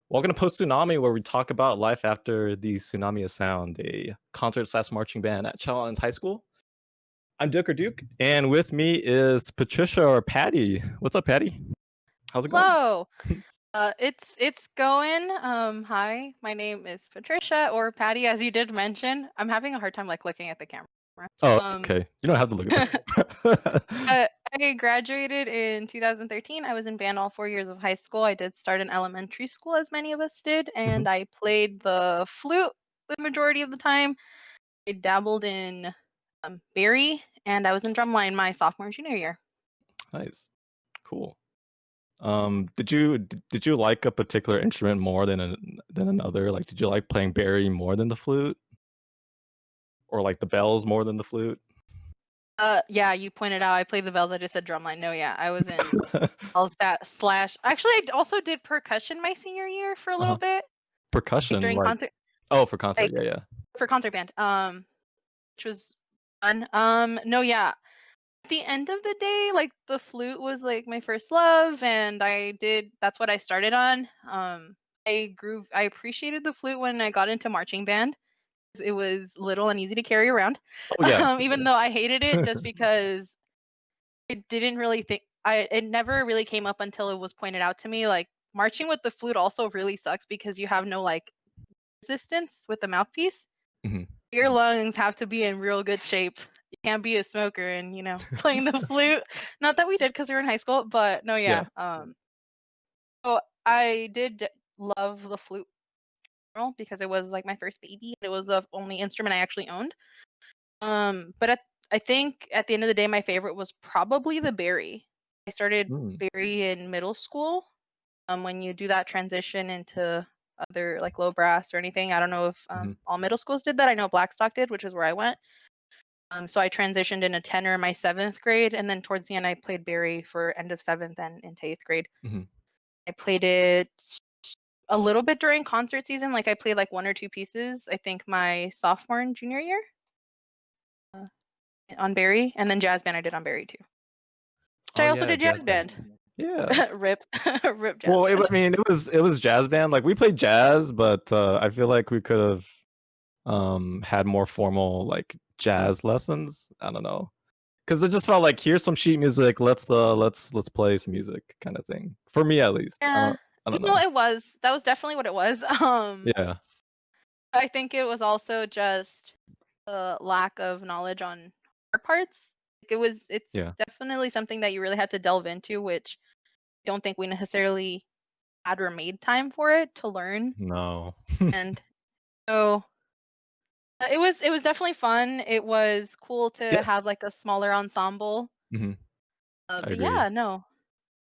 Welcome to Post-Tsunami, where we talk about life after the Tsunami of Sound, a concert/marching band at Challenge High School. I'm Duke or Duke, and with me is Patricia or Patty. What's up, Patty? How's it going? Hello. It's going. Hi, my name is Patricia or Patty, as you did mention. I'm having a hard time looking at the camera. Oh, it's Um, okay. You don't have to look at the camera. I graduated in 2013. I was in band all 4 years of high school. I did start in elementary school, as many of us did, Mhm. and I played the flute the majority of the time. I dabbled in Barry, and I was in Drumline my sophomore and junior year. Nice, cool. Did you like a particular instrument more than another? Like, did you like playing Barry more than the flute, or like the bells more than the flute? Yeah, you pointed out I played the bells. I just said drumline. No, yeah, I was in all that slash. Actually, I also did percussion my senior year for a little Uh-huh. bit, Percussion, during like concert, oh, for concert, like yeah, yeah. for concert band. Which was fun. No, yeah. At the end of the day, the flute was my first love, and that's what I started on. I appreciated the flute when I got into marching band. It was little and easy to carry around. Oh, yeah, for Even sure. though I hated it just because it didn't really think it never really came up until it was pointed out to me, marching with the flute also really sucks because you have no, resistance with the mouthpiece. Mhm. Your lungs have to be in real good shape. You can't be a smoker and, playing the flute. Not that we did because we were in high school, but no, Yeah. yeah. So I did love the flute in general because it was, my first baby. It was the only instrument I actually owned. But I think at the end of the day, my favorite was probably the Barry. I started Mm, Barry in middle school. When you do that transition into other low brass or anything, I don't know if mhm, all middle schools did that. I know Blackstock did, which is where I went. So I transitioned into tenor in my 7th grade, and then towards the end, I played Barry for end of 7th and into 8th grade. mhm. I played it a little bit during concert season. I played one or two pieces. I think my sophomore and junior year uh, on Barry, and then jazz band I did on Barry too. Which Oh, I also yeah, did jazz jazz band. band. Yeah. Rip, rip jazz Well, band. I mean, it was jazz band, like, we played jazz, but, I feel like we could've, had more formal, like, jazz lessons. I don't know, because it just felt like, "Here's some sheet music, let's play some music," kinda thing. For me, at least. Yeah, I don't know. it was. That was definitely what it was. Yeah. I think it was also just the lack of knowledge on our parts. It's Yeah. definitely something that you really had to delve into, which I don't think we necessarily had or made time for it to learn. No. And so it was definitely fun. It was cool to Yeah. have a smaller ensemble. Mhm. I But agree. yeah, no,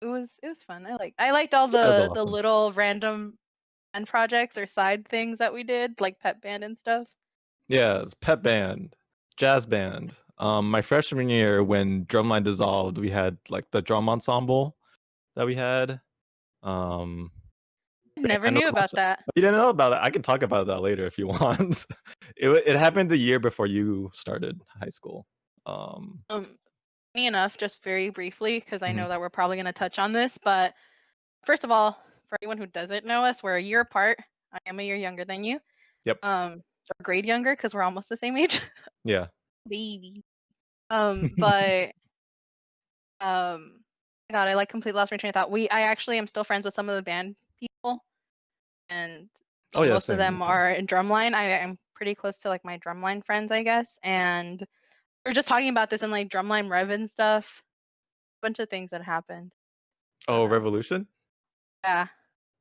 it was fun. I liked all Yeah, it was a the lot of the fun. little random band projects or side things that we did, like pep band and stuff. Yeah, it's pep band, jazz band. My freshman year when Drumline dissolved, we had, like, the drum ensemble that we had. Um, Never and a knew bunch about of that. you didn't know about it? I can talk about that later if you want. It happened the year before you started high school. Um, Funny enough, just very briefly, because I mhm, know that we're probably going to touch on this, but first of all, for anyone who doesn't know us, we're a year apart. I am a year younger than you. yep, Or grade younger because we're almost the same age. yeah. Baby. But God, I completely lost my train of thought. I actually am still friends with some of the band people, and Oh, yeah, most of same, me them too. are in drumline. I am pretty close to my drumline friends, I guess, and we're just talking about this in drumline rev and stuff. A bunch of things that happened. I don't Oh, know. Revolution? Yeah.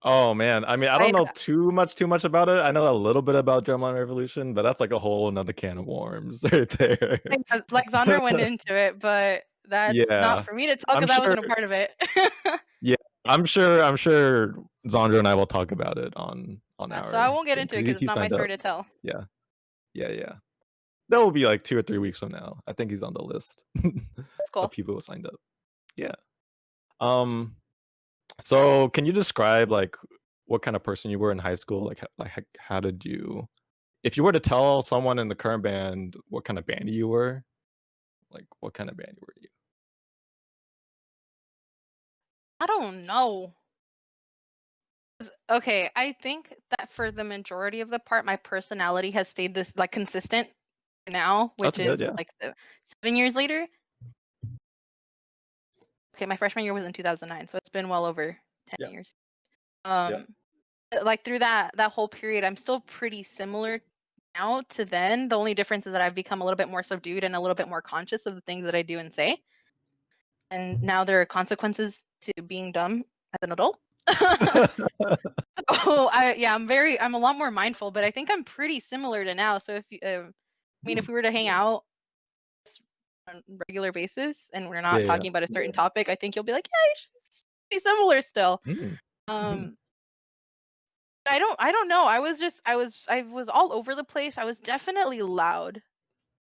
Oh, man, I mean, I don't I know too much about it. I know a little bit about Drumline Revolution, but that's, like, a whole another can of worms right there. Zandra went into it, but that's not Yeah. for me to talk I'm because I sure wasn't a part of it. yeah, I'm sure Zandra and I will talk about it on So I our won't get thing into it 'cause because it's he not my signed story up. to tell. Yeah. Yeah, yeah. That will be, like, 2 or 3 weeks from now. I think he's on the list That's of cool. people who signed up. Yeah. Um, so can you describe, like, what kind of person you were in high school? How did you if you were to tell someone in the current band what kind of band you were, like, what kind of band were you? I don't know. Okay, I think that for the majority of the part, my personality has stayed this like consistent now, That's which good, is yeah. like 7 years later. Okay, my freshman year was in 2009, so it's been well over 10 Yeah. years. Yeah. Like through that whole period, I'm still pretty similar now to then. The only difference is that I've become a little bit more subdued and a little bit more conscious of the things that I do and say. And now there are consequences to being dumb as an adult. Oh, I'm a lot more mindful, but I think I'm pretty similar to now. So if you, if we were to hang out on a regular basis and we're Yeah, not yeah. talking about a certain topic, I think you'll be like, yeah, it's pretty similar still. Mm. Mhm. Um, I don't know. I was all over the place. I was definitely loud.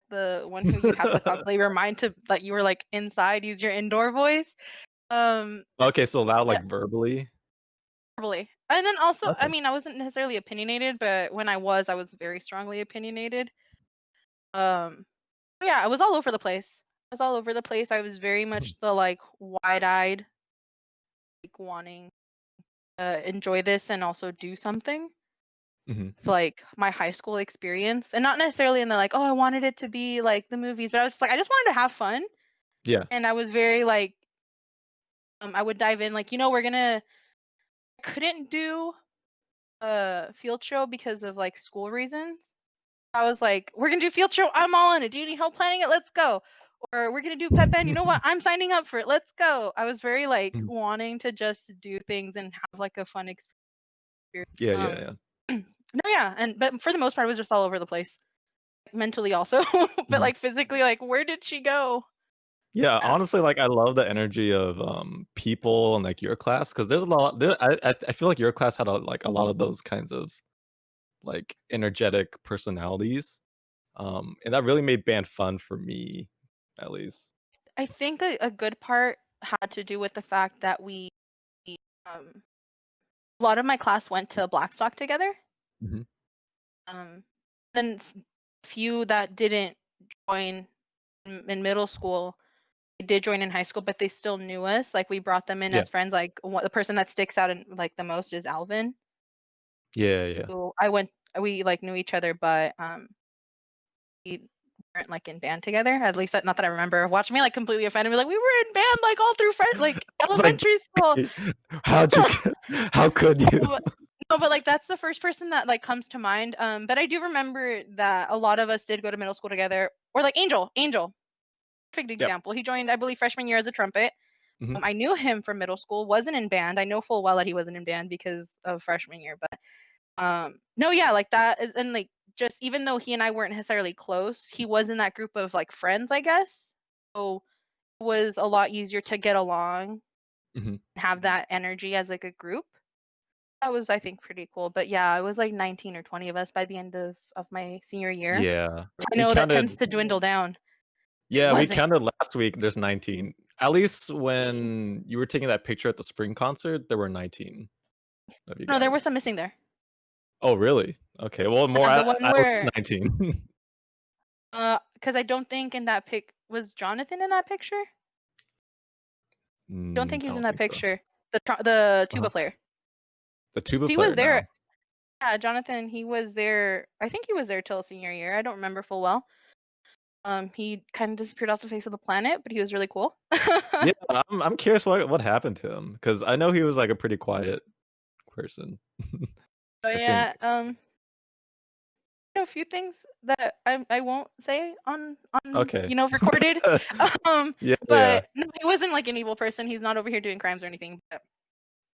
The one who you'd have to constantly remind to that you were like inside, use your indoor voice. Um, Okay, so loud, like, verbally? Probably. And then also, I Okay. mean, I wasn't necessarily opinionated, but when I was very strongly opinionated. Um, yeah, I was all over the place. I was all over the place. I was very Mhm. much the like wide-eyed, like wanting to enjoy this and also do something. Mhm. With, like my high school experience, and not necessarily in the like, oh, I wanted it to be like the movies, but I was just like, I just wanted to have fun, Yeah. and I was very like, I would dive in, like, I couldn't do a field show because of like school reasons. I was like, "We're gonna do field show. I'm all in it. Do you need help planning it? Let's go." Or we're gonna do pep band. You know what? I'm signing up for it. Let's go. I was very like Mhm. wanting to just do things and have like a fun experience. Yeah, yeah, yeah. No, yeah, and but for the most part, I was just all over the place, mentally also, but Mhm. like physically, like where did she go? Yeah, Yeah, honestly, like, I love the energy of, people in, like, your class because there's a lot I feel like your class had a lot of those kinds of, like, energetic personalities, and that really made band fun for me, at least. I think a good part had to do with the fact that um, a lot of my class went to Blackstock together. Mhm. Um, then few that didn't join in middle school. They did join in high school, but they still knew us. Like we brought them in Yeah. as friends. Like the person that sticks out in like the most is Alvin. Yeah, yeah. Who we like knew each other, but we weren't like in band together. At least not that I remember. Watch me like completely offended me. Like we were in band like all through like It's like, elementary school. how'd you how could you? But- No, but like that's the first person that like comes to mind. But I do remember that a lot of us did go to middle school together. Or like Angel, perfect Yep. example. He joined, I believe, freshman year as a trumpet. Mhm. I knew him from middle school, wasn't in band. I know full well that he wasn't in band because of freshman year. But no, yeah, like that is, and like just even though he and I weren't necessarily close, he was in that group of like friends, I guess. So it was a lot easier to get along, Mhm. have that energy as like a group. That was, I think, pretty cool. But yeah, it was like 19 or 20 of us by the end of my senior year. Yeah. I We know that tends counted to dwindle down. It Yeah, we wasn't. counted last week, there's 19. At least Really. when you were taking that picture at the spring concert, there were 19 of you No, there was some guys. missing there. Oh, really? Okay, well, more The at one at least where 19. because I don't think in that pic was Jonathan in that picture. Don't think he I was in don't that think so. picture. The Uh-huh. tuba player. The tuba He was player, there. no. Yeah, Jonathan. He was there. I think he was there till senior year. I don't remember full well. He kind of disappeared off the face of the planet, but he was really cool. Yeah, I'm curious what happened to him because I know he was, like, a pretty quiet person. So I yeah, think. a few things that I won't say on Okay. recorded. Um, Yeah, yeah. but no, he wasn't like an evil person. He's not over here doing crimes or anything. But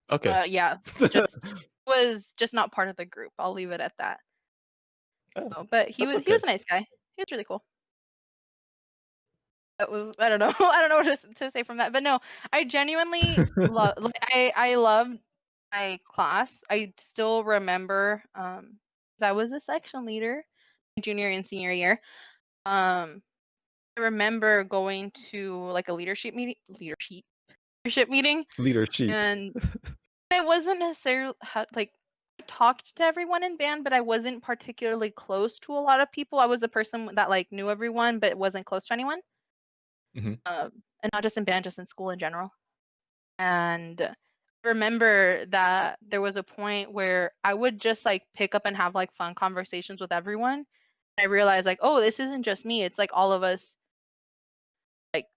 Okay. yeah, just was just not part of the group. I'll leave it at that. Oh, Oh, but he that's was he was okay. a nice guy. He was really cool. That was I don't know I don't know what to say from that. But no, I genuinely love like I loved my class. I still remember 'cause I was a section leader junior and senior year. Um I remember going to like a leadership meeting, Leader sheep. and I wasn't necessarily like I talked to everyone in band, but I wasn't particularly close to a lot of people. I was a person that like knew everyone, but wasn't close to anyone. Mhm. And not just in band, just in school in general. And I remember that there was a point where I would just like pick up and have like fun conversations with everyone. I realized like, oh, this isn't just me. It's like all of us like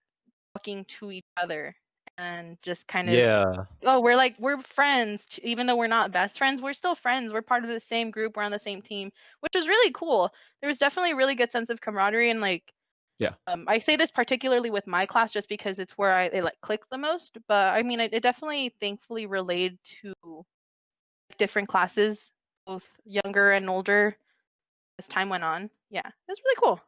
talking to each other and just kind of, Yeah. oh, we're friends, even though we're not best friends, we're still friends. We're part of the same group, we're on the same team, which was really cool. There was definitely a really good sense of camaraderie and like Yeah. I say this particularly with my class just because it's where it like clicked the most, but I mean it definitely thankfully relayed to different classes, both younger and older as time went on. Yeah, it was really cool.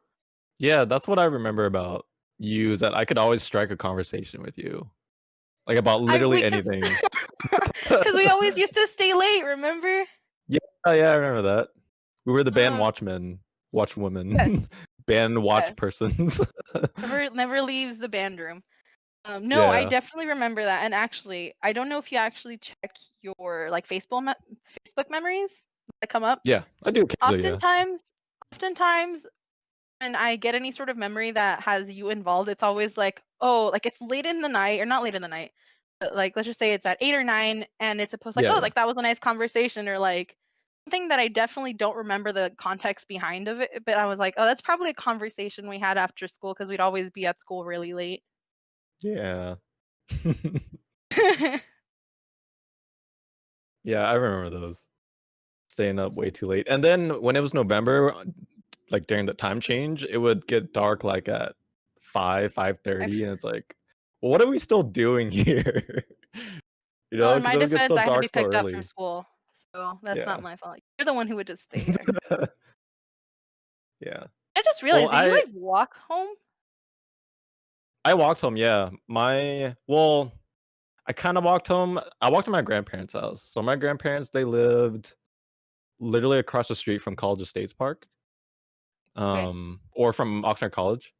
Yeah, that's what I remember about you is that I could always strike a conversation with you, like, about I literally we could anything. because we always used to stay late, remember? Yeah, yeah, I remember that. We were the band Uh, watchmen, watchwomen, yes, band watch yes. persons. Never leaves the band room. No, I Yeah. definitely remember that. And actually, I don't know if you actually check your like Facebook memories that come up. Yeah, I do occasionally, yeah. Oftentimes, oftentimes when I get any sort of memory that has you involved, it's always like, oh, like it's late in the night, or not late in the night, but like let's just say it's at 8 or 9, and it's supposed like, Yeah, oh, yeah. like that was a nice conversation, or like something that I definitely don't remember the context behind of it, but I was like, oh, that's probably a conversation we had after school because we'd always be at school really late. Yeah. Yeah, I remember those. Staying up way too late. And then when it was November, like, during the time change, it would get dark, like, at 5:30, and it's like, "Well, what are we still doing here?" You Well, know, in because my it would get defense, so I had to dark be so picked up from early. school, so that's not Yeah. my fault. You're the one who would just stay here. Yeah. I just Well, realized, did you like walk home? I walked home, yeah. I kinda walked home. I walked to my grandparents' house. So my grandparents, they lived literally across the street from College Estates Park, Okay. or from Oxnard College.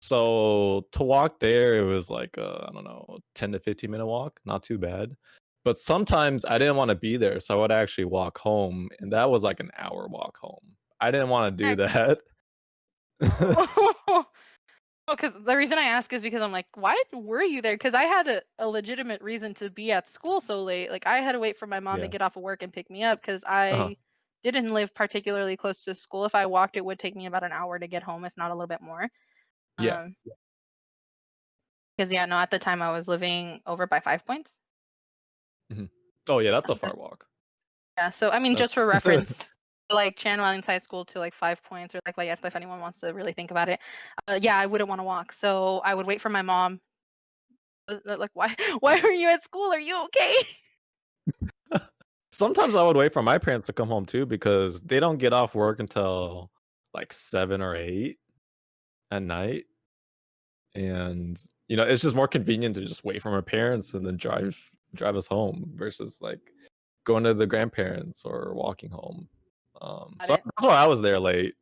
So to walk there, it was like I don't know, 10 to 15-minute walk, not too bad. But sometimes I didn't wanna be there, so I would actually walk home, and that was like an hour walk home. I didn't wanna do Heck that. no. Because the reason I ask is because I'm like, why were you there? Because I had a legitimate reason to be at school so late. Like I had to wait for my mom to Yeah. get off of work and pick me up because Uh-huh. I didn't live particularly close to school. If I walked, it would take me about an hour to get home, if not a little bit more. Yeah. Um, because yeah, no, at the time I was living over by 5 Points. Mhm. Oh, yeah, that's a Just far walk. yeah. So I mean, just That's for reference, like Chan Islands High School to like 5 Points, or like yeah, if anyone wants to really think about it, yeah, I wouldn't want to walk. So I would wait for my mom. Like, why? Why are you at school? Are you okay? Sometimes I would wait for my parents to come home too because they don't get off work until, like, 7 or 8 at night, and, it's just more convenient to just wait for my parents and then drive us home versus, like, going to the grandparents or walking home. Got So it. that's why I was there late,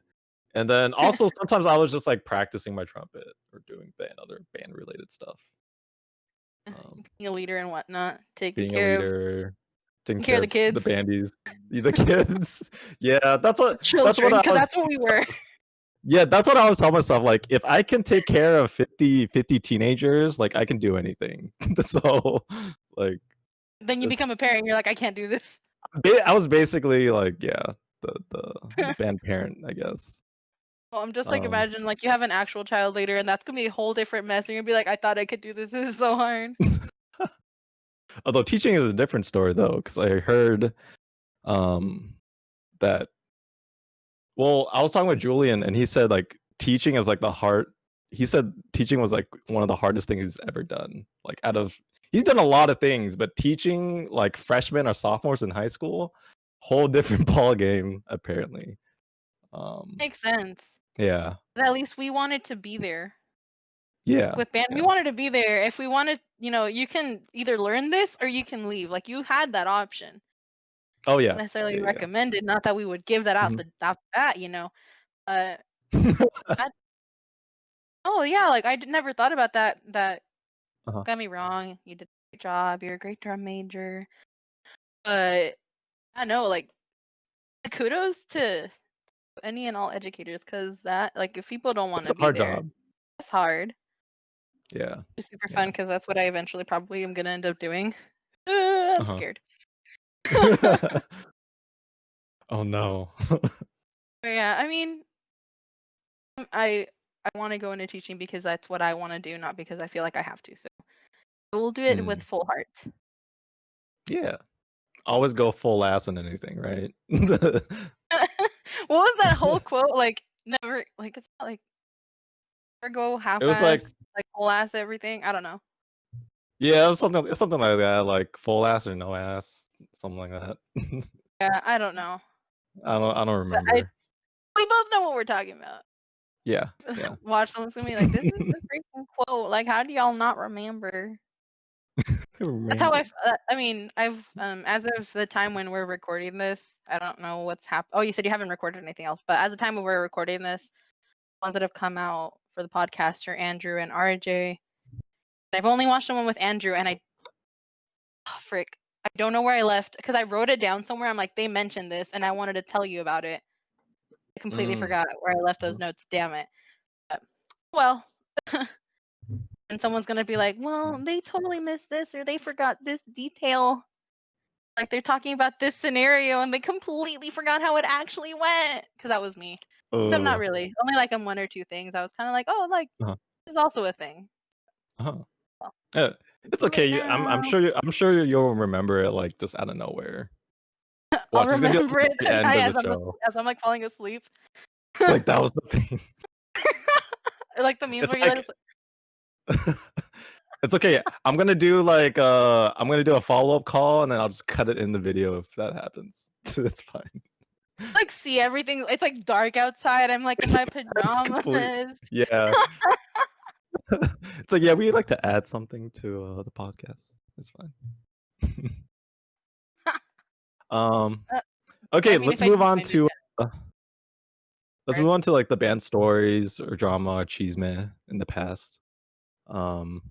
and then also sometimes I was just, like, practicing my trumpet or doing other band-related stuff, um, Being a leader and whatnot, being a leader, taking taking care care of the of the kids, bandies, the kids. Yeah, the that's what children, I because was that's what we were. yeah, that's what I was telling myself, like, if I can take care of 50 teenagers, like, I can do anything. So, like, Then you become a it's parent. You're like, I can't do this. I was basically like, yeah, the band parent, I guess. Well, I'm just like Um, imagine like you have an actual child later, and that's gonna be a whole different mess. And you're gonna be like, I thought I could do this. This is so hard. although teaching is a different story though, because I heard, um, that well, I was talking with Julian, and he said, like, teaching is, like, he said teaching was, like, one of the hardest things he's ever done. Like, he's done a lot of things, but teaching, like, freshmen or sophomores in high school, whole different ball game, apparently. Um, Makes sense. yeah. 'Cause at least we wanted to be there Yeah. with band. We Yeah. wanted to be there. If we wanted, you can either learn this or you can leave. Like you had that option. Oh, Not yeah. necessarily Yeah, yeah. recommended. Not that we would give that out Mhm. the out that. Uh, I, oh yeah, like never thought about that. Uh-huh. Don't get me wrong, you did a great job. You're a great drum major. But I know, like kudos to any and all educators, because that like if people don't want It's to a be hard there, job. that's hard. Yeah. It's super fun Yeah. because that's what I eventually probably am gonna end up doing. I'm Uh-huh. scared. Oh no. Yeah, I mean, I want to go into teaching because that's what I want to do, not because I feel like I have to. So I will do it with Mm, full heart. yeah. Always go full ass on anything, right? What was that whole quote? Like, never, like, it's not like, never go It was like, half-ass, like, whole ass everything. I don't know. yeah, it was something like that, like full ass or no ass, something like that. Yeah, I don't know. I don't But remember. we both know what we're talking about. Yeah, yeah. Watch someone's gonna be like, this is the freaking quote. Like, how do y'all not remember? That's how Remember. I mean, I've as of the time when we're recording this, I don't know what's happened. Oh, you said you haven't recorded anything else, but as the time when we're recording this, ones that have come out for the podcast are Andrew and RJ. I've only watched the one with Andrew, and frick, I don't know where I left because I wrote it down somewhere. I'm like, they mentioned this, and I wanted to tell you about it. I completely Mm. forgot where I left those Uh-huh. notes. Damn it. But, well, and someone's gonna be like, well, they totally missed this or they forgot this detail. Like they're talking about this scenario and they completely forgot how it actually went. Because that was me. So I'm not Uh, really. Only like in one or two things. I was kind of like, oh, like uh-huh. this is also a thing. Uh-huh. Well, Yeah, it's do it okay. I'm now. sure you'll remember it like just out of nowhere. I'll Watch, it's gonna be like remember it the end of as the show. I'm like falling asleep. It's like that was the thing. Like the memes It's where you're like like, it's okay. I'm gonna do a follow-up call and then I'll just cut it in the video if that happens. It's fine. like see everything. It's like dark outside. I'm like in my That's complete. pajamas. Yeah. It's like, yeah, we like to add something to the podcast. It's fine. um Uh, I okay, mean, if I do find it, uh, let's yeah. move on to like the band stories or drama or cheesemeh in the past. Um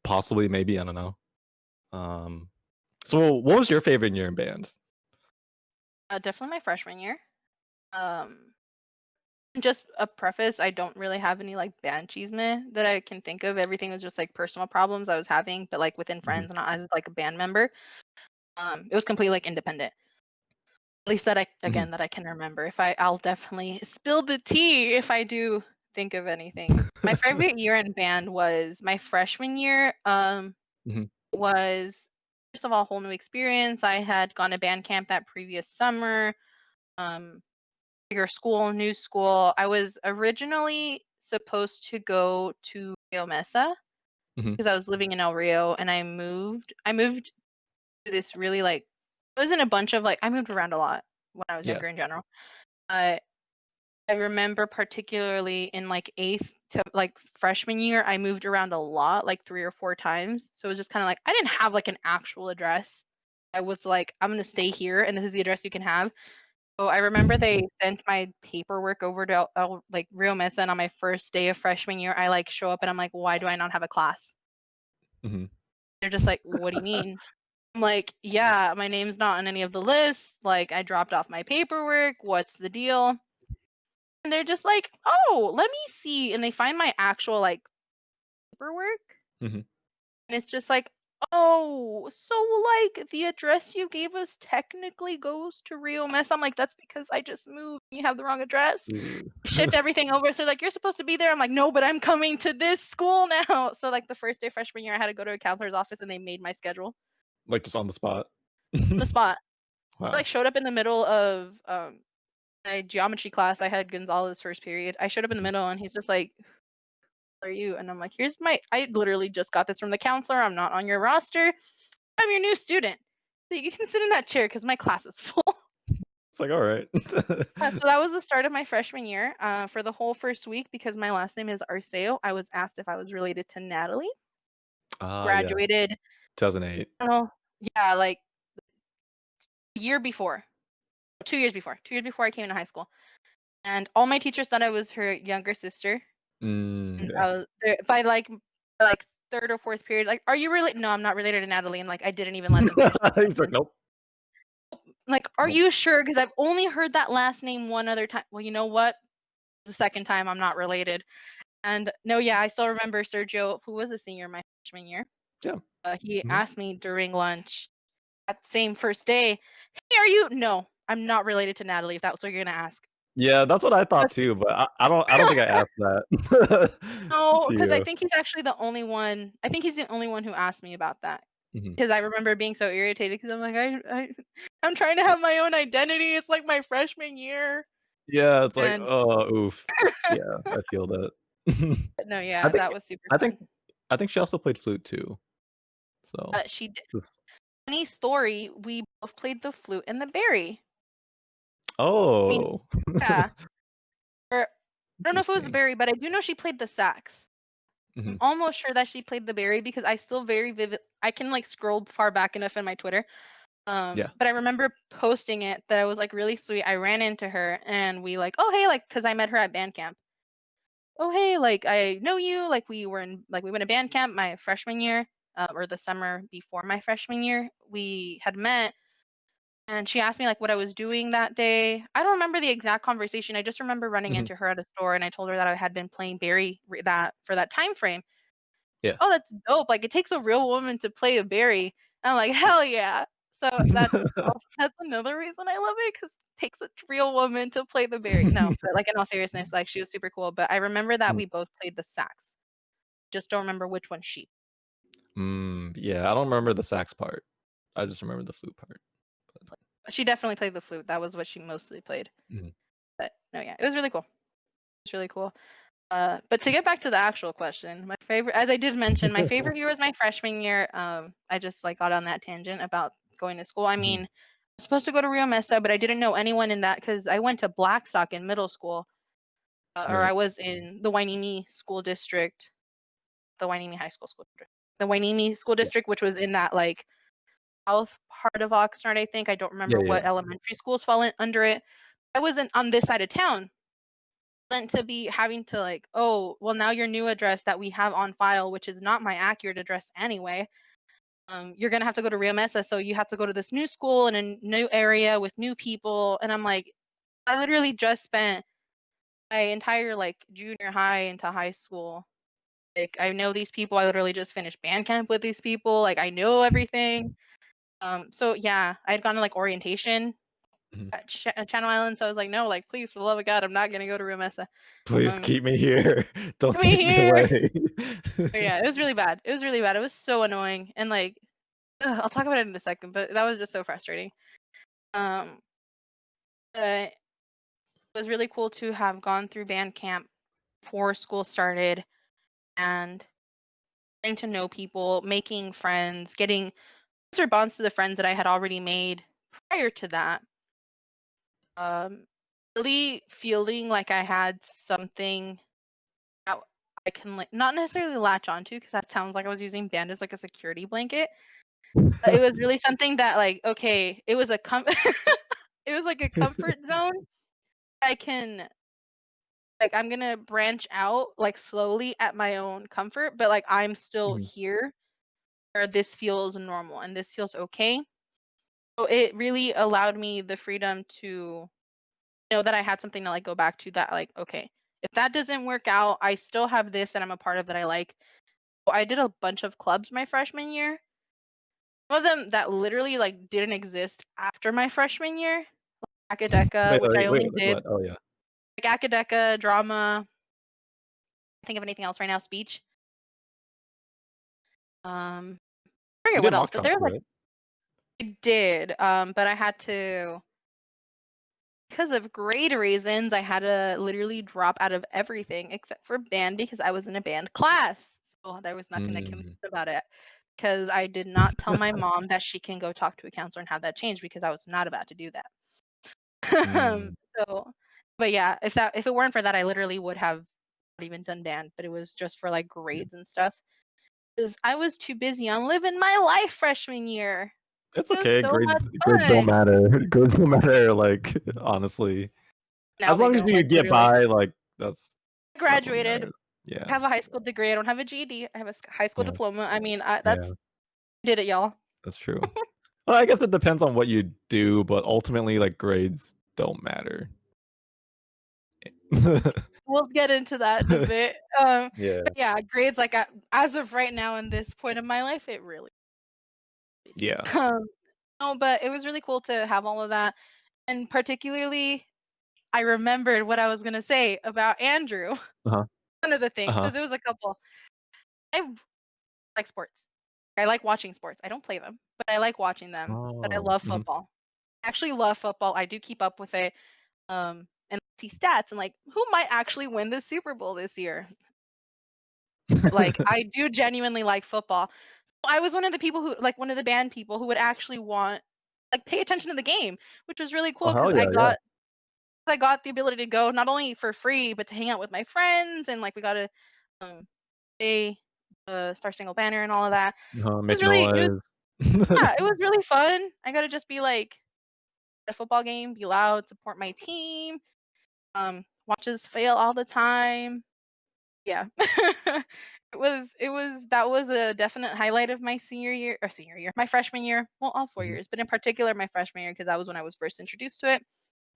possibly, maybe, I don't know. Um so what was your favorite year in band? Definitely my freshman year. Um, just a preface, I don't really have any like band chisme that I can think of. Everything was just like personal problems I was having, but like within Mhm. friends, not as like a band member. It was completely like independent. At least that I Mhm. again that I can remember. I'll definitely spill the tea if I do think of anything. My favorite year in band was my freshman year. Mhm. Was first of all a whole new experience. I had gone to band camp that previous summer. Um, Bigger school, new school. I was originally supposed to go to Rio Mesa Mhm. because I was living in El Rio, and I moved. I moved to this really like I was in a bunch of like I moved around a lot when I was Yeah. younger in general. I remember particularly in like eighth to like freshman year, I moved around a lot, like 3 or 4 times. So it was just kind of like I didn't have like an actual address. I was like, I'm gonna stay here, and this is the address you can have. So I remember they sent my paperwork over to like Rio Mesa, and on my first day of freshman year, I like show up and I'm like, why do I not have a class? Mhm. They're just like, what do you mean? I'm like, yeah, my name's not on any of the lists. Like, I dropped off my paperwork. What's the deal? And they're just like, oh, let me see. And they find my actual like paperwork. Mhm. And it's just like, oh, so like the address you gave us technically goes to Rio Mesa. I'm like, that's because I just moved. You have the wrong address. Ooh. Shift everything over. So they're like, you're supposed to be there. I'm like, no, but I'm coming to this school now. So like the first day freshman year, I had to go to a counselor's office and they made my schedule Like just on the spot. on the spot. I Wow. like showed up in the middle of my geometry class. I had Gonzalez first period. I showed up in the Mhm. middle and he's just like, who are you? And I'm like, here's my, I literally just got this from the counselor. I'm not on your roster. I'm your new student. So you can sit in that chair because my class is full. It's like, all right. So that was the start of my freshman year. For the whole first week, because my last name is Arceo, I was asked if I was related to Natalie. Ah, yeah. Graduated, 2008. I don't know, yeah, like a year before, 2 years before, 2 years before I came into high school. And all my teachers thought I was her younger sister. And Yeah. I was there by like third or fourth period. Like, are you really? No, I'm not related to Natalie. And like, I didn't even let them finish the He's like, sentence. nope. Like, are Nope. you sure? Because I've only heard that last name one other time. Well, you know what? The second time I'm not related. And no, yeah, I still remember Sergio, who was a senior my freshman year. Yeah. He Mhm. asked me during lunch. that same first day, "Hey, are you?" No, I'm not related to Natalie, if that's what you're gonna ask. Yeah, that's what I thought That's too, but I don't think I asked that No, to 'cause I you. think he's actually the only one I think he's the only one who asked me about that. Mhm. 'Cause I remember being so irritated 'cause I'm like, I'm trying to have my own identity, it's like my freshman year." Yeah, it's like, And oh, oof. Yeah, I feel that. no, I yeah, think that was super I think fun. I think she also played flute too, so She did just funny story, we both played the flute and the bari. I mean, Oh. yeah, or I don't know if it was the Interesting. bari, but I do know she played the sax. I'm Mhm. almost sure that she played the bari because I still very vivid I can, like, scroll far back enough in my Twitter. Yeah. But I remember posting it that I was, like, really sweet. I ran into her and we like, "Oh, hey," like, 'cause I met her at band camp. "Oh, hey, like, I know you, like, we went to band camp my freshman year, or the summer before my freshman year. We had met, and she asked me, like, what I was doing that day." I don't remember the exact conversation, I just remember running Mhm. into her at a store, and I told her that I had been playing Barry that for that time frame. Yeah. "Oh, that's dope, like, it takes a real woman to play a Barry." I'm like, "Hell yeah." So that's another reason I love it 'cause it takes a real woman to play the Barry. No, but, like, in all seriousness, like, she was super cool, but I remember that Mm. we both played the sax. Just don't remember which one she Yeah, I don't remember the sax part. I just remember the flute part, but played. She definitely played the flute, that was what she mostly played. mhm. But no, yeah, it was really cool. It's really cool. But to get back to the actual question, my favorite, as I did mention, my favorite year was my freshman year. I just like got on that tangent about going to school. I mean, Mhm. I was supposed to go to Rio Mesa, but I didn't know anyone in that because I went to Blackstock in middle school, or I Right. was in the Wainimi school district, the Wainimi High School district, the Wainimi school Yeah. district, which was in that like south part of Oxnard. I think I don't Yeah, remember yeah, what yeah. elementary schools fall under it. I wasn't on this side of town, than to be having to like, oh, well, now your new address that we have on file, which is not my accurate address anyway, you're gonna have to go to Rio Mesa, so you have to go to this new school in a new area with new people. And I'm like, I literally just spent my entire like junior high into high school. Like I know these people. I literally just finished band camp with these people. Like I know everything. So yeah, I had gone to like orientation Mhm. at Channel Islands. So I was like, no, like please, for the love of God, I'm not gonna go to Rio Mesa. Please Um, keep me here. Don't Come take me here. away. But yeah, it was really bad. It was really bad. It was so annoying, and like, I'll talk about it in a second, but that was just so frustrating. Um, but it was really cool to have gone through band camp before school started and getting to know people, making friends, getting closer bonds to the friends that I had already made prior to that. Um, really feeling like I had something that I can like not necessarily latch onto because that sounds like I was using band as like a security blanket. It was really something that like, okay, it was a it was like a comfort zone. I can like I'm gonna branch out like slowly at my own comfort, but like I'm still Mhm. here where this feels normal and this feels okay. So it really allowed me the freedom to know that I had something to like go back to that like, okay, if that doesn't work out, I still have this that I'm a part of that I like. So I did a bunch of clubs my freshman year. Some of them that literally like didn't exist after my freshman year. Academica, Wait, which I wait, only wait, like did what? Oh, yeah. like Academica, drama. Think of anything else right now? Speech. I You forget did what else, mock but drama there's too, like right? I did, but I had to because of grade reasons. I had to literally drop out of everything except for band because I was in a band class. So there was nothing that can be Mm. done about it because I did not tell my mom that she can go talk to a counselor and have that changed because I was not about to do that. Mm. So, but yeah, if it weren't for that, I literally would have not even done band, but it was just for like Yeah. grades and stuff. Because I was too busy on living my life freshman year. It's It was okay. so much Grades don't fun. matter. Grades don't matter, like, honestly. Now As they long as don't, you like, get literally. by, like, that's what Graduated. matters. Yeah. I have a high school degree. I don't have a GED. I have a high school Yeah. diploma. I mean, Yeah. did it, y'all. That's true. Well, I guess it depends on what you do, but ultimately, like, grades don't matter. We'll get into that in a bit. Yeah. But yeah, grades, like, as of right now in this point of my life, it really Yeah. No, but it was really cool to have all of that, and particularly, I remembered what I was gonna say about Andrew. Uh-huh. One of the things, Uh-huh. because it was a couple. I like sports. I like watching sports. I don't play them, but I like watching them. But I Oh. love Mhm. football. I actually love football. I do keep up with it. And see stats and like who might actually win the Super Bowl this year. Like I do genuinely like football. So I was one of the people who like one of the band people who would actually want like pay attention to the game, which was really Oh, cool because hell yeah, yeah. I got the ability to go not only for free but to hang out with my friends and like we got to um say the Star Spangled Banner and all of that. Uh-huh, It was make really it was noise. yeah, it was really fun. I got to just be like at a football game, be loud, support my team, watch us fail all the time. Yeah. It was that was a definite highlight of my senior year, my freshman year. Well, all 4 Mhm. years, but in particular my freshman year because that was when I was first introduced to it.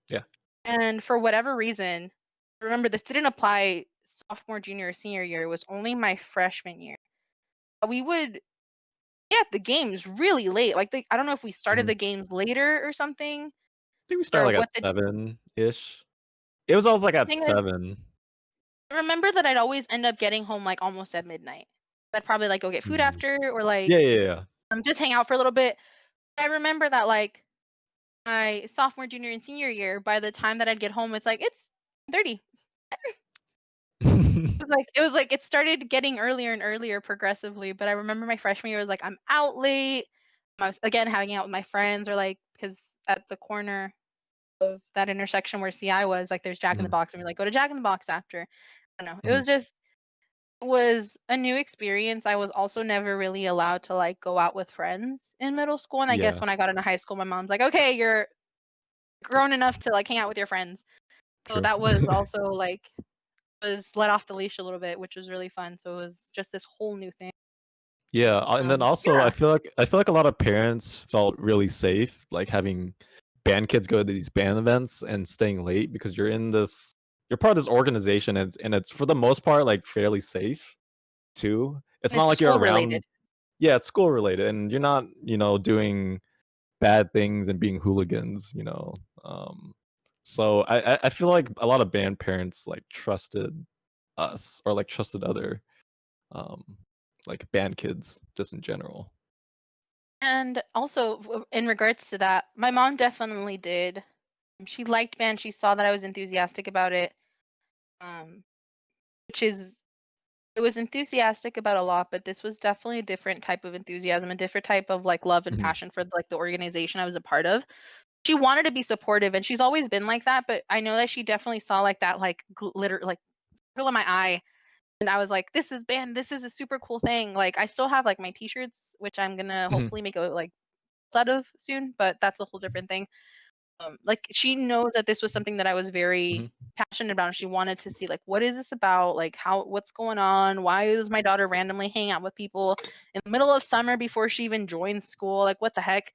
Yeah. And for whatever reason, remember this didn't apply sophomore, junior, or senior year. It was only my freshman year. We would get the games really late. Like I don't know if we started Mhm. the games later or something Think we started, or like, what at the 7-ish. It was always, like, at thing is. 7. I remember that I'd always end up getting home like almost at midnight. I'd probably like go get food Mm. after or Yeah, like yeah, yeah. just hang out for a little bit. I remember that like my sophomore, junior, and senior year, by the time that I'd get home, it's like it's 30. It was like it started getting earlier and earlier progressively. But I remember my freshman year was like I'm out late. I was again hanging out with my friends or like because at the corner of that intersection where CI was, like there's Jack in the Mhm, Box, and we like go to Jack in the Box after. I don't know. It mhm. was just was a new experience. I was also never really allowed to like go out with friends in middle school. And I guess Yeah, when I got into high school, my mom's like, okay, you're grown enough to like hang out with your friends. So true. that was also like was let off the leash a little bit, which was really fun. So it was just this whole new thing. Yeah, and then also Yeah. I feel like a lot of parents felt really safe, like, having band kids go to these band events and staying late because you're part of this organization, and it's for the most part, like, fairly safe too. It's And not it's like you're school related. around. Yeah, it's school related, and you're not, doing bad things and being hooligans. Um, so I feel like a lot of band parents, like, trusted us or, like, trusted other, um, like, band kids just in general. And also in regards to that, my mom definitely did. She liked band. She saw that I was enthusiastic about it. Um, which is it was enthusiastic about a lot, but this was definitely a different type of enthusiasm, a different type of like love and Mhm, passion for like the organization I was a part of. She wanted to be supportive, and she's always been like that. But I know that she definitely saw like that like glitter like girl in my eye, and I was like, "This is band. This is a super cool thing." Like I still have like my T-shirts, which I'm gonna mhm, hopefully make a like set of soon, but that's a whole different thing. Like she knows that this was something that I was very mhm, passionate about. And she wanted to see like what is this about? Like what's going on? Why is my daughter randomly hanging out with people in the middle of summer before she even joins school? Like what the heck?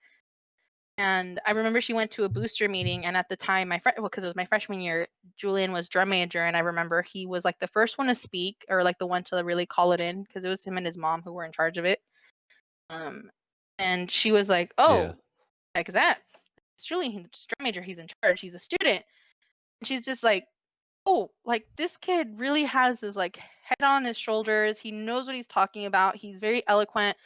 And I remember she went to a booster meeting, and at the time, because it was my freshman year, Julian was drum major, and I remember he was like the first one to speak, or like the one to really call it in, because it was him and his mom who were in charge of it. Um, and she was like, yeah, "Oh, heck is that? It's Julian, he's drum major. He's in charge. He's a student." And she's just like, oh, like this kid really has his like head on his shoulders. He knows what he's talking about. He's very eloquent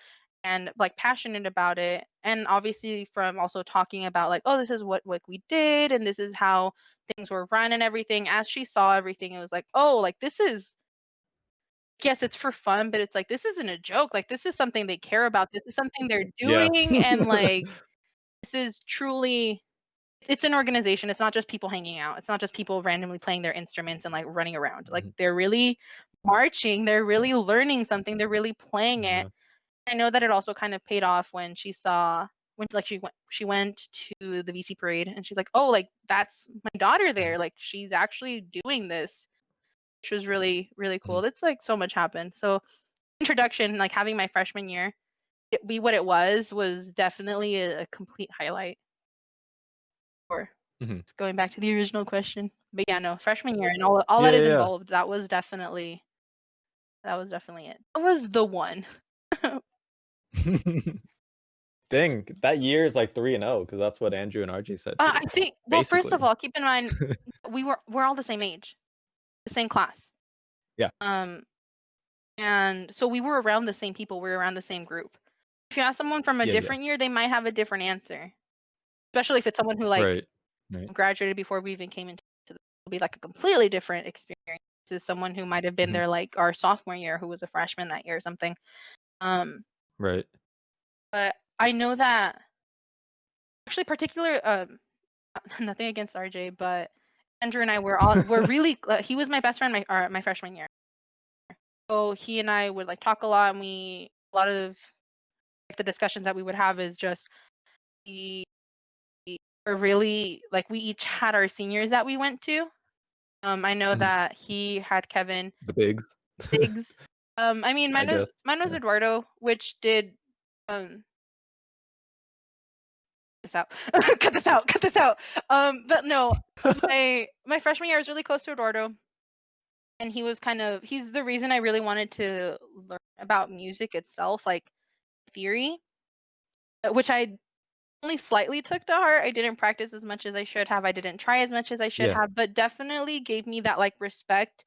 and like passionate about it. And obviously from also talking about like, oh, this is what like we did and this is how things were run and everything. As she saw everything, it was like, oh, like this is yes, it's for fun, but it's like this isn't a joke. Like this is something they care about. This is something they're yeah. doing and like this is truly it's an organization. It's not just people hanging out. It's not just people randomly playing their instruments and like running around. Like Mhm, they're really marching, they're really learning something, they're really playing it. yeah, I know that it also kind of paid off when she saw when like she went to the VC parade and she's like, "Oh, like that's my daughter mhm, there. Like she's actually doing this." Which was really really mhm, cool. It's like so much happened. So introduction like having my freshman year be what it was definitely a complete highlight for mhm. going back to the original question. But yeah, no, freshman year and all Yeah, that is yeah, involved, that was definitely it. That was the one. yeah. thing. That year is like 3-0 because that's what Andrew and RJ said too. I think. Well, first of Basically, all, keep in mind we're all the same age, the same class. yeah, And so we were around the same people. We were around the same group. If you ask someone from a yeah, different year, they might have a different answer. Especially if it's someone who like right, right. graduated before we even came into the, it'll be like a completely different experience to someone who might have been Mhm. there like our sophomore year, who was a freshman that year or something. Right. But I know that actually nothing against RJ, but Andrew and I were really he was my best friend my freshman year. So he and I would like talk a lot, and a lot of like, the discussions that we would have is just we were really like we each had our seniors that we went to. I know Mhm. that he had Kevin The bigs, Biggs. I mean I guess. mine was Yeah. Eduardo, which did this out. Cut this out, cut this out. But no, my freshman year I was really close to Eduardo. And he's the reason I really wanted to learn about music itself, like theory, which I only slightly took to heart. I didn't practice as much as I should have. I didn't try as much as I should Yeah. have, but definitely gave me that like respect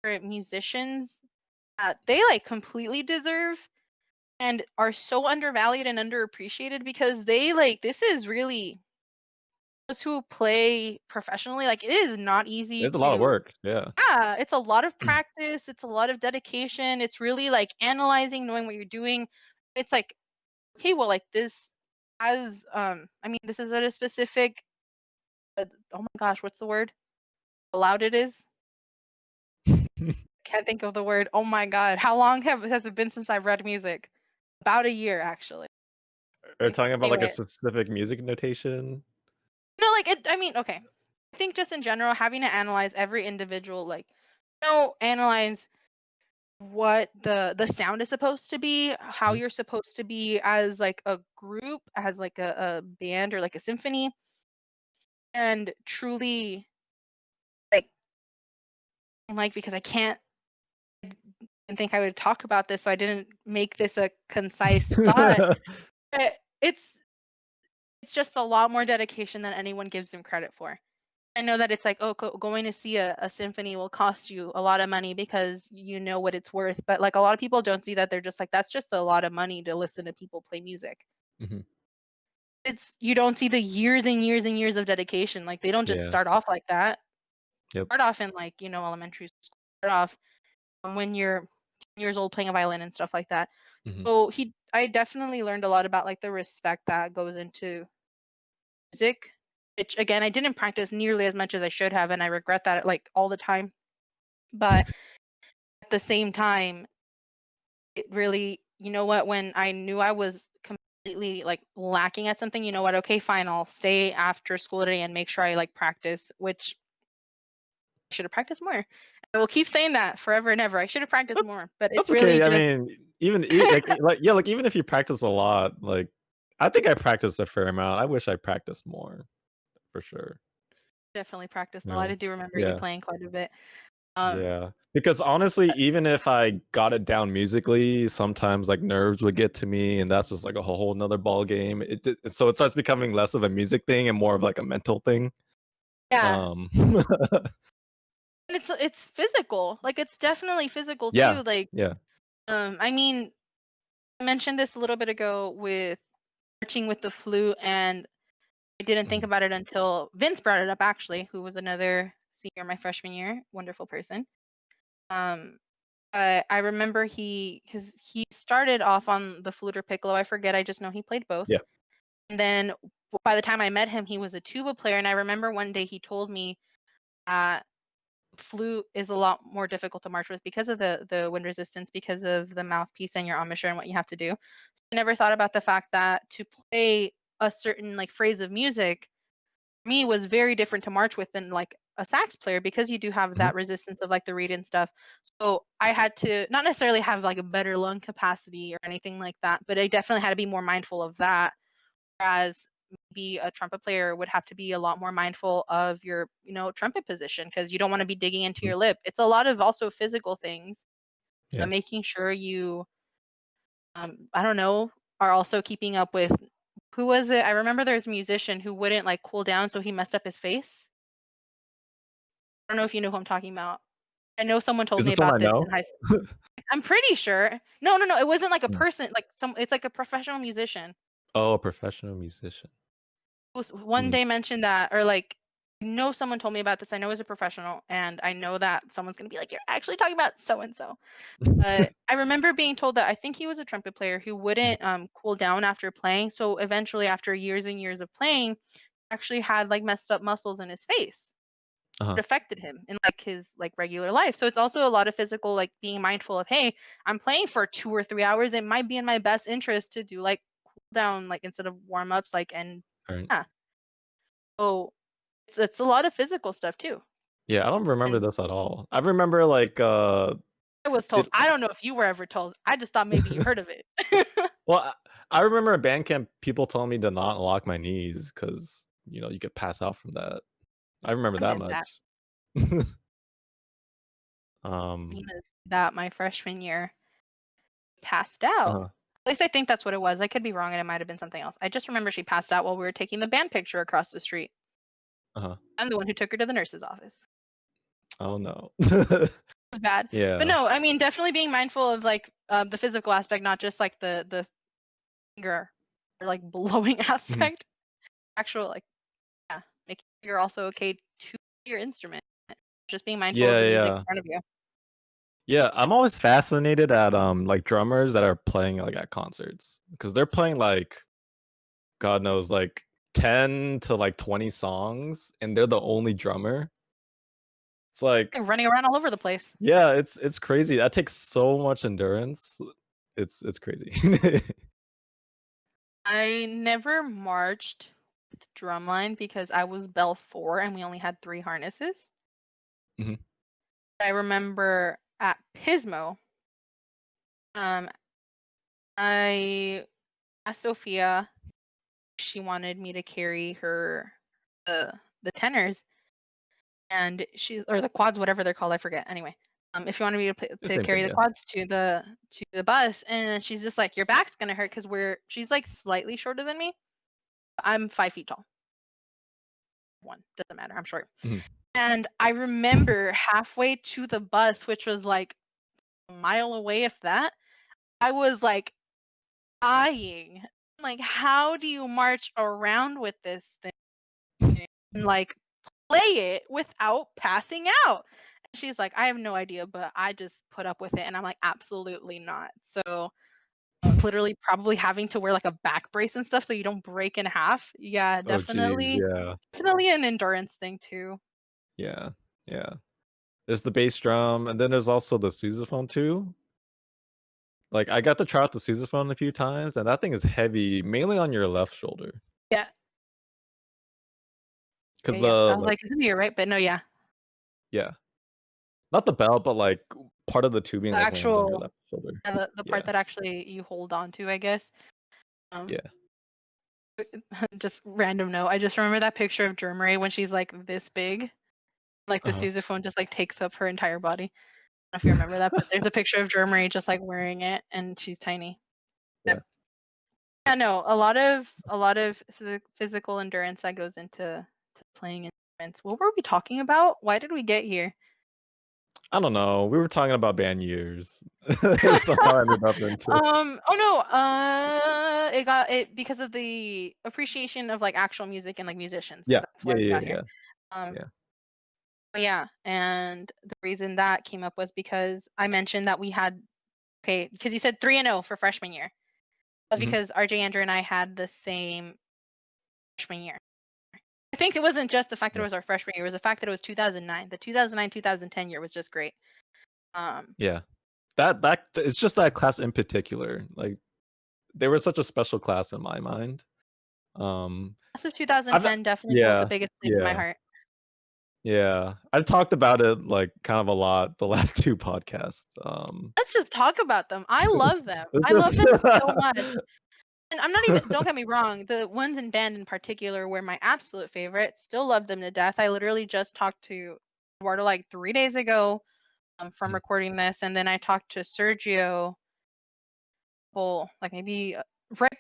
for musicians that they like completely deserve and are so undervalued and underappreciated because they like this is really those who play professionally, like it is not easy It's a lot of to work. Yeah. yeah, it's a lot of practice, it's a lot of dedication. It's really like analyzing, knowing what you're doing. It's like, okay, well, like this has I mean, this is at a specific oh my gosh, what's the word? How loud it is? Can't think of the word. Oh my god. How long has it been since I've read music? About a year actually. Are talking about like a Anyway, specific music notation? no, like it I mean, okay. I think just in general, having to analyze every individual, like, analyze what the sound is supposed to be, how Mhm. you're supposed to be as like a group, as like a band or like a symphony, and truly like because I can't and think I would talk about this, so I didn't make this a concise thought. But it's just a lot more dedication than anyone gives them credit for. I know that it's like, oh, going to see a symphony will cost you a lot of money because you know what it's worth. But like a lot of people don't see that. They're just like, that's just a lot of money to listen to people play music. Mhm. You don't see the years and years and years of dedication. Like they don't just Yeah. start off like that. Yep. Start off in like, elementary school. Start off when you're 10 years old playing a violin and stuff like that. Mhm. So I definitely learned a lot about like the respect that goes into music, which again I didn't practice nearly as much as I should have, and I regret that like all the time. But at the same time, it really, when I knew I was completely like lacking at something, you know what? Okay, fine, I'll stay after school today and make sure I like practice, which I should have practiced more. I will keep saying that forever and ever. I should have practiced That's more, but it's that's really okay. I just mean, even like yeah, like even if you practice a lot, like I think I practiced a fair amount. I wish I practiced more for sure. definitely practiced a lot. I No. do remember you Yeah. playing quite a bit. Um, Yeah. Because honestly, even if I got it down musically, sometimes like nerves would get to me, and that's just like a whole nother ball game. So it starts becoming less of a music thing and more of like a mental thing. yeah, Um and it's physical. Like it's definitely physical yeah. too. Like Yeah. I mean, I mentioned this a little bit ago with marching with the flute, and I didn't think Mhm. about it until Vince brought it up actually, who was another senior my freshman year, wonderful person. Um, I remember because he started off on the flute or piccolo. I forget. I just know he played both. Yeah. And then by the time I met him, he was a tuba player. And I remember one day he told me that flute is a lot more difficult to march with because of the wind resistance, because of the mouthpiece and your embouchure and what you have to do. I never thought about the fact that to play a certain like phrase of music me was very different to march with than like a sax player because you do have Mhm. that resistance of like the reed and stuff. So I had to not necessarily have like a better lung capacity or anything like that, but I definitely had to be more mindful of that. Whereas maybe a trumpet player would have to be a lot more mindful of your, trumpet position because you don't want to be digging into Mhm. your lip. It's a lot of also physical things, Yeah. making sure you, I don't know, are also keeping up with Who was it? I remember there's a musician who wouldn't like cool down, so he messed up his face. I don't know if you know who I'm talking about. I know someone told Is me this someone about I this in know? high school. I'm pretty sure. No, no, no. It wasn't like a Mm. person, like it's like a professional musician. Oh, a professional musician. Was one Mm. day mentioned that, or like, I know someone told me about this. I know as a professional, and I know that someone's gonna be like, "You're actually talking about so and so." But I remember being told that I think he was a trumpet player who wouldn't cool down after playing. So eventually, after years and years of playing, actually had like messed up muscles in his face. Uh-huh. It affected him in like his like regular life. So it's also a lot of physical, like being mindful of, hey, I'm playing for 2 or 3 hours. It might be in my best interest to do like cool down, like instead of warm ups, like and Right. yeah. So it's a lot of physical stuff too. Yeah, I don't remember And this at all. I remember like I was told. it I don't know if you were ever told. I just thought maybe you heard of it. well, I remember at band camp people telling me to not lock my knees because you could pass out from that. I remember I that did that. much. um That my freshman year passed out. uh-huh, At least I think that's what it was. I could be wrong, and it might have been something else. I just remember she passed out while we were taking the band picture across the street. uh-huh. I'm the one who took her to the nurse's office. Oh no. It's bad, but Yeah. no, I mean definitely being mindful of like the physical aspect, not just like the finger or like blowing Mhm. aspect. Actual like yeah, making sure you're also okay to play your instrument. Just being mindful of Yeah, the music in yeah. front of you. Yeah, I'm always fascinated at like drummers that are playing like at concerts because they're playing like God knows like 10 to like 20 songs and they're the only drummer. It's like Like, running around all over the place. yeah, it's crazy. That takes so much endurance. It's crazy. I never marched with Drumline because I was bell 4 and we only had 3 harnesses. Mhm. I remember at Pismo, um, I asked Sophia if she wanted me to carry her the tenors and she or the quads, whatever they're called, I forget. Anyway, if you wanted me to The to same carry thing, the yeah. quads to the bus, and then she's just like, your back's gonna hurt because she's like slightly shorter than me. I'm 5 feet tall. One doesn't matter. I'm short. Mhm. And I remember halfway to the bus, which was like a mile away, if that, I was like dying. Like, how do you march around with this thing and like play it without passing out? And she's like, I have no idea, but I just put up with it. And I'm like, absolutely not. So literally probably having to wear like a back brace and stuff so you don't break in half. Yeah, Oh geez, yeah. definitely an endurance thing too. Yeah. Yeah. There's the bass drum and then there's also the sousaphone too. Like I got to try out the sousaphone a few times and that thing is heavy, mainly on your left shoulder. Yeah. 'Cause Yeah, yeah. I the was like like, isn't he right? But no, yeah. yeah. Not the belt, but like part of the tubing The like lands on your actual left shoulder. the part Yeah. that actually you hold on to, I guess. Um, Yeah. just random note. I just remember that picture of Germany when she's like this big, like the Uh-huh. sousaphone just like takes up her entire body. I don't know if you remember that, but there's a picture of Germany just like wearing it, and she's tiny. Yeah. Yeah, no, a lot of physical endurance that goes into playing instruments. What were we talking about? Why did we get here? I don't know. We were talking about band years. Somehow ended up into Oh no, it got it because of the appreciation of like actual music and like musicians. yeah. That's Yeah, why we yeah, got here. yeah. Um, Yeah. but yeah, and the reason that came up was because I mentioned that we had okay, because you said 3-0 for freshman year. That's Mhm. because RJ Andrew and I had the same freshman year. I think it wasn't just the fact that it Yeah. was our freshman year; it was the fact that it was 2009. The 2009-2010 year was just great. Um, Yeah. That it's just that class in particular. Like they were such a special class in my mind. class of I've 2010 definitely hold the yeah. biggest place in my Yeah. heart. Yeah. I've talked about it like kind of a lot the last two podcasts. Let's just talk about them. I love them. I love them so much. And I'm not even, don't get me wrong, the ones in band in particular were my absolute favorite. Still love them to death. I literally just talked to Eduardo like 3 days ago from Mhm. recording this. And then I talked to Sergio, well, like maybe right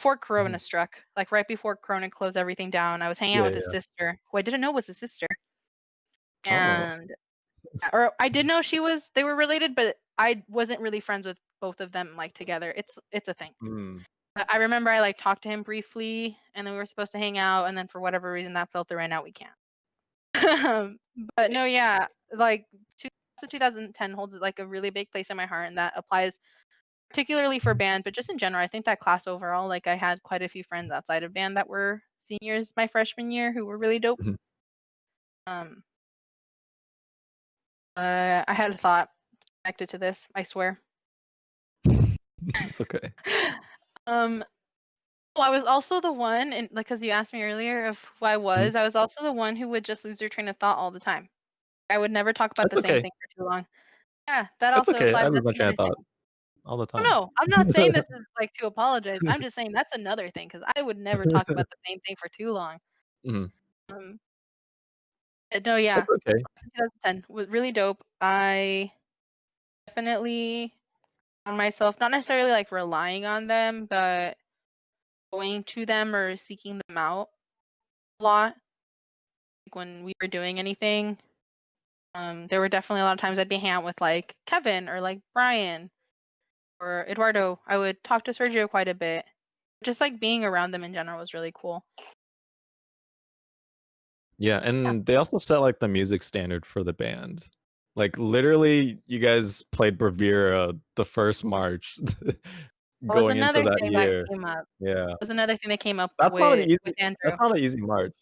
before Corona Mhm. struck, like right before Corona closed everything down. I was hanging out Yeah, with his yeah. sister, who I didn't know was his sister, Oh. and or I did know they were related, but I wasn't really friends with both of them like together. It's a thing. Mm. I remember I like talked to him briefly, and then we were supposed to hang out, and then for whatever reason that fell through, and now we can't. But no, yeah, like 2010 holds like a really big place in my heart, and that applies particularly for band, but just in general. I think that class overall, like I had quite a few friends outside of band that were seniors my freshman year who were really dope. Mhm. Um, I had a thought connected to this, I swear. It's okay. um, I was also the one, and like, because you asked me earlier of who Mhm. I was also the one who would just lose their train of thought all the time. I would never talk about It's the same okay. thing for too long. Yeah, that It's also okay. I applies. lose That's my train another of thought thing. all the Oh time. no, I'm not saying this is like to apologize. I'm just saying that's another thing because I would never talk about the same thing for too long. Mhm. Um, no, yeah, It's okay. 2010 was really dope. I definitely found myself not necessarily like relying on them, but going to them or seeking them out a lot. Like when we were doing anything, there were definitely a lot of times I'd be hanging out with like Kevin or like Brian or Eduardo. I would talk to Sergio quite a bit. Just like being around them in general was really cool. Yeah, Yeah. and they also set, like, the music standard for the band. Like, literally, you guys played Bravura the first March That was going into another that thing that year. came up. Yeah. Was another thing that came up That's not an with easy Andrew. that's not an easy March.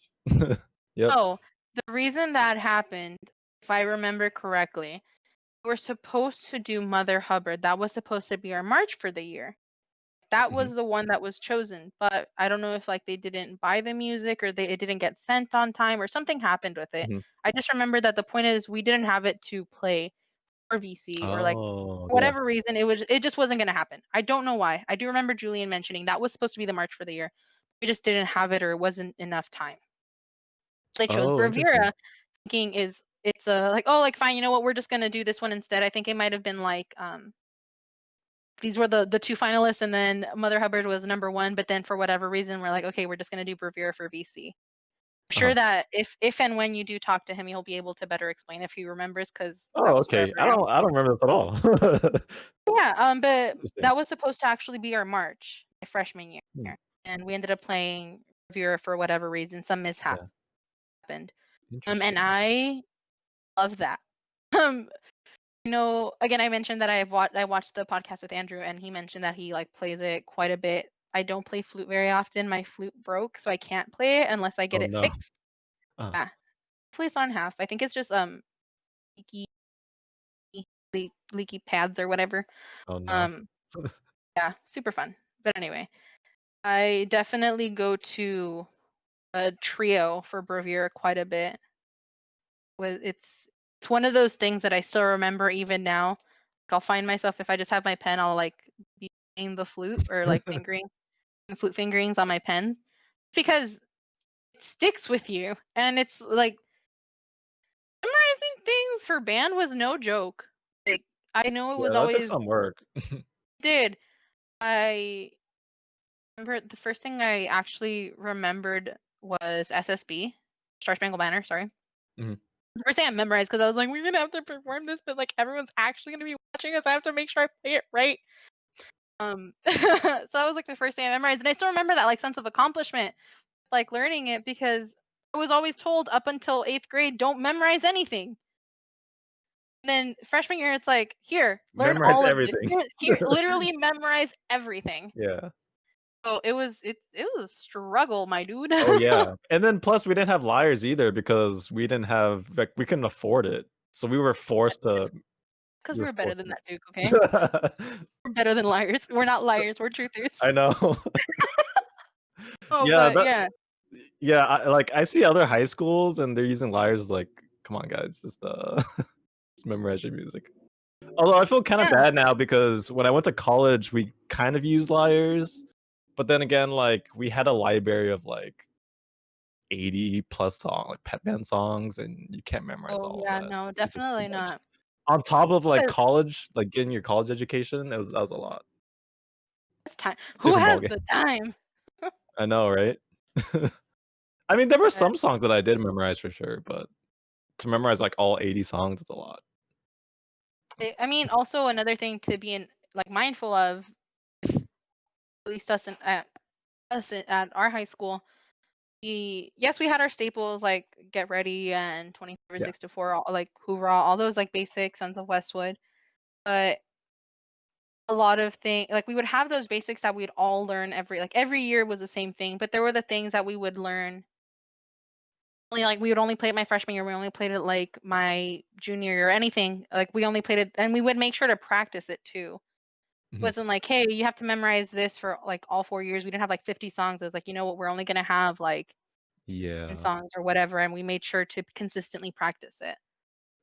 Yep. Oh, the reason that happened, if I remember correctly, we were supposed to do Mother Hubbard. That was supposed to be our march for the year. That Mhm, was the one that was chosen, but I don't know if like they didn't buy the music or it didn't get sent on time or something happened with it. mhm. I just remember that the point is we didn't have it to play for VC or like Oh, for yeah. whatever reason it just wasn't going to happen. I don't know why. I do remember Julian mentioning that was supposed to be the march for the year. We just didn't have it or it wasn't enough time. They chose Oh, interesting. Bravura thinking is it's a like oh like fine, you know what, we're just going to do this one instead. I think it might have been like these were the two finalists and then Mother Hubbard was number 1, but then for whatever reason we're like okay, we're just going to do Bravura for VC. I'm sure Uh-huh. that if and when you do talk to him, he'll be able to better explain if he remembers cuz that Oh, was forever okay. ago. I don't remember this at all. Yeah, but Interesting. that was supposed to actually be our march my freshman year, Hmm, and we ended up playing Bravura for whatever reason, some mishap yeah, happened. And interesting. I love that. Um, again, I mentioned that I watched the podcast with Andrew, and he mentioned that he like plays it quite a bit. I don't play flute very often. My flute broke, so I can't play it unless I get Oh, it no. fixed. Uh, Yeah, hopefully it's on half. I think it's just leaky leaky pads or whatever. oh, no. Um, yeah, super fun. But anyway, I definitely go to a trio for Bravura quite a bit. It's one of those things that I still remember even now. Like, I'll find myself if I just have my pen, I'll like be playing the flute or like fingering the flute fingerings on my pen because it sticks with you. And it's like memorizing things for band was no joke. Like I know it Yeah, was that took always some work. did. I remember the first thing I actually remembered was SSB, Star Spangled Banner, sorry. Mhm. The first thing I memorized because I was like, we're gonna have to perform this, but like everyone's actually gonna be watching us. I have to make sure I play it right. So that was like the first thing I memorized, and I still remember that like sense of accomplishment, like learning it because I was always told up until 8th grade, don't memorize anything. And then freshman year, it's like, here, learn Memorize all of this. everything. Here, literally memorize everything. Yeah. So it was a struggle, my dude. Oh, yeah. And then plus we didn't have lyres either because we didn't have like, we couldn't afford it. So It's because we we were were better forced than to that, Duke. Okay, we're better than liars. We're not liars. We're truthers. I know. Oh, Yeah, but yeah, yeah, I see other high schools and they're using lyres like, "Come on, guys, just, just memorize your music." Although I feel kinda yeah. bad now because when I went to college, we kind of used lyres, but then again, like, we had a library of, like, 80 plus like, pep band songs, and you can't memorize Oh all of yeah, that. no, It's just too definitely much. not. On top of, like, 'Cause college, like, getting your college education, that was a lot. it's time. Who Different has the ballgame. time? I know, right? I mean, there were But some songs that I did memorize for sure, but to memorize like all 80 songs is a lot. I mean, also another thing to be like mindful of, at least at our high school. Yes, we had our staples like Get Ready and 24 Yeah. 6 to 4, like Hoorah, all those like basic Sons of Westwood. But a lot of things like we would have those basics that we'd all learn every year was the same thing, but there were the things that we would learn only like we would only play it my freshman year, we only played it like my junior year or anything. Like we only played it and we would make sure to practice it too. It Mhm. wasn't like, hey, you have to memorize this for like all 4 years. We didn't have like 50 songs. It was like, you know what, we're only gonna have like 10 Yeah. songs or whatever, and we made sure to consistently practice it.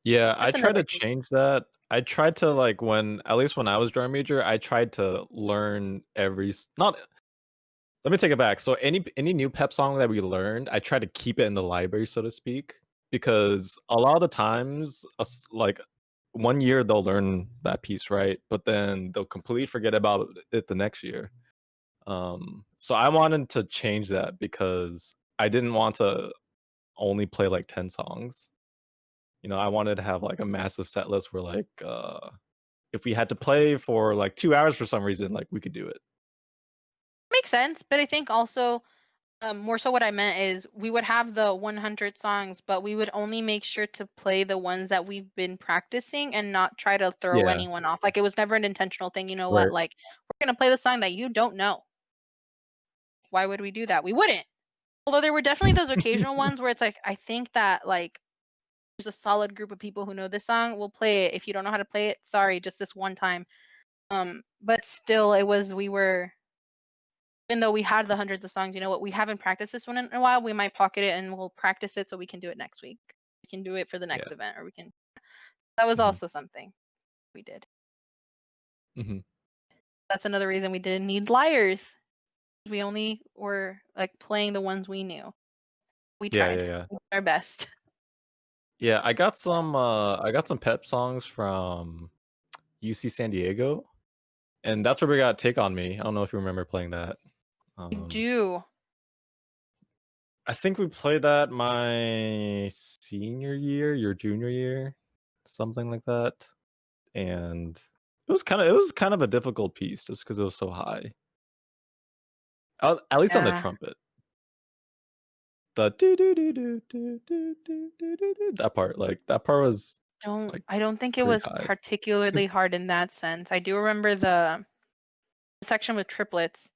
Yeah, I That's tried another to thing. change that. I tried to like when at least when I was drum major, I tried to learn every not let me take it back. So any new pep song that we learned, I tried to keep it in the library, so to speak, because a lot of the times, like 1 year they'll learn that piece, right? But then they'll completely forget about it the next year. So I wanted to change that because I didn't want to only play like 10 songs. I wanted to have like a massive set list where like if we had to play for like 2 hours for some reason, like we could do it. Makes sense, but I think also more so what I meant is we would have the 100 songs, but we would only make sure to play the ones that we've been practicing and not try to throw Yeah. anyone off. Like it was never an intentional thing. You know what? Right. Like we're gonna play the song that you don't know. Why would we do that? We wouldn't. Although there were definitely those occasional ones where it's like I think that like there's a solid group of people who know this song. We'll play it. If you don't know how to play it, sorry, just this one time. But still, we were even though we had the hundreds of songs, you know what? We haven't practiced this one in a while. We might pocket it and we'll practice it so we can do it next week. We can do it for the Yeah. next event, or we can. That was Mhm. also something we did. Mhm. That's another reason we didn't need liars. We only were like playing the ones we knew. We Yeah, tried yeah, yeah. our best. Yeah, I got some pep songs from UC San Diego, and that's where we got Take on Me. I don't know if you remember playing that. I Um, do. I think we played that my senior year, your junior year, something like that. And it was kind of a difficult piece just because it was so high. At least on the Yeah. trumpet. The do do do do do do do do do do that part, like that part was like I don't think it pretty was high. particularly hard in that sense. I do remember the section with triplets.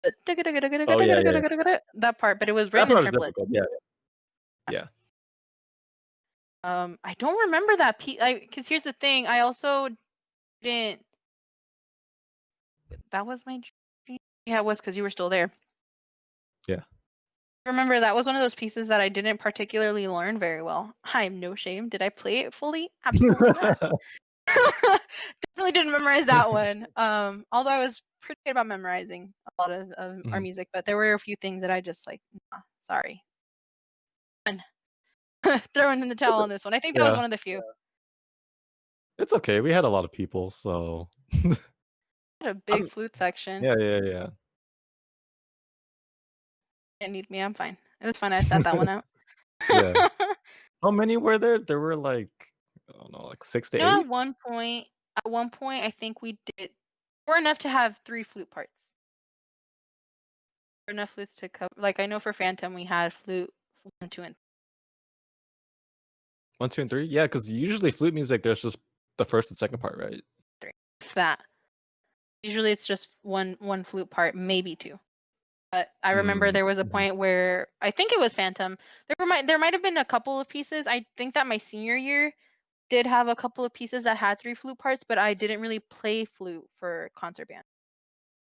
Oh yeah, yeah, yeah. That part, but it was That written in part was triplets. difficult. Yeah, yeah. I don't remember that piece. Because here's the thing, I also didn't. That was my. Yeah, it was because you were still there. Yeah. Remember that was one of those pieces that I didn't particularly learn very well. I am no shame. Did I play it fully? Absolutely not. Definitely didn't memorize that one. Although I was pretty good about memorizing a lot of our Mhm. music, but there were a few things that I just like, nah, sorry. And throwing in the It's towel a on this one. I think that was yeah. one of the few. It's okay. We had a lot of people, so Had a big I'm flute section. yeah, yeah, yeah. Didn't need me. I'm fine. It was fun. I sat that one out. Yeah. How many were there? There were like, I don't know, like 6 to You know, 8? at one point, I think we did were enough to have 3 flute parts. Enough flutes to cover. Like I know for Phantom, we had flute 1, 2, and 1, 2, and 3? Yeah, because usually flute music, there's just the first and second part, right? 3. If that. Usually, it's just one flute part, maybe 2. But I remember Mm, there was a mhm. point where I think it was Phantom. There might have been a couple of pieces. I think that my senior year did have a couple of pieces that had 3 flute parts, but I didn't really play flute for concert band.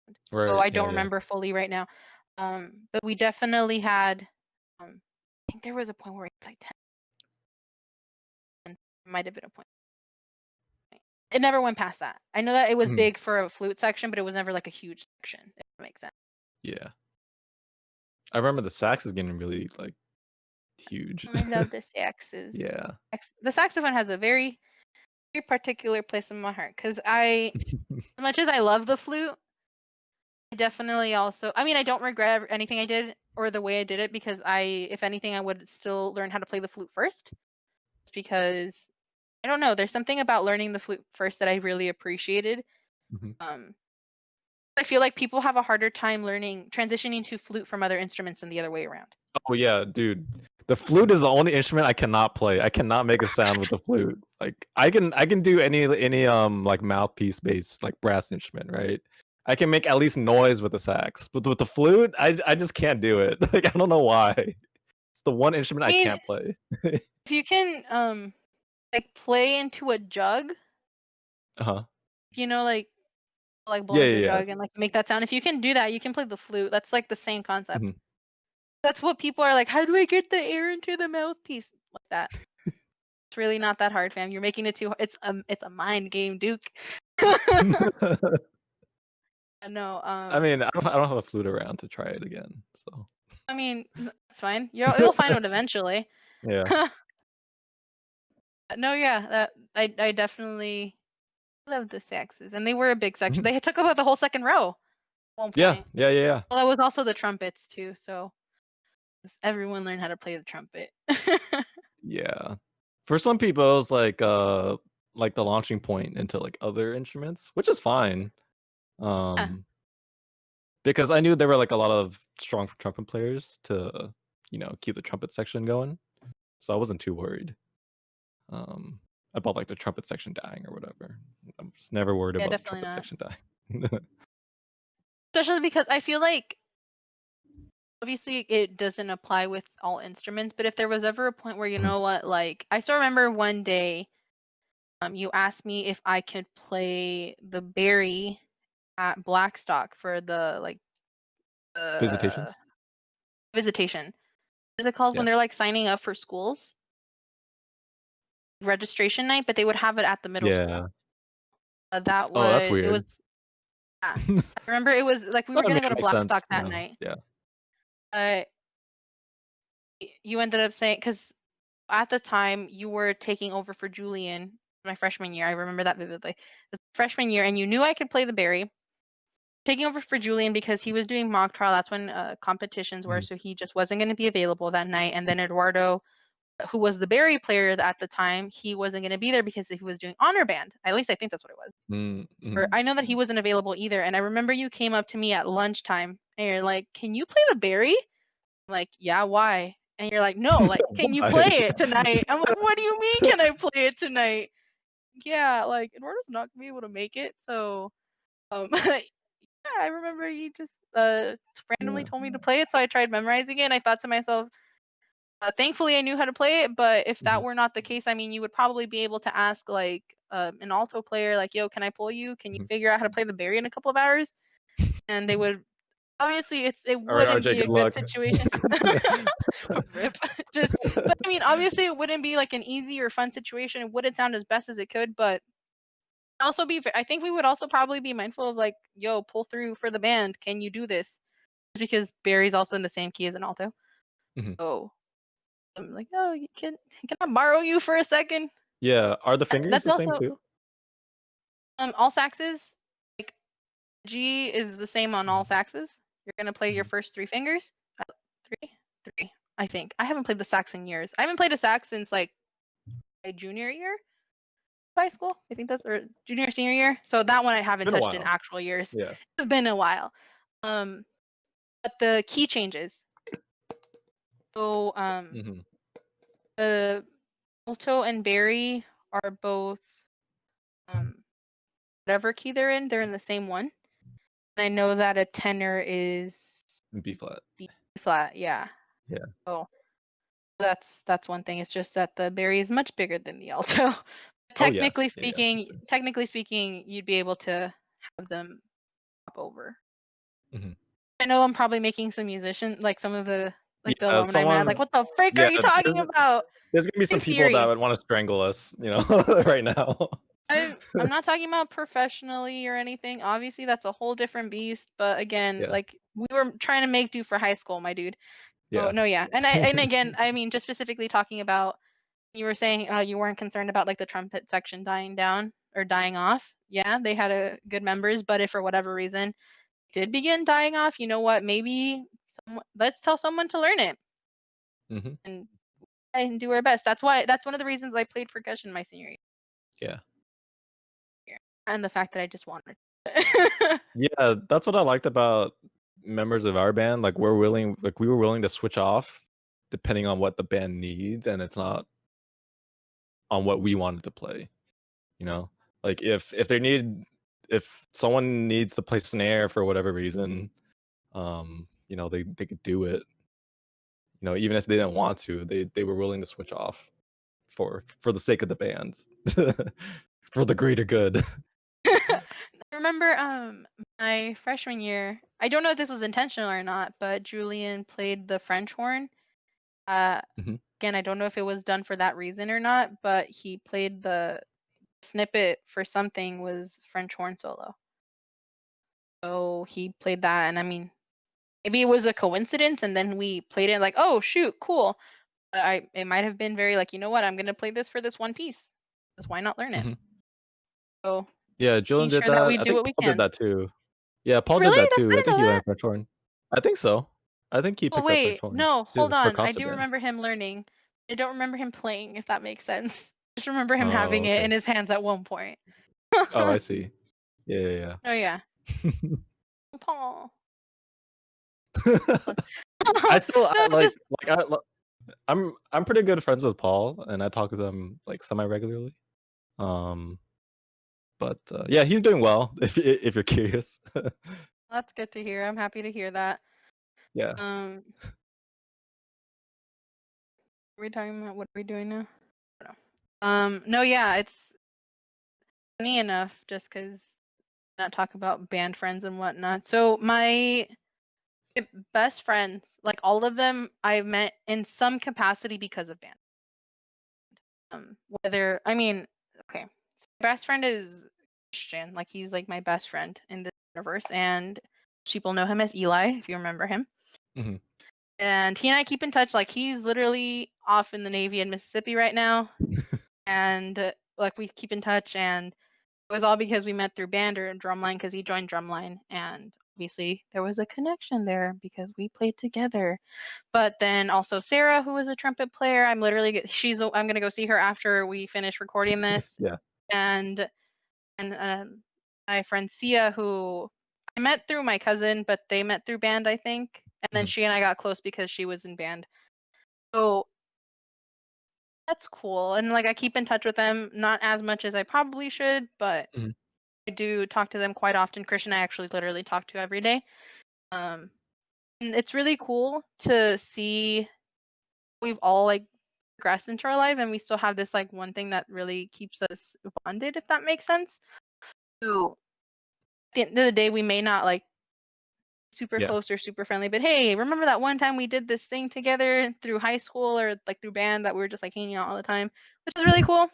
So Right, I yeah, don't yeah. remember fully right now. But we definitely had I think there was a point where it's like 10. Might have been a point. It never went past that. I know that it was Mhm. big for a flute section, but it was never like a huge section, if that makes sense. Yeah. I remember the sax is getting really, like, huge. I love the saxes. Yeah. The saxophone has a very, very particular place in my heart because as much as I love the flute, I definitely also I mean, I don't regret anything I did or the way I did it because if anything, I would still learn how to play the flute first. Just because I don't know, there's something about learning the flute first that I really appreciated. Mhm. Um, I feel like people have a harder time learning transitioning to flute from other instruments than the other way around. Oh yeah, dude. The flute is the only instrument I cannot play. I cannot make a sound with the flute. Like I can do any like mouthpiece based like brass instrument, right? I can make at least noise with the sax, but with the flute, I just can't do it. Like I don't know why. It's the one instrument I I mean, can't play. if you can like play into a jug, Uh-huh. you know, like blow Yeah, into a yeah, yeah. jug and like make that sound. If you can do that, you can play the flute. That's like the same concept. Mhm. That's what people are like, how do I get the air into the mouthpiece? Like that. It's really not that hard, fam. You're making it too it's a mind game, Duke. No, I mean, I don't have a flute around to try it again. So I mean, it's fine. You'll find one eventually. yeah. No, yeah, that I definitely love the Saxes, and they were a big section. Mhm. They took about the whole second row at one Yeah, point. yeah, yeah, yeah. Well, that was also the trumpets too, so everyone learned how to play the trumpet. Yeah. For some people, it was like the launching point into like other instruments, which is fine. Yeah, Um, because I knew there were like a lot of strong trumpet players to, keep the trumpet section going. So I wasn't too worried. Um, about like the trumpet section dying or whatever. I'm just never worried yeah, about the definitely trumpet not. section dying. Especially because I feel like obviously it doesn't apply with all instruments, but if there was ever a point where you Mhm. know what, like I still remember one day, you asked me if I could play the Barry at Blackstock for the like uh Visitations? visitation. What is it called when Yeah. they're like signing up for schools? Registration night, but they would have it at the middle school. Yeah. That Oh, that's was it weird. was yeah. I remember it was like we Well, were I mean, gonna go it to makes Blackstock sense, that night. Yeah. Uh, you ended up saying because at the time you were taking over for Julian my freshman year. I remember that vividly. It was freshman year, and you knew I could play the Barry. Taking over for Julian because he was doing mock trial. That's when competitions were, Mhm. so he just wasn't going to be available that night. And then Eduardo, who was the Barry player at the time, he wasn't going to be there because he was doing honor band. At least I think that's what it was. Mm, Or mhm. I know that he wasn't available either. And I remember you came up to me at lunchtime and you're like, "Can you play the Barry?" I'm like, "Yeah, why?" And you're like, "No, like, can you Why? play it tonight?" I'm like, "What do you mean can I play it tonight?" Yeah, like Eduardo's not gonna be able to make it. So yeah, I remember you just randomly Yeah. told me to play it, so I tried memorizing it and I thought to myself, thankfully I knew how to play it, but if that Mhm. were not the case, I mean you would probably be able to ask like an alto player like, "Yo, can I pull you? Can you Mhm. figure out how to play the Barry in a couple of hours?" And they would obviously it Alright, wouldn't RJ, be a good good luck. situation. Rip. Just but I mean obviously it wouldn't be like an easy or fun situation. It wouldn't sound as best as it could, but also I think we would also probably be mindful of like, "Yo, pull through for the band. Can you do this?" Because Barry's also in the same key as an alto. Mhm. So I'm like, "Oh, can I borrow you for a second?" Yeah, are the fingers That's the same also too? all saxes, like G is the same on all Mhm. saxes. You're gonna play your Mhm. first three fingers. Three, three. I think I haven't played the sax in years. I haven't played a sax since like my junior year of high school. I think that's or junior senior year. So that one I haven't Been a touched in while. actual years. Yeah. It's been a while. Um, but the key changes. So Mhm. the alto and Barry are both um whatever key they're in the same one. And I know that a tenor is And B flat. B flat, yeah. Yeah. So that's one thing. It's just that the Barry is much bigger than the alto. Oh, yeah. Yeah, yeah, for sure. Technically speaking, you'd be able to have them hop over. Mhm. I know I'm probably making some like some of the like the Yeah, alumni mad, like, someone "What the frick are yeah, you talking there's about?" there's gonna be some In people that theory. would wanna strangle us, right now. I'm not talking about professionally or anything. Obviously, that's a whole different beast. But again, Yeah. like we were trying to make do for high school, my dude. So Yeah. no, yeah, and again, I mean, just specifically talking about you were saying you weren't concerned about like the trumpet section dying down or dying off. Yeah, they had a good members, but if for whatever reason did begin dying off, you know what? Maybe let's tell someone to learn it Hmm. and try and do our best. That's one of the reasons I played percussion my senior Yeah. year, and the fact that I just wanted. Yeah, that's what I liked about members of our band. Like we were willing to switch off depending on what the band needs, and it's not on what we wanted to play. You know, like if someone needs to play snare for whatever reason, they could do it. Even if they didn't want to, they were willing to switch off for the sake of the band, for the greater good. I remember my freshman year. I don't know if this was intentional or not, but Julian played the French horn. Uh, Mhm. Again, I don't know if it was done for that reason or not, but he played the snippet for something was French horn solo. So he played that, and I mean, maybe it was a coincidence, and then we played it like, oh shoot, cool. It might have been very like, you know what, I'm gonna play this for this one piece. Because why not learn it? Mhm. So Yeah, making Julian did sure that that. we I do think what we Paul did can. that too. Yeah, Paul did Really? that That's I too. I didn't think know he that. learned French horn. I think so. I think he Oh picked up French wait, horn no, hold too for on. I concert do band. remember him learning. I don't remember him playing, if that makes sense. I just remember him Oh, having it okay. in his hands at one point. Oh, I Oh see. Yeah, yeah. yeah, Paul. yeah. I still No, it's just I'm pretty good friends with Paul, and I talk with him like semi regularly. Um, but yeah, he's doing well. If you're curious, that's good to hear. I'm happy to hear that. yeah. What are we talking about? What are we doing now? I don't know. No, yeah, it's funny enough just because not talk about band friends and whatnot. So my best friends, like all of them, I met in some capacity because of band. Whether I mean, okay, so my best friend is Christian, like he's like my best friend in this universe, and people know him as Eli, if you remember him. Mhm. And he and I keep in touch. Like he's literally off in the Navy in Mississippi right now, and like we keep in touch. And it was all because we met through band or Drumline because he joined Drumline, and obviously there was a connection there because we played together. But then also Sarah, who was a trumpet player, I'm gonna go see her after we finish recording this, Yeah. and and my friend Sia, who I met through my cousin, but they met through band, I think, and then Mhm. she and I got close because she was in band. So that's cool, and like I keep in touch with them, not as much as I probably should, but Mhm. I do talk to them quite often. Christian, I actually literally talk to every day. Um, and it's really cool to see we've all like progressed into our life and we still have this like one thing that really keeps us bonded, if that makes sense. So at the end of the day, we may not like super Yeah. close or super friendly, but hey, remember that one time we did this thing together through high school or like through band that we were just like hanging out all the time, which is really cool.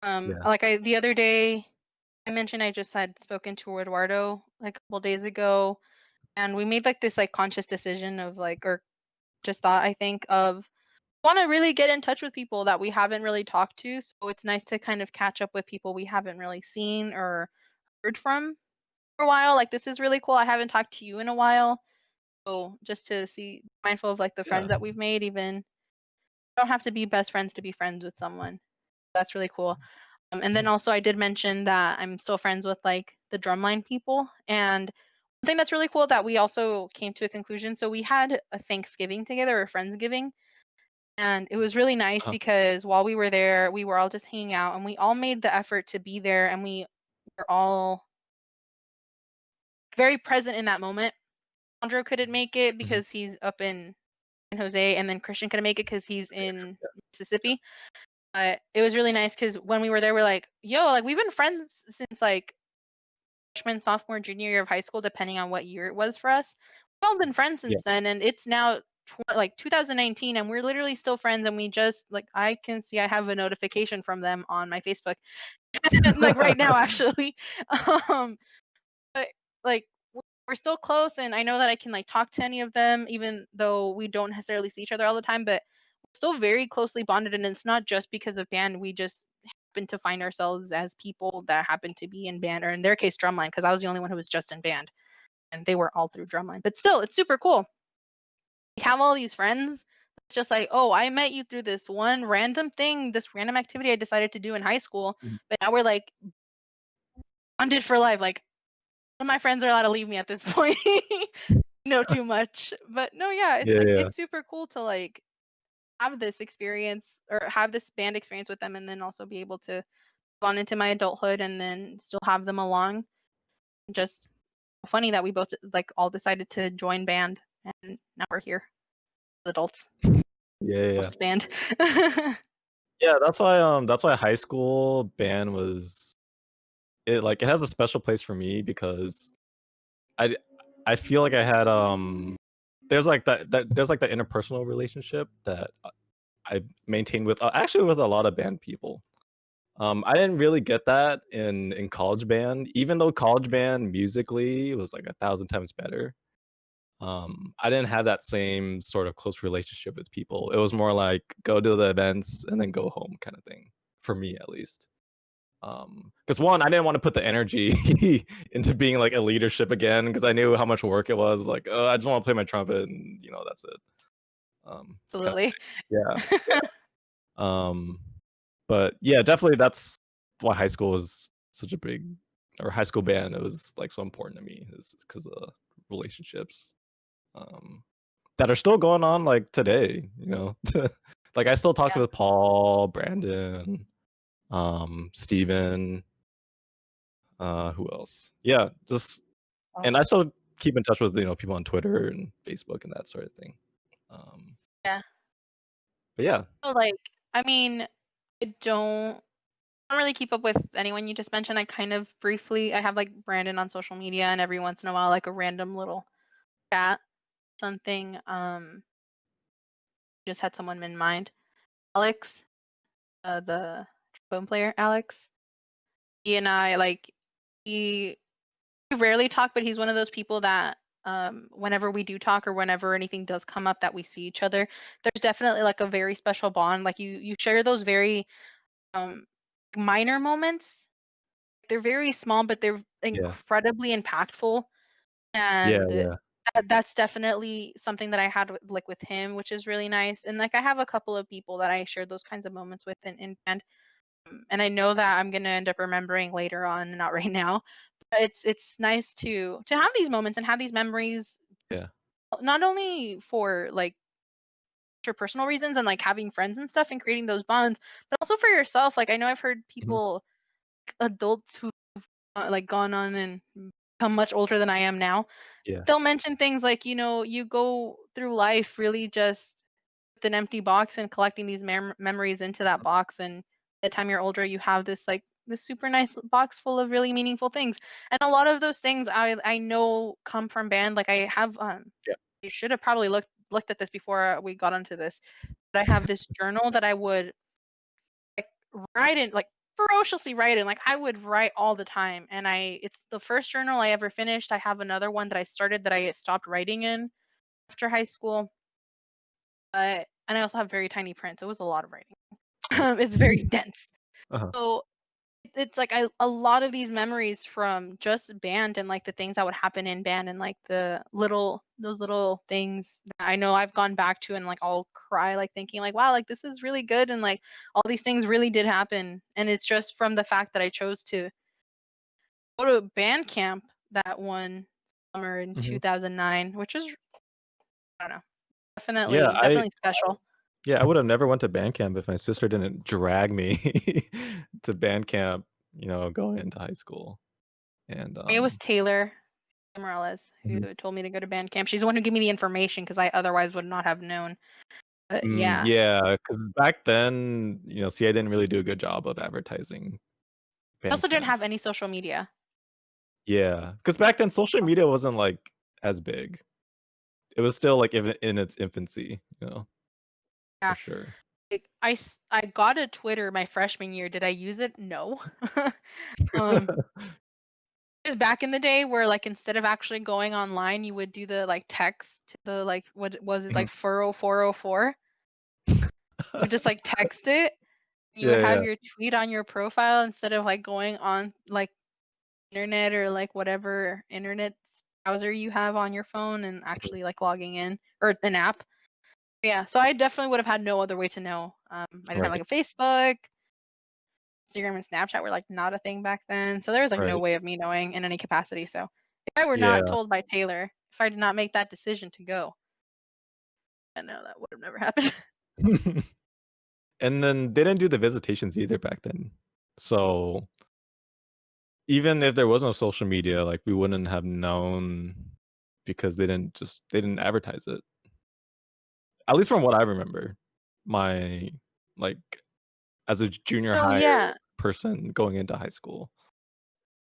Yeah. Like the other day I mentioned I just had spoken to Eduardo like a couple days ago, and we made like this like conscious decision of like, or just thought I think of want to really get in touch with people that we haven't really talked to. So it's nice to kind of catch up with people we haven't really seen or heard from for a while. Like this is really cool. I haven't talked to you in a while. So just to see mindful of like the Yeah. friends that we've made, even don't have to be best friends to be friends with someone. That's really cool. And then Mhm. also I did mention that I'm still friends with like the drumline people. And one thing that's really cool that we also came to a conclusion. So we had a Thanksgiving together, or Friendsgiving. And it was really nice Uh-huh. because while we were there, we were all just hanging out and we all made the effort to be there and we were all very present in that moment. Andrew couldn't make it Mhm. because he's up in San Jose, and then Christian couldn't make it because he's in Mississippi. But it was really nice because when we were there, we're like, yo, like we've been friends since like freshman, sophomore, junior year of high school, depending on what year it was for us. We've all been friends Yeah. since then, and it's now like 2019, and we're literally still friends. And we just like I can see I have a notification from them on my Facebook, like right now actually. Um, but like we're still close, and I know that I can like talk to any of them, even though we don't necessarily see each other all the time. But we're still very closely bonded, and it's not just because of band. We just have happen to find ourselves as people that happen to be in band, or in their case, Drumline, because I was the only one who was just in band, and they were all through Drumline. But still, it's super cool. We have all these friends. It's just like, oh, I met you through this one random thing, this random activity I decided to do in high school, Mhm. but now we're like bonded for life. Like, none of my friends are allowed to leave me at this point. Know too much. But no, yeah, it's Yeah, like yeah. it's super cool to like have this experience or have this band experience with them, and then also be able to move on into my adulthood and then still have them along. Just funny that we both like all decided to join band, and now we're here as adults Yeah, yeah, yeah. post band. Yeah, that's why high school band was it has a special place for me because I I feel like I had there's like that there's like the interpersonal relationship that I maintained with actually with a lot of band people. I didn't really get that in college band, even though college band musically was like 1,000 times better. I didn't have that same sort of close relationship with people. It was more like go to the events and then go home kind of thing for me at least. Because one, I didn't want to put the energy into being like a leadership again because I knew how much work it was. Like, oh, I just want to play my trumpet and that's it. Kind of Absolutely. thing. Yeah, yeah. Um, but yeah, definitely that's why high school was such a big or high school band. It was like so important to me is because of relationships. Um, that are still going on like today. Like I still talk Yeah. with Paul, Brandon, Steven, who else? Yeah, just Oh, and I still keep in touch with people on Twitter and Facebook and that sort of thing. Um, yeah. but yeah, So like, I mean, I don't really keep up with anyone you just mentioned. I kind of briefly I have like Brandon on social media, and every once in a while like a random little chat, something. Just had someone in mind. Alex, the trombone player, Alex. He and I like he we rarely talk, but he's one of those people that whenever we do talk or whenever anything does come up that we see each other, there's definitely like a very special bond. Like you share those very um minor moments. They're very small, but they're yeah, incredibly impactful. yeah, And yeah, that's definitely something that I had like with him, which is really nice. And like I have a couple of people that I shared those kinds of moments with in band, and I know that I'm gonna end up remembering later on, not right now. But it's nice to have these moments and have these memories, yeah. not only for like for personal reasons and like having friends and stuff and creating those bonds, but also for yourself. Like I know I've heard Mhm. people, adults who like gone on and become much older than I am now, Yeah, they'll mention things like, you go through life really just with an empty box and collecting these memories into that box. And by the time you're older, you have this super nice box full of really meaningful things. And a lot of those things I know come from band. Like I have, yeah. you should have probably looked at this before we got onto this. But I have this journal that I would like write in, like ferociously write in. Like I would write all the time, and it's the first journal I ever finished. I have another one that I started that I stopped writing in after high school. And I also have very tiny prints. It was a lot of writing. Oh. It's very dense. Uh-huh. So it's like a lot of these memories from just band and like the things that would happen in band and like those little things that I know I've gone back to and like I'll cry like thinking like wow, like this is really good, and like all these things really did happen, and it's just from the fact that I chose to go to band camp that one summer in Mhm. 2009, which is, I don't know, Yeah, definitely special. I would have never went to band camp if my sister didn't drag me to band camp, going into high school. And It was Taylor Morales who Mhm. told me to go to band camp. She's the one who gave me the information because I otherwise would not have known. But yeah, Yeah, because back then, CA didn't really do a good job of advertising I also didn't Bandcamp. have any social media. Yeah, because back then social media wasn't, like, as big. It was still, like, in its infancy, for Yeah, sure. like, I got a Twitter my freshman year. Did I use it? No. um, it was back in the day where like instead of actually going online, you would do the like text to the like what was it Mhm. like 40404? You would just like text it. You would Yeah, have yeah. your tweet on your profile instead of like going on like internet or like whatever internet browser you have on your phone and Mhm. actually like logging in or an app. Yeah, so I definitely would have had no other way to know. I didn't have like Right, a Facebook, Instagram, and Snapchat were like not a thing back then, so there was like no right. way of me knowing in any capacity. So if I were not Yeah. told by Taylor, if I did not make that decision to go, I know that would have never happened. And then they didn't do the visitations either back then. So even if there was no social media, like, we wouldn't have known because they didn't advertise it. At least from what I remember. My like, as a junior Oh higher yeah, person going into high school.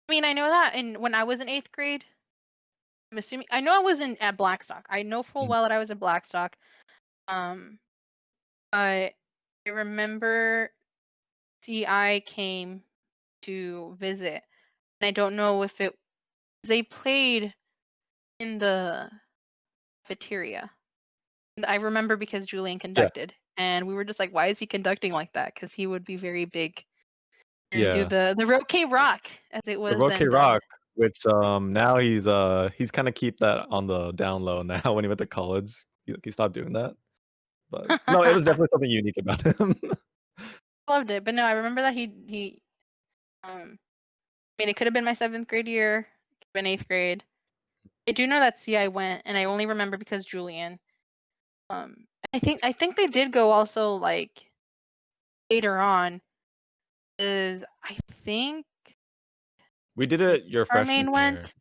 I mean I know that, and when I was in 8th grade, I'm assuming I know I was in at Blackstock. I know full Mhm. well that I was at Blackstock. Um, I remember CI came to visit, and I don't know if it they played in the cafeteria. And I remember because Julian Yeah, conducted, and we were just like, "Why is he conducting like that?" Because he would be very big and do yeah. the Roque Rock as it The was Roque then dubbed. Rock, which, now he's kinda keep that on the down low now when he went to college. He stopped doing that, but no, it was definitely something unique about him. Loved it, but no, I remember that I mean, it could have been my 7th grade year, it could have been 8th grade. I do know that CI went, and I only remember because Julian. I think they did go also like later on. Is I think We did it your freshman Charmaine year. went.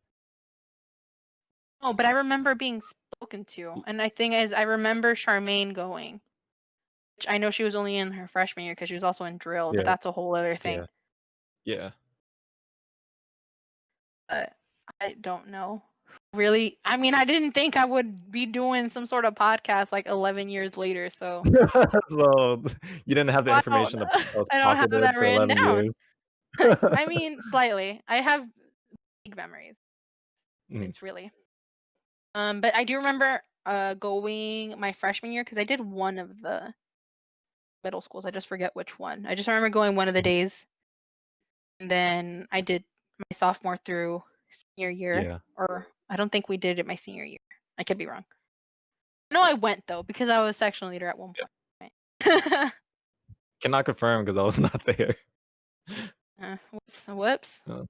Oh, but I remember being spoken to, and I think is I remember Charmaine going, which I know she was only in her freshman year because she was also in drill, but Yeah, that's a whole other thing. yeah, yeah. But I don't know. Really, I mean, I didn't think I would be doing some sort of podcast like 11 years later. So So, you didn't have the I don't, information that was I don't have pocketed that for written 11 down. years. I mean, slightly. I have big memories. Mm, It's really. But I do remember going my freshman year because I did one of the middle schools. I just forget which one. I just remember going one of the mhm. days, and then I did my sophomore through senior year, Yeah. or I don't think we did it my senior year. I could be wrong. No, I went though because I was section leader at one Yeah. point. Cannot confirm because I was not there. Whoops, whoops. Uh,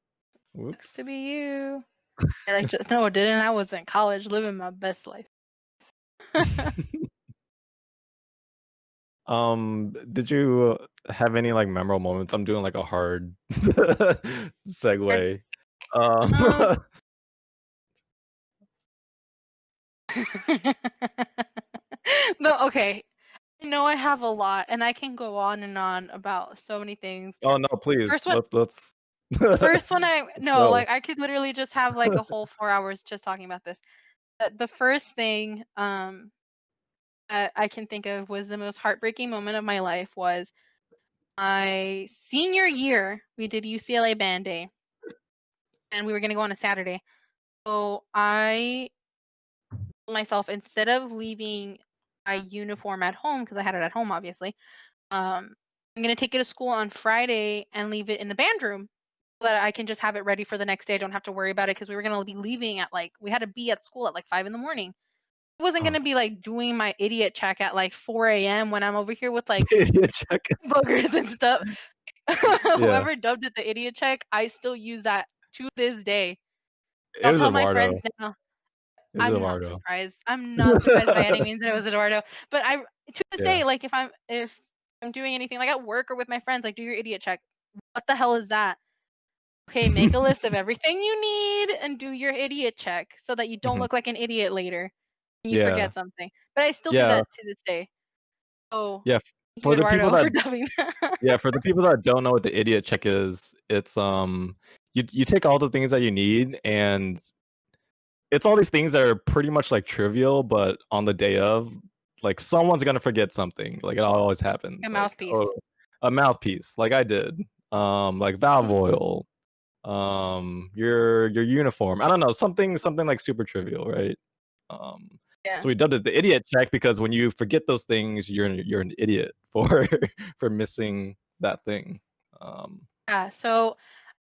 Sucks to whoops. be you. I like just no, it didn't. I was in college living my best life. Did you have any, like, memorable moments? I'm doing, like, a hard Hard- segue. um. Um, No, okay. I know I have a lot, and I can go on and on about so many things. oh, no, please, First one, let's first one, I let's no, go. like I could literally just have like a whole 4 hours just talking about this. The first thing that I can think of was the most heartbreaking moment of my life was my senior year. We did UCLA Band Day, and we were gonna go on a Saturday. So I told myself instead of leaving my uniform at home because I had it at home, obviously. I'm gonna take it to school on Friday and leave it in the band room so that I can just have it ready for the next day. I don't have to worry about it because we were gonna be leaving at like we had to be at school at like 5 in the morning. I wasn't Oh, gonna be like doing my idiot check at like 4 a.m. when I'm over here with like idiot check. boogers and stuff. Yeah, Whoever dubbed it the idiot check, I still use that to this day. it I'll was tell my friends Eduardo. now. It was I'm not Eduardo. surprised. I'm not surprised by any means that it was Eduardo. But I to this Yeah. day, like if I'm doing anything like at work or with my friends, like do your idiot check. What the hell is that? Okay, make a list of everything you need and do your idiot check so that you don't Mhm. look like an idiot later and you Yeah. forget something. But I still do Yeah. that to this day. Oh, Yeah, thank you, for the people Eduardo, that for dubbing that. yeah, for the people that don't know what the idiot check is, it's, you take all the things that you need, and it's all these things that are pretty much, like, trivial, but on the day of, like, someone's gonna forget something, like, it always A happens, like, mouthpiece. oh, a mouthpiece, like I did, like, valve oil, your uniform, I don't know, something, like, super trivial, right? Um, Yeah. so we dubbed it the idiot check because when you forget those things, you're an idiot for for missing that thing. Um, Yeah, so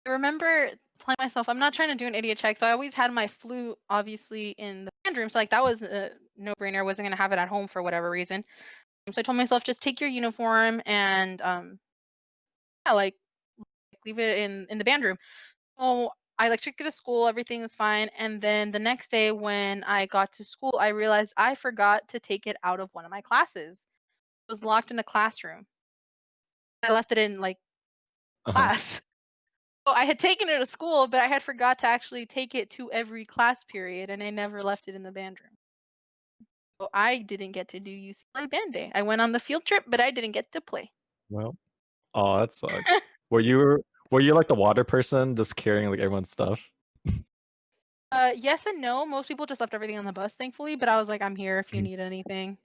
I remember telling myself I'm not trying to do an idiot check, so I always had my flute obviously in the band room. So like that was a no-brainer. I wasn't gonna have it at home for whatever reason. So I told myself just take your uniform and yeah, like leave it in the band room. So I like took it to school, everything was fine. And then the next day when I got to school, I realized I forgot to take it out of one of my classes. It was locked in a classroom. I left it in like uh-huh. class. So I had taken it to school, but I had forgot to actually take it to every class period and I never left it in the band room. So I didn't get to do UCLA Band Day. I went on the field trip, but I didn't get to play. Well, oh, that sucks. Were you like the water person, just carrying like everyone's stuff? Yes and no. Most people just left everything on the bus, thankfully, but I was like, I'm here if you Mhm. need anything.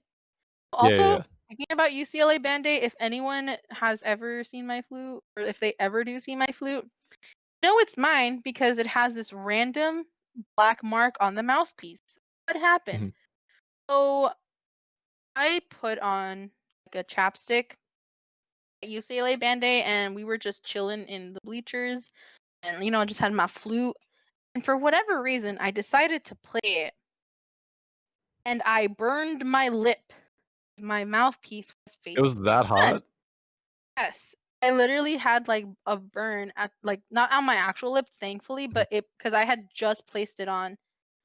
Yeah, yeah, Also, yeah. thinking about UCLA Band Day, if anyone has ever seen my flute, or if they ever do see my flute, no, it's mine because it has this random black mark on the mouthpiece. What happened? Mhm. So I put on like a chapstick at UCLA Band Day, and we were just chilling in the bleachers, and I just had my flute, and for whatever reason, I decided to play it, and I burned my lip. My mouthpiece was It facing was the that sun. hot? Yes. I literally had like a burn at like not on my actual lip, thankfully, Mhm. but it because I had just placed it on.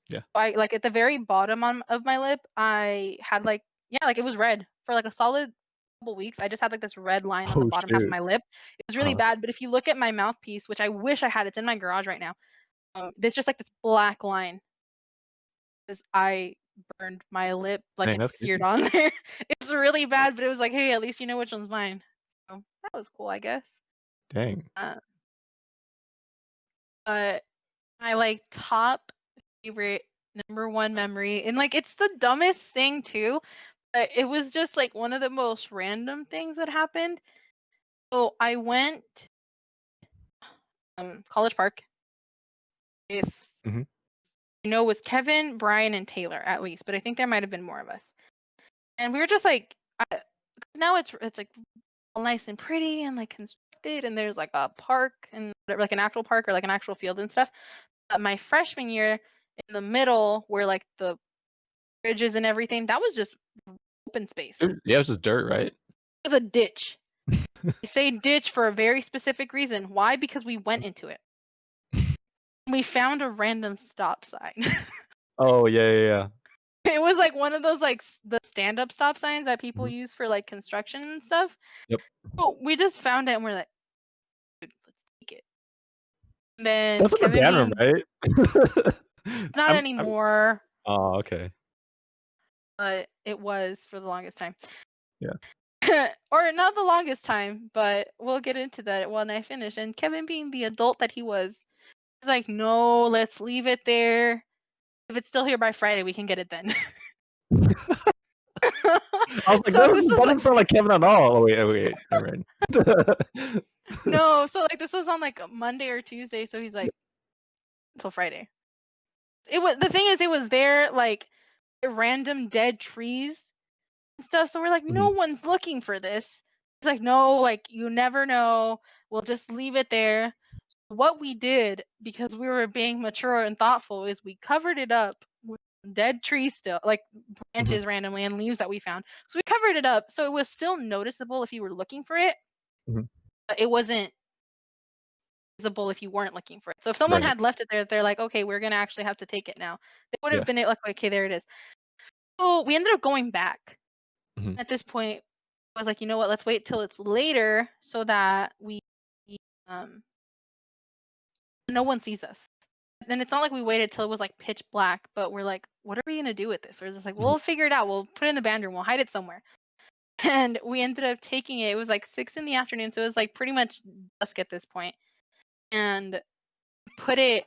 Yeah. I like at the very bottom of my lip, I had like yeah, like it was red for like a solid couple weeks. I just had like this red line on the Oh, bottom half of shoot. my lip. It was really Uh-huh. bad. But if you look at my mouthpiece, which I wish I had, it's in my garage right now. There's just like this black line because I burned my lip, like Dang, it's that's seared creepy. on there. It's really bad, but it was like, hey, at least you know which one's mine. So that was cool, I guess. Dang. Uh, but my like top favorite number one memory, and like it's the dumbest thing too, but it was just like one of the most random things that happened. So I went College Park. If Mhm. it was Kevin, Brian, and Taylor at least, but I think there might have been more of us. And we were just like, now it's like all nice and pretty and like constructed, and there's like a park and like an actual park or like an actual field and stuff. But my freshman year, in the middle where like the bridges and everything, that was just open space. Yeah, it was just dirt, right? It was a ditch. I say ditch for a very specific reason. Why? Because we went into it. We found a random stop sign. Oh, yeah, yeah, yeah. It was like one of those like the stand-up stop signs that people Mhm. use for like construction and stuff. Yep. So we just found it and we're like, "Dude, let's take it." And then That's in the Kevin band room, being right? not I'm anymore, Oh, okay. but it was for the longest time. Yeah. Or not the longest time, but we'll get into that when I finish. And Kevin being the adult that he was, he's like, no, let's leave it there. If it's still here by Friday, we can get it then. I was like, So "That this is like doesn't sound like Kevin at all." Oh, wait, oh, wait, never mind. no, so like this was on like a Monday or Tuesday, so he's like until Friday. It was the thing is it was there like random dead trees and stuff. So we're like, no Mhm, one's looking for this. It's like, no, like you never know. We'll just leave it there. What we did, because we were being mature and thoughtful, is we covered it up with dead trees still, like mhm, branches randomly and leaves that we found. So we covered it up so it was still noticeable if you were looking for it, mhm. but it wasn't visible if you weren't looking for it. So if someone Right. had left it there, they're like, okay, we're gonna actually have to take it now. They would have Yeah. been like, okay, there it is. So we ended up going back. Mhm, At this point, I was like, you know what? Let's wait till it's later so that um no one sees us. And it's not like we waited till it was like pitch black, but we're like, what are we gonna do with this? We're just like, mhm, we'll figure it out. We'll put it in the band room. We'll hide it somewhere. And we ended up taking it. It was like 6 in the afternoon, so it was like pretty much dusk at this point. And put it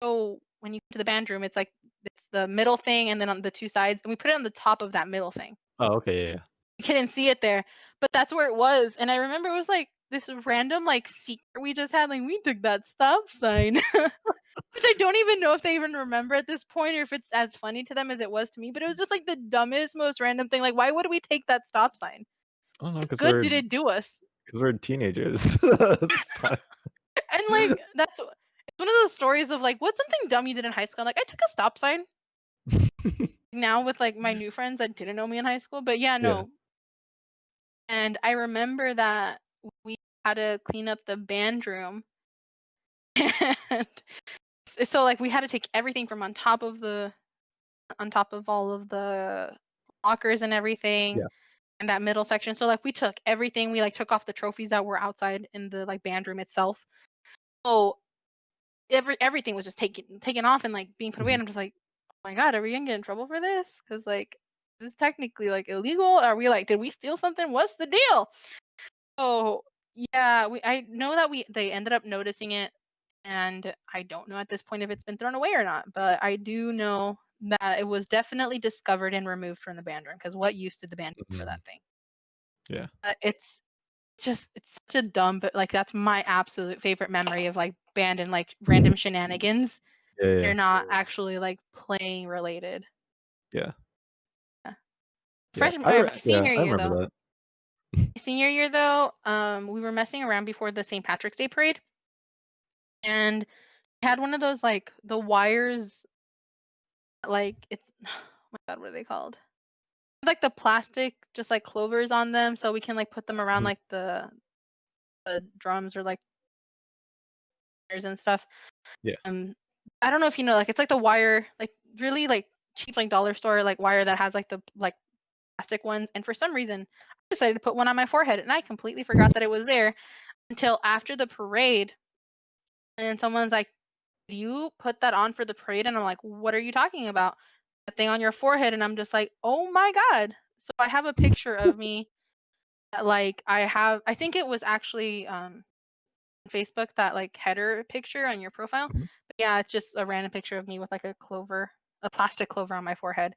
so when you go to the band room, it's like it's the middle thing, and then on the two sides, and we put it on the top of that middle thing. Oh, okay, yeah, yeah. You couldn't see it there, but that's where it was. And I remember it was like this random like secret we just had. Like we took that stop sign, which I don't even know if they even remember at this point or if it's as funny to them as it was to me. But it was just like the dumbest, most random thing. Like, why would we take that stop sign? I don't know, What 'cause good we're did it do us? because we're teenagers. It's fine. And like it's one of those stories of like, what's something dumb you did in high school? Like I took a stop sign now with like my new friends that didn't know me in high school. But yeah, Yeah. no. And I remember that we had to clean up the band room. And so like we had to take everything from on top of all of the lockers and everything Yeah. in that middle section. So like we took everything. We like took off the trophies that were outside in the like band room itself. So everything was just taken off and like being put away. Mhm. And I'm just like, oh my god, are we gonna get in trouble for this? Because like this is technically like illegal. Are we like, did we steal something? What's the deal? So yeah, I know that they ended up noticing it, and I don't know at this point if it's been thrown away or not. But I do know that it was definitely discovered and removed from the band room. Because what use did the band do for Mhm. that thing? Yeah. It's such a dumb, but like that's my absolute favorite memory of like band and like random shenanigans. Yeah, yeah, They're yeah. not actually like playing related. Yeah. Yeah. Yeah. I My senior year remember though. that. Senior year though, we were messing around before the St. Patrick's Day parade, and I had one of those like the wires, like it's oh my god, what are they called? Like the plastic, just like clovers on them, so we can like put them around Mhm. like the drums or like wires and stuff. Yeah. I don't know if you know, like it's like the wire, like really like cheap, like dollar store like wire that has like the like plastic ones. And for some reason, I decided to put one on my forehead, and I completely forgot that it was there until after the parade. And someone's like, "Do you put that on for the parade?" And I'm like, "What are you talking about? That thing on your forehead?" And I'm just like, "Oh my god!" So I have a picture of me. Like I think it was actually Facebook, that like header picture on your profile. Mhm. But yeah, it's just a random picture of me with like a plastic clover on my forehead,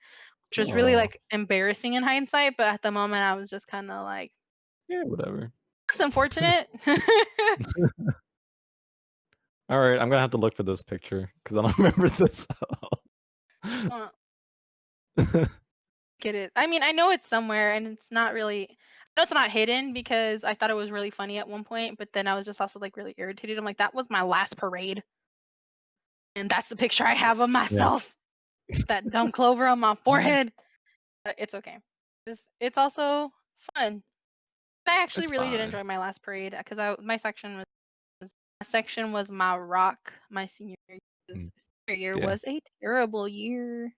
which was really Oh, like embarrassing in hindsight. But at the moment, I was just kind of like, yeah, whatever. that's unfortunate. All right, I'm gonna have to look for this picture because I don't remember this at all. Uh, Get it? I mean, I know it's somewhere, and it's not really. I know it's not hidden because I thought it was really funny at one point, but then I was just also like really irritated. I'm like, that was my last parade, and that's the picture I have of Yeah. myself. That dumb clover on my forehead. But it's okay. It's also fun. I actually It's really did fine. enjoy my last parade because my section was my rock. My senior year, Mm, senior year yeah. was a terrible year.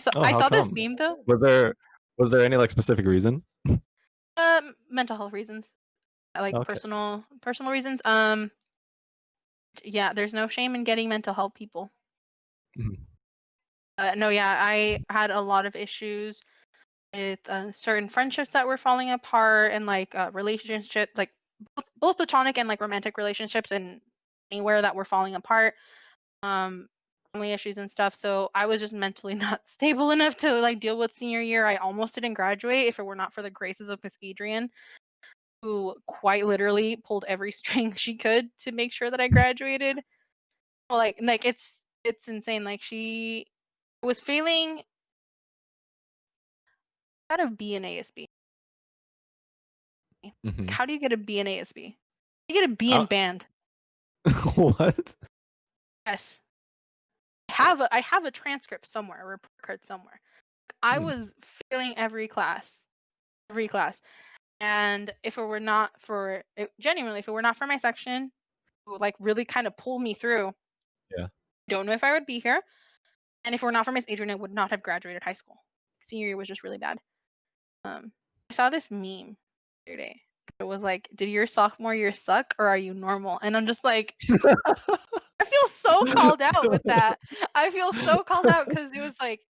So Oh, I how saw this come? meme though. Was there any, like, specific reason? Mental health reasons, like Okay. personal reasons. Yeah, there's no shame in getting mental health, people. Mhm, No, yeah, I had a lot of issues with certain friendships that were falling apart, and like relationship, like both platonic and like romantic relationships, and anywhere that were falling apart. Um, Family issues and stuff. So I was just mentally not stable enough to like deal with senior year. I almost didn't graduate if it were not for the graces of Miss Adrian, who quite literally pulled every string she could to make sure that I graduated. Well, like it's insane. Like she was failing out of B in ASB. Like, mhm. how do you get a B in ASB? You get a B in Uh, band. what? Yes. I have a transcript somewhere, a report card somewhere. I Hmm, was failing every class. Every class. And if it were not for it, genuinely, if it were not for my section, who like really kind of pulled me through, yeah. don't know if I would be here. And if it were not for Miss Adrian, I would not have graduated high school. Senior year was just really bad. I saw this meme the other day. It was like, "Did your sophomore year suck, or are you normal?" And I'm just like, I feel so called out with that. I feel so called out because it was like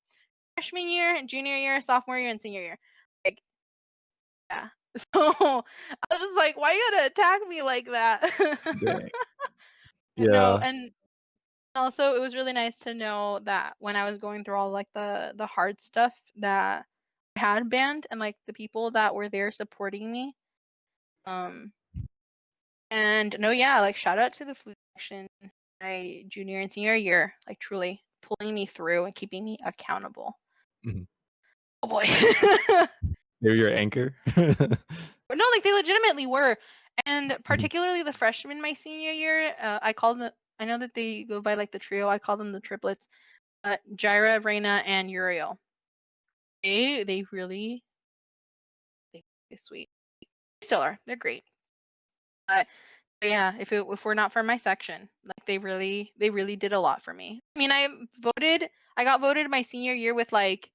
freshman year, junior year, sophomore year, and senior year. Like, yeah. So I was just like, why you gotta attack me like that? Dang. No, Yeah. and also it was really nice to know that when I was going through all like the hard stuff, that I had band and like the people that were there supporting me. Um and no, yeah, like shout out to the flute section my junior and senior year, like truly pulling me through and keeping me accountable. Mhm. Oh boy. They're your anchor. But no, like they legitimately were, and Mhm. particularly the freshmen my senior year, I call them. I know that they go by like the trio. I call them the triplets. Jaira, Reina, and Uriel. They really they're sweet. They still are. They're great. But yeah, if we're not from my section, like they really did a lot for me. I mean, I got voted my senior year with like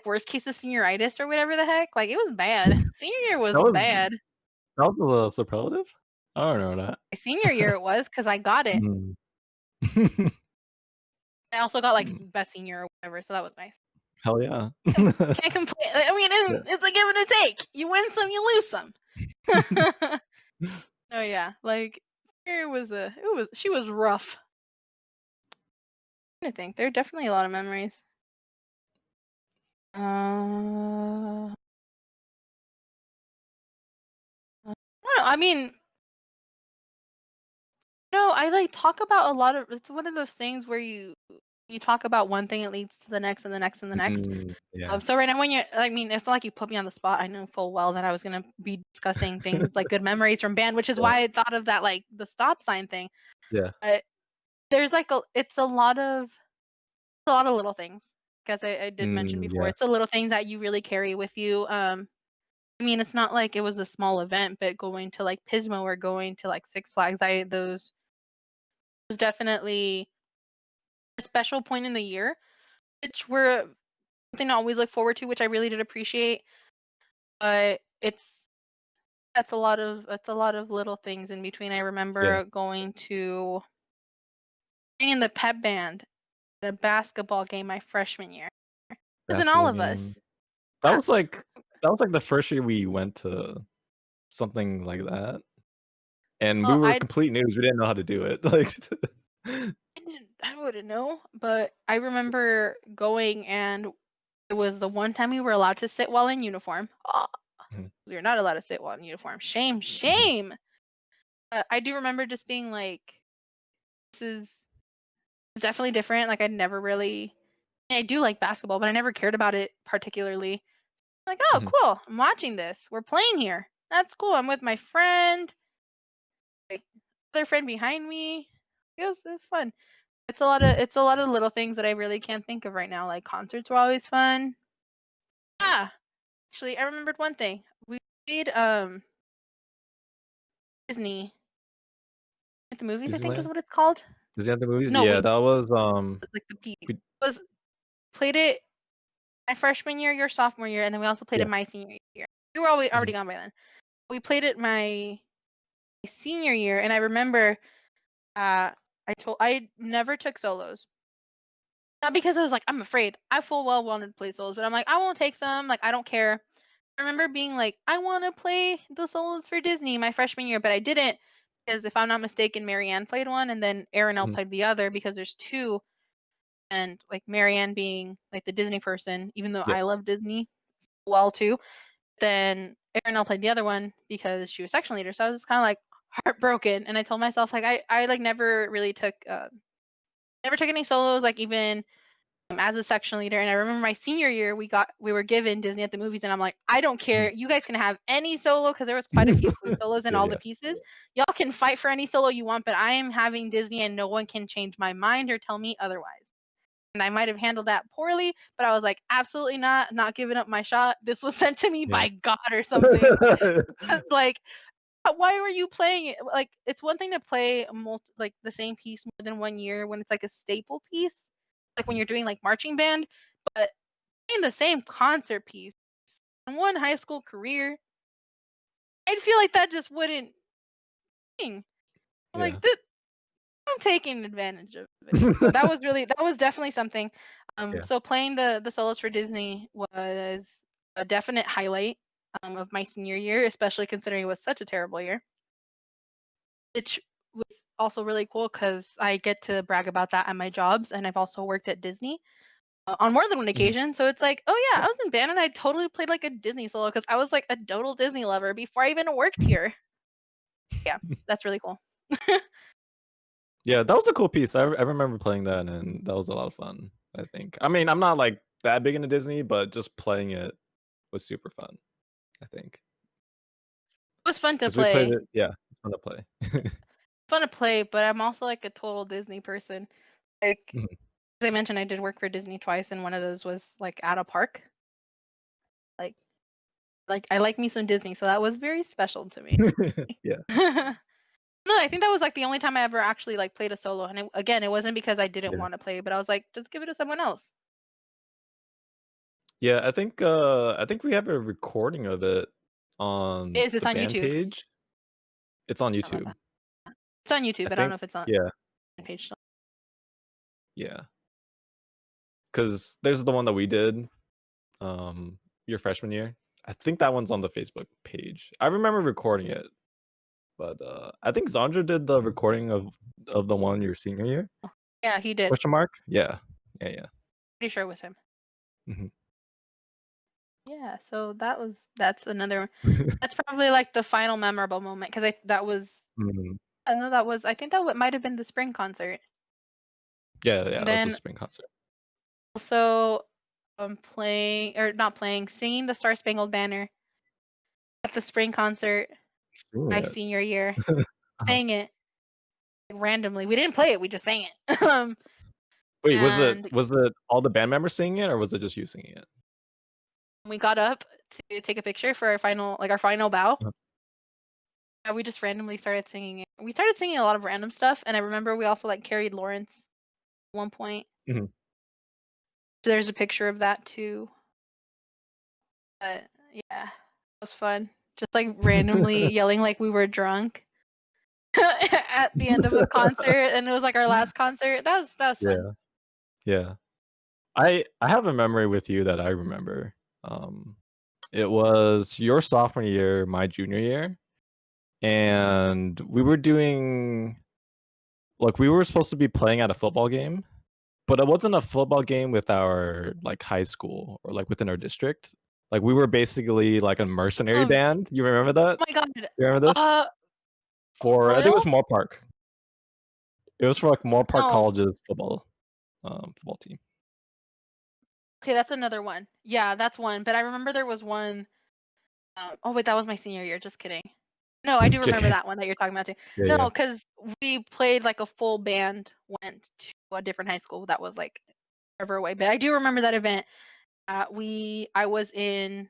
worst case of senioritis or whatever the heck. Like it was bad. Senior year was That was bad. that was a little superlative? I don't know that. My senior year it was because I got it. Mm. I also got like Mm. best senior or whatever, so that was nice. Hell yeah. Can't complain. I mean, Yeah. it's a give and a take. You win some, you lose some. Oh yeah, like she was rough. I think there are definitely a lot of memories. I don't know. I mean, no, I like talk about a lot of. It's one of those things where you talk about one thing, it leads to the next and the next and the next. Yeah. So right now, when I mean, it's not like you put me on the spot. I know full well that I was gonna be discussing things like good memories from band, which is Yeah. why I thought of that, like the stop sign thing. Yeah. But there's like it's a lot of little things. Because I did mention before, Yeah. it's the little things that you really carry with you. I mean, it's not like it was a small event, but going to like Pismo or going to like Six Flags, those was definitely a special point in the year, which were something to always look forward to, which I really did appreciate. But that's a lot of little things in between. I Yeah. remember going to being in the pep band at a basketball game my freshman year. It wasn't all Basketball of game. us. That Yeah. was like that was like the first year we went to something like that, and we Well, were complete noobs, we didn't know how to do it, like I wouldn't know, but I remember going, and it was the one time we were allowed to sit while in uniform. Oh, Mhm, we were not allowed to sit while in uniform. Shame, mhm, shame. I do remember just being like, this is definitely different. Like I do like basketball, but I never cared about it particularly. Like, oh, mhm. cool. I'm watching this. We're playing here. That's cool. I'm with my friend, like other friend behind me. It was fun. It's a lot of little things that I really can't think of right now. Like concerts were always fun. Ah, actually, I remembered one thing. We played Disney at the movies, I think is Disneyland? what it's called. Disneyland the movies? No, Yeah, we that was, like the piece. we Was played it my freshman year, your sophomore year, and then we also played yeah, it my senior year. We were already mhm, gone by then. We played it my senior year, and I remember I never took solos. Not because I was like, I'm afraid. I full well wanted to play solos, but I'm like, I won't take them. Like, I don't care. I remember being like, I want to play the solos for Disney my freshman year, but I didn't because if I'm not mistaken, Marianne played one and then Aaron mhm, played the other because there's two. And like Marianne being like the Disney person, even though yeah, I love Disney well too, then Aaron played the other one because she was section leader. So I was kind of like heartbroken. And I told myself like I like never took any solos, like even as a section leader. And I remember my senior year, we were given Disney at the movies, and I'm like, I don't mhm. care. You guys can have any solo because there was quite a few flute solos in Yeah, all the yeah, pieces. Y'all can fight for any solo you want, but I am having Disney, and no one can change my mind or tell me otherwise. And I might have handled that poorly, but I was like, absolutely not giving up my shot. This was sent to me yeah. by God or something. Like, why were you playing it? Like, it's one thing to play like the same piece more than one year when it's like a staple piece, like when Mhm, you're doing like marching band, but playing the same concert piece in one high school career, I'd feel like that just wouldn't thing. I'm yeah, like, this, I'm taking advantage of it. So that was definitely something. yeah, So playing the solos for Disney was a definite highlight of my senior year, especially considering it was such a terrible year. Which was also really cool because I get to brag about that at my jobs, and I've also worked at Disney on more than one mhm, occasion. So it's like, oh yeah, yeah. I was in band and I totally played like a Disney solo because I was like a total Disney lover before I even worked here. Yeah, that's really cool. Yeah, that was a cool piece. I remember playing that, and that was a lot of fun, I think. I mean, I'm not, like, that big into Disney, but just playing it was super fun, I think. It was fun to Because we played play. it, yeah, it's fun to play. Fun to play, but I'm also like a total Disney person. Like Mhm. as I mentioned, I did work for Disney twice, and one of those was like at a park. Like like I like me some Disney, so that was very special to me. Yeah, No, I think that was like the only time I ever actually like played a solo, and again, it wasn't because I didn't yeah. want to play, but I was like, just give it to someone else. Yeah, I think we have a recording of it on It's the on band YouTube. page. It's on How about YouTube. that? It's on YouTube, I but I don't know think, if it's on yeah, the page still. yeah. Because there's the one that we did, your freshman year. I think that one's on the Facebook page. I remember recording it, but I think Zandra did the recording of the one your senior year? Yeah, he did. Question mark? Yeah. Yeah, yeah. Pretty sure it was him. Mhm. Yeah, so that's another. That's probably like the final memorable moment because that was Mhm. I know I think that might have been the spring concert. Yeah, yeah, And that was a then spring concert. also playing or not playing, singing the Star Spangled Banner at the spring concert Seeing my it. senior year. Uh-huh. Sang it randomly. We didn't play it, we just sang it. Wait, And was it all the band members singing it, or was it just you singing it? we got up to take a picture for our final bow. Uh-huh. And we just randomly started singing it. We started singing a lot of random stuff, and I remember we also like carried Lawrence at one point. Mhm. So there's a picture of that too. But yeah, it was fun. Just like randomly yelling like we were drunk at the end of a concert, and it was like our last concert. That was fun. Yeah, yeah. I have a memory with you that I remember. Um, it was your sophomore year, my junior year, and we were doing like, we were supposed to be playing at a football game, but it wasn't a football game with our, like, high school or, like, within our district. Like, we were basically like a mercenary Oh band. You remember that? my god. You remember this? Uh, For I think it was Royal? Moorpark. It was for, like, Moorpark No. College's football team. Okay, that's another one. Yeah, that's one. But I remember there was one. Oh wait, that was my senior year. Just kidding. No, I do remember Okay. that one that you're talking about too. Yeah, No, yeah. because we played like a full band, went to a different high school that was like further away. But I do remember that event. I was in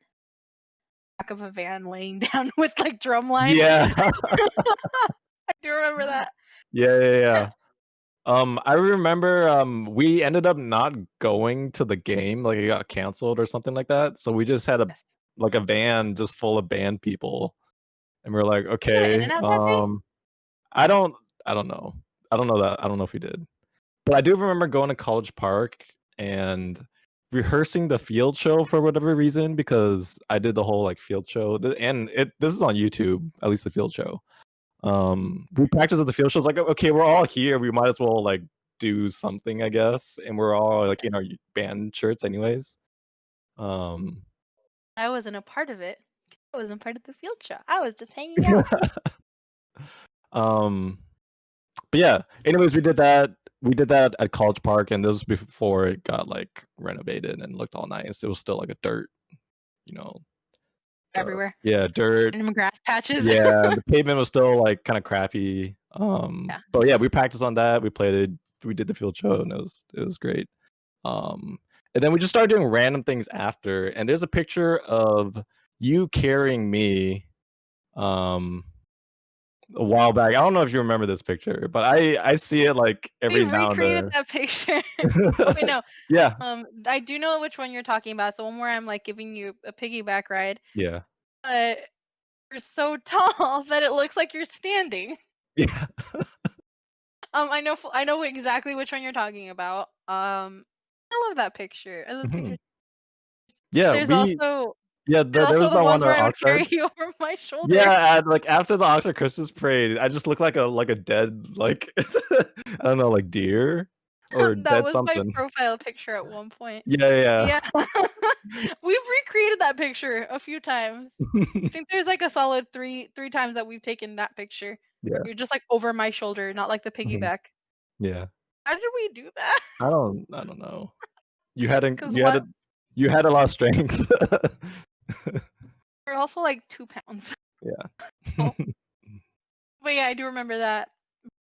back of a van laying down with like Drumline. Yeah. I do remember that. Yeah, yeah, yeah. I remember, we ended up not going to the game, like, it got canceled or something like that, so we just had Yes. like, a van just full of band people, and we're like, Did you go in "Okay, and out that day? I don't I don't know. I don't know if we did. But I do remember going to College Park and rehearsing the field show for whatever reason, because I did the whole, like, field show, this is on YouTube, at least the field show. We practiced at the field show. It's like, okay, we're all here. We might as well like do something, I guess. And we're all like in our band shirts, anyways. Um, I wasn't a part of it. I wasn't part of the field show. I was just hanging out. um, but yeah. Anyways, we did that. We did that at College Park, and this was before it got like renovated and looked all nice. It was still like a dirt, you know. Everywhere. Yeah, dirt. Random grass patches. Yeah, the pavement was still like kind of crappy. Yeah. But yeah, we practiced on that. We played it. We did the field show, and it was great. Um, and then we just started doing random things after. And there's a picture of you carrying me um a while back. I don't know if you remember this picture, but I see it like We every now and recreated then. that picture. Oh wait, no. Yeah, I do know which one you're talking about. So one where I'm like giving you a piggyback ride, yeah, but you're so tall that it looks like you're standing. yeah. I know exactly which one you're talking about. I love that picture. I love Mhm. pictures. Yeah, There's also there was the that one ones at where I would Oxnard. carry you over my shoulder. Yeah, and like after the Oxford Christmas parade, I just look like a dead like I don't know, like deer or That dead was my something. profile picture at one point. Yeah, yeah. Yeah. We've recreated that picture a few times. I think there's like a solid three times that we've taken that picture. Yeah. You're just like over my shoulder, not like the Mhm. piggyback. Yeah. How did we do that? I don't know. Cause You had what? a you had a lot of strength. They're also like 2 pounds. Yeah. But yeah, I do remember that.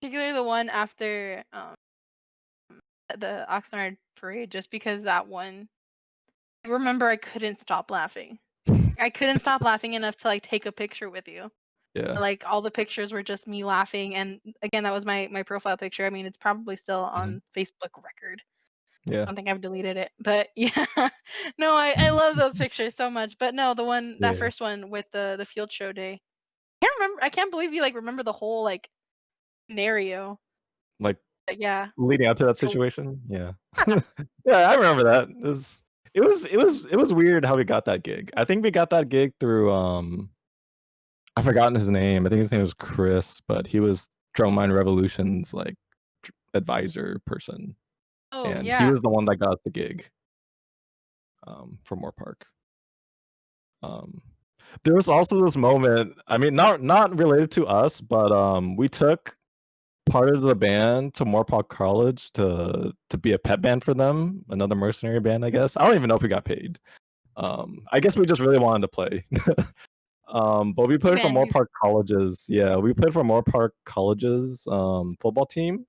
Particularly the one after the Oxnard parade, just because that one, I remember I couldn't stop laughing. I couldn't stop laughing enough to like take a picture with you. Yeah. Like all the pictures were just me laughing, and again, that was my profile picture. I mean, it's probably still Mhm. on Facebook record. I Yeah. don't think I've deleted it, but yeah. No, I love those pictures so much. But no, the one, that Yeah. first one with the field show day. I can't believe you like remember the whole like scenario. Like But yeah. leading up to that So situation. Yeah. Yeah, I remember that. It was weird how we got that gig. I think we got that gig through I've forgotten his name. I think his name was Chris, but he was Drumline Revolution's like advisor person, oh and he yeah. was the one that got us the gig for Moore Park. Um, there was also this moment. I mean, not related to us, but we took part of the band to Moore Park College to be a pep band for them, another mercenary band, I guess. I don't even know if we got paid. I guess we just really wanted to play. But we played for Band Moore you Park College's. Yeah, we played for Moore Park College's football team,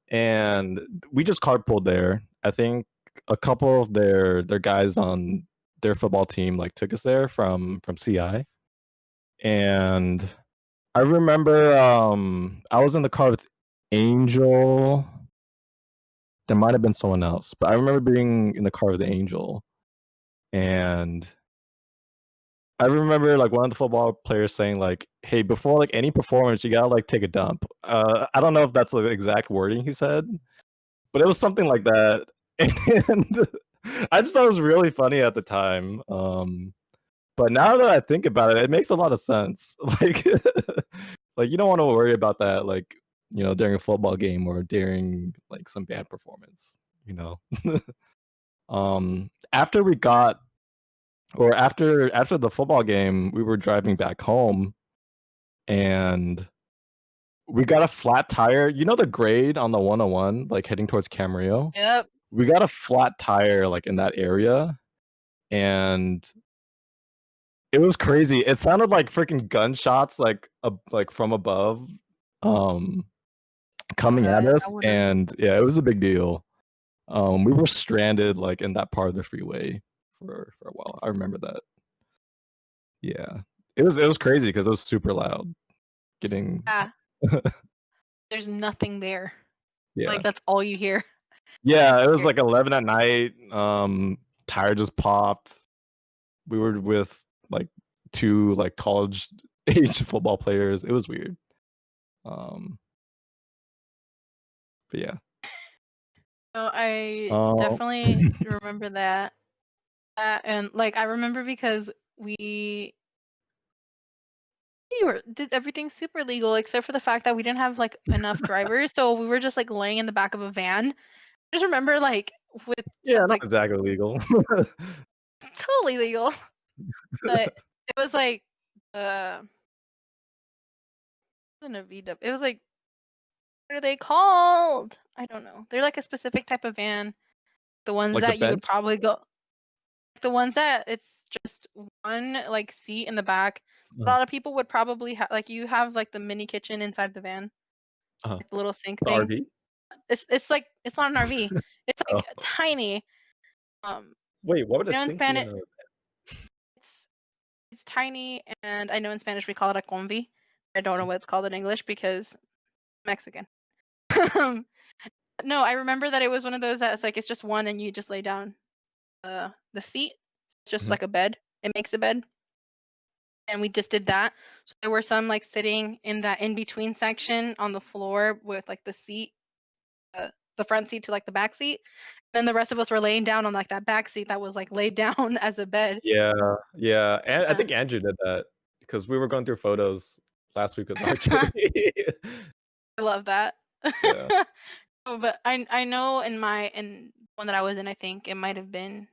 and we just carpooled there. I think a couple of their guys on their football team like took us there from CI, and I remember I was in the car with Angel. There might have been someone else, but I remember being in the car with Angel, and I remember like one of the football players saying like, "Hey, before like any performance, you gotta like take a dump." I don't know if that's the exact wording he said, but it was something like that, and I just thought it was really funny at the time. But now that I think about it, it makes a lot of sense. Like, like you don't want to worry about that, like during a football game or during like some band performance. You know, after we got or after the football game, we were driving back home and we got a flat tire. You know the grade on the 101, like heading towards Camarillo? Yep. We got a flat tire like in that area, and it was crazy. It sounded like freaking gunshots like from above um Oh coming at god, us, I would have. and yeah, it was a big deal. We were stranded like in that part of the freeway for a while. I remember that. Yeah. It was crazy because it was super loud getting Yeah, there's nothing there. Like yeah. that's all you hear. Yeah, it was Here. like 11 at night. Tire just popped. We were with like two like college age football players. It was weird. Um, but yeah. So I Um, definitely remember that. And like I remember because we did everything super legal except for the fact that we didn't have like enough drivers, so we were just like laying in the back of a van. I just remember like with yeah, not like exactly legal. totally legal, but it was like it wasn't a VW. It was like, what are they called? I don't know. They're like a specific type of van. The ones Like the that you would bench? probably go. The ones that it's just one like seat in the back. A Uh, lot of people would probably have like you have like the mini kitchen inside the van, uh, like the little sink the thing. RV? It's like it's not an RV. It's like Oh, tiny. Um, wait, what would a I know in sink be Spanish in a it's it's tiny, and I know in Spanish we call it a combi. I don't know what it's called in English because Mexican. No, I remember that it was one of those that's like it's just one, and you just lay down the seat. It's just Mhm. like a bed. It makes a bed. And we just did that. So there were some like sitting in that in between section on the floor with like the seat, the front seat to like the back seat. Then the rest of us were laying down on like that back seat that was like laid down as a bed. Yeah, yeah, and I Uh, think Andrew did that because we were going through photos last week with RJ. I love that. Yeah. Oh, but I know in one that I was in, I think it might have been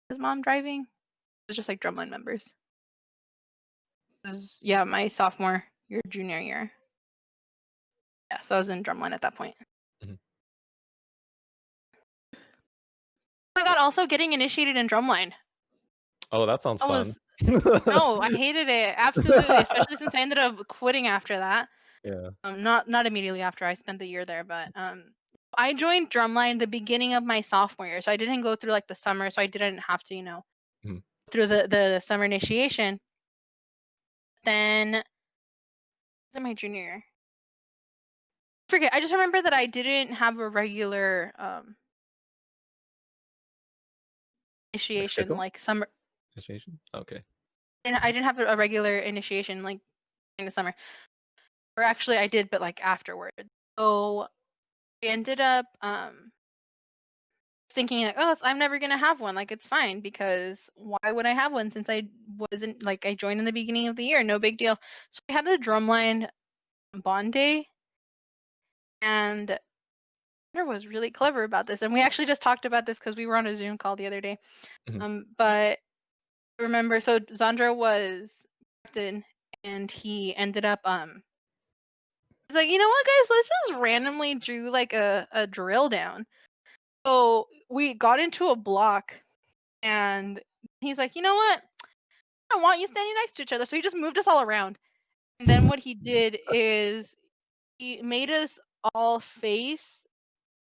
his mom driving. It was just like drumline members. It was, yeah, my sophomore year, junior year. Yeah, so I was in drumline at that point. Mhm. Oh my god, also getting initiated in drumline. Oh, that sounds That was fun. no, I hated it, absolutely, especially since I ended up quitting after that. Yeah. Not immediately after I spent the year there, but, I joined Drumline the beginning of my sophomore year, so I didn't go through, like, the summer, so I didn't have to, Mhm. through the summer initiation. Then in my junior year. Forget, I just remember that I didn't have a regular, Like initiation, schedule? like, summer Initiation? Okay. and I didn't have a regular initiation, like, in the summer. Or actually I did, but, like, afterward. So, I ended up, thinking like, "Oh, I'm never gonna have one, like, it's fine because why would I have one since I wasn't like, I joined in the beginning of the year, no big deal." So, I had a drumline bond day, and Peter was really clever about this, and we actually just talked about this because we were on a Zoom call the other day. Mhm. But remember, so Zandra was captain, and he ended up he's like, you know what, guys, let's just randomly do like a drill down. So we got into a block, and he's like, you know what, I don't want you standing next to each other. So he just moved us all around, and then what he did is he made us all face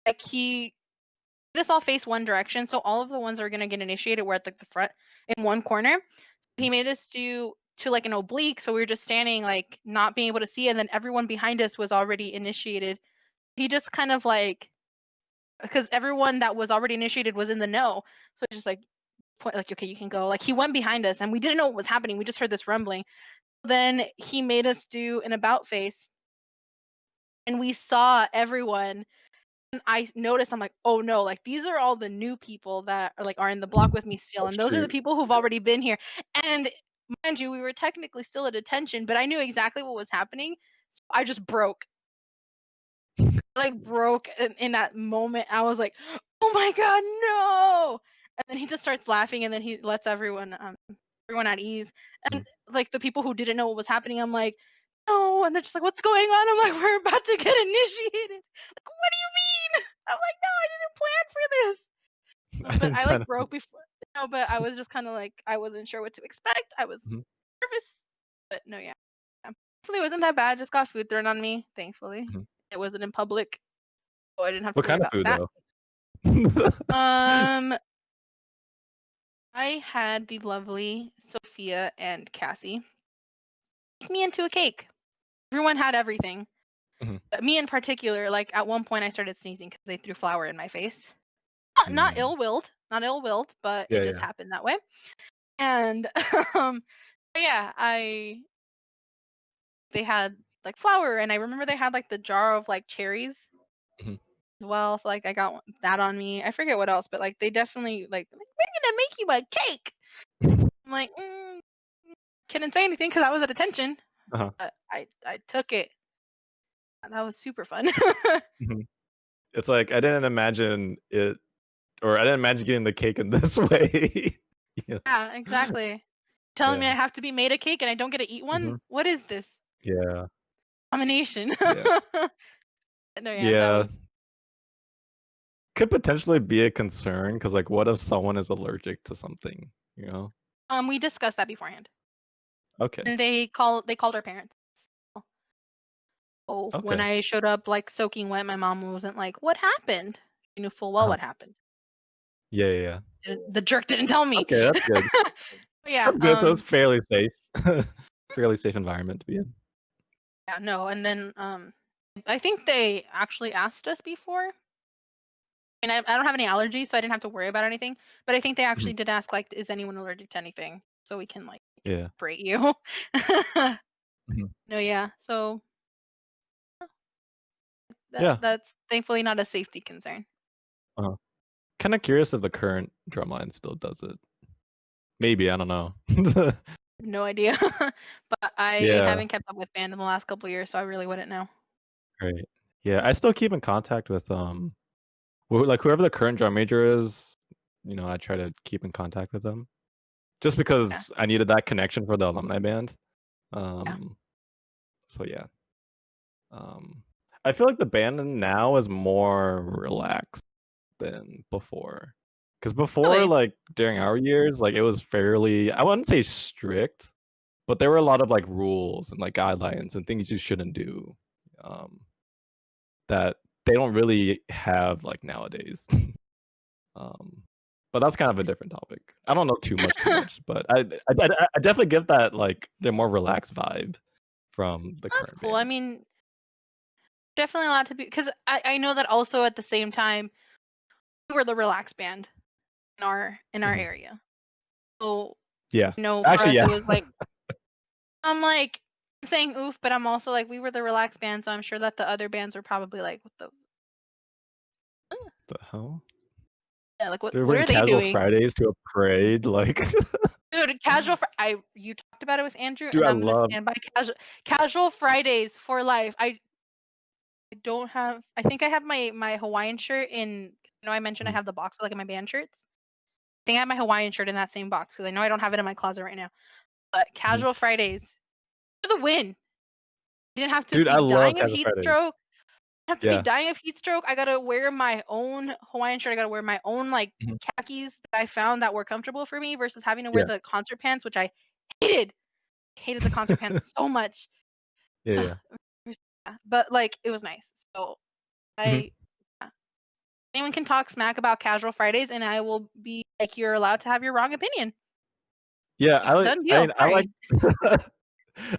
like he made us all face one direction. So all of the ones that are gonna get initiated were at like the front in one corner. He made us do to like an oblique, so we were just standing like not being able to see, and then everyone behind us was already initiated. He just kind of like because everyone that was already initiated was in the know, so just like point like okay, you can go. Like he went behind us, and we didn't know what was happening. We just heard this rumbling. Then he made us do an about face, and we saw everyone. And I noticed, I'm like, oh no, like these are all the new people that are like are in the block with me still, Oh, and those are the shoot. people who've already been here. And mind you, we were technically still at attention, but I knew exactly what was happening. So I just broke, like broke in that moment. I was like, oh my god, no! And then he just starts laughing, and then he lets everyone at ease. And Mhm. like the people who didn't know what was happening, I'm like, no, and they're just like, what's going on? I'm like, we're about to get initiated. Like, what do you mean? I'm like, no, I didn't plan for this. I But didn't I sign like up. broke before. No, but I was just kind of like I wasn't sure what to expect. I was Mhm. nervous, but no, yeah. Hopefully, it wasn't that bad. Just got food thrown on me. Thankfully, Mhm. it wasn't in public, so I didn't have to What worry kind of about food that. though? Um, I had the lovely Sophia and Cassie make me into a cake. Everyone had everything. Mhm. But me in particular, like at one point, I started sneezing because they threw flour in my face. Not Mm. ill-willed, not ill-willed, but it Yeah, just yeah. happened that way. And but yeah, I they had like flour, and I remember they had like the jar of like cherries Mhm. as well. So like I got that on me. I forget what else, but like they definitely like we're gonna make you a cake. I'm like, couldn't say anything because I was at attention, Uh-huh. but I took it. That was super fun. Mhm. It's like I didn't imagine it, or I didn't imagine getting the cake in this way. Yeah. Yeah, exactly. Telling me Yeah. I have to be made a cake and I don't get to eat one. Mhm. What is this Yeah. combination? Yeah. No, yeah, that Yeah. was. Could potentially be a concern because, like, what if someone is allergic to something, you know? We discussed that beforehand, Okay. and they called our parents. Oh, when Okay. I showed up like soaking wet, my mom wasn't like, "What happened?" She knew full well Uh-huh. what happened. Yeah, yeah, yeah. The jerk didn't tell me. Okay, that's good. Yeah, That's good, so it's fairly safe. Fairly safe environment to be in. yeah, no, and then I think they actually asked us before, and I don't have any allergies, so I didn't have to worry about anything. But I think they Mhm. actually did ask like, "Is anyone allergic to anything?" So we can like Yeah. separate you. Mhm. No, yeah. So Yeah. that's thankfully not a safety concern. Uh-huh. Kinda curious if the current drumline still does it. Maybe, I don't know. No idea. But I Yeah, haven't kept up with band in the last couple years, so I really wouldn't know. right. Yeah, I still keep in contact with, like, whoever the current drum major is, I try to keep in contact with them, just Yeah. because I needed that connection for the alumni band. Yeah. Um, so yeah. Um, I feel like the band now is more relaxed than before. Because before, Really? like during our years, like it was fairly, I wouldn't say strict, but there were a lot of like rules and like guidelines and things you shouldn't do, um, that they don't really have like nowadays. Um, but that's kind of a different topic. I don't know too much, but I definitely get that like the more relaxed vibe from the That's current cool. I bands. mean, definitely allowed to be because I know that also at the same time we were the relaxed band in our Mhm. area. So Yeah. for Actually, us it yeah. was like I'm like saying oof, but I'm also like we were the relaxed band, so I'm sure that the other bands were probably like what the The hell? yeah, like They were what bringing are they Casual doing? Fridays to a parade, like Dude, I you talked about it with Andrew, dude, and I I'm gonna love stand by casual Fridays for life. I don't have. I think I have my Hawaiian shirt in. I mentioned I mhm, have the box like in my band shirts. I think I have my Hawaiian shirt in that same box because I know I don't have it in my closet right now. But mhm. casual Fridays for the win. You didn't have to Dude, I be love dying of Casual heat Fridays. stroke. Have to be Yeah. dying of heat stroke. I gotta wear my own Hawaiian shirt. I gotta wear my own like Mhm. khakis that I found that were comfortable for me versus having to wear Yeah. the concert pants, which I hated. Hated the concert pants so much. Yeah, Ugh, yeah. but like it was nice. So Mhm. I yeah. Anyone can talk smack about casual Fridays, and I will be like, you're allowed to have your wrong opinion. Yeah, Like, done I deal. mean, I like Sorry.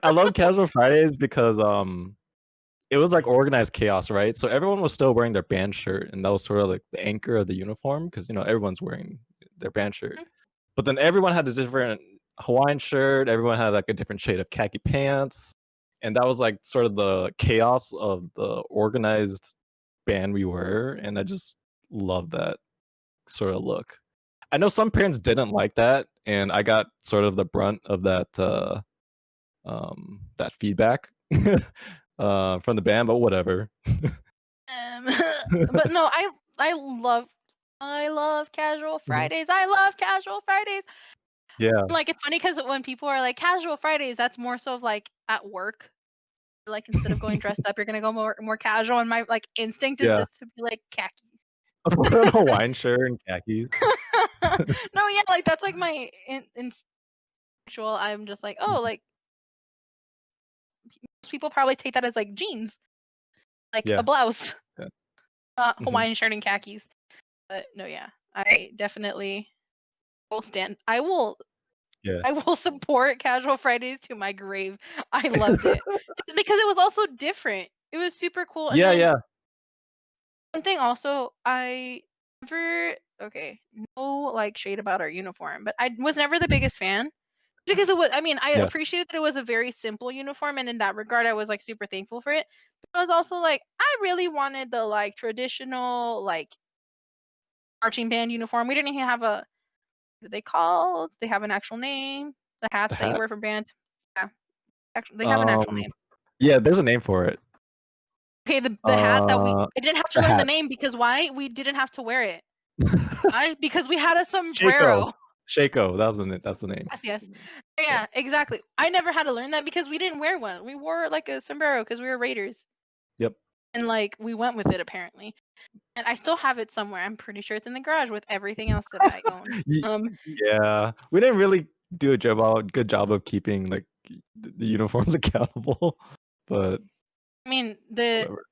I love Casual Fridays because, it was like organized chaos, right? So everyone was still wearing their band shirt, and that was sort of like the anchor of the uniform because, everyone's wearing their band shirt. But then everyone had a different Hawaiian shirt, everyone had like a different shade of khaki pants, and that was like sort of the chaos of the organized band we were, and I just love that sort of look. I know some parents didn't like that, and I got sort of the brunt of that feedback from the band, but whatever. Um, but no, I love I love casual Mhm. Fridays. I love casual Fridays. Yeah, Like it's funny because when people are like casual Fridays, that's more so of like at work. Like instead of going dressed up, you're gonna go more casual. And my like instinct is yeah. just to be like khaki. Put on a Hawaiian shirt and khakis. No, yeah, like that's like my instinctual. I'm just like, oh, Mhm. like most people probably take that as like jeans, like a Yeah, blouse, yeah. Mhm. Hawaiian shirt and khakis. But no, yeah, I definitely will stand. Yeah. I will support Casual Fridays to my grave. I loved it just because it was also different. It was super cool. And Yeah, then yeah. one thing also, I never okay, no like shade about our uniform, but I was never the biggest fan because it was. I mean, I Yeah. appreciated that it was a very simple uniform, and in that regard, I was like super thankful for it. But I was also like, I really wanted the like traditional like marching band uniform. We didn't even have a what are they called? They have an actual name. The The hats that you hat? wear for band. Yeah, actually, they have an actual Um, name. yeah, there's a name for it. Okay, the hat that Uh, I didn't have to the learn the hat. name because why? We didn't have to wear it. Why? Because we had a Shako. sombrero. Shako, that's the name. Yes, yes. Yeah. Yeah, exactly. I never had to learn that because we didn't wear one. We wore like a sombrero because we were Raiders. Yep. And like we went with it apparently. And I still have it somewhere. I'm pretty sure it's in the garage with everything else that I own. Ye Yeah. We didn't really do a good job of keeping, like, the uniforms accountable, but I mean, the whatever.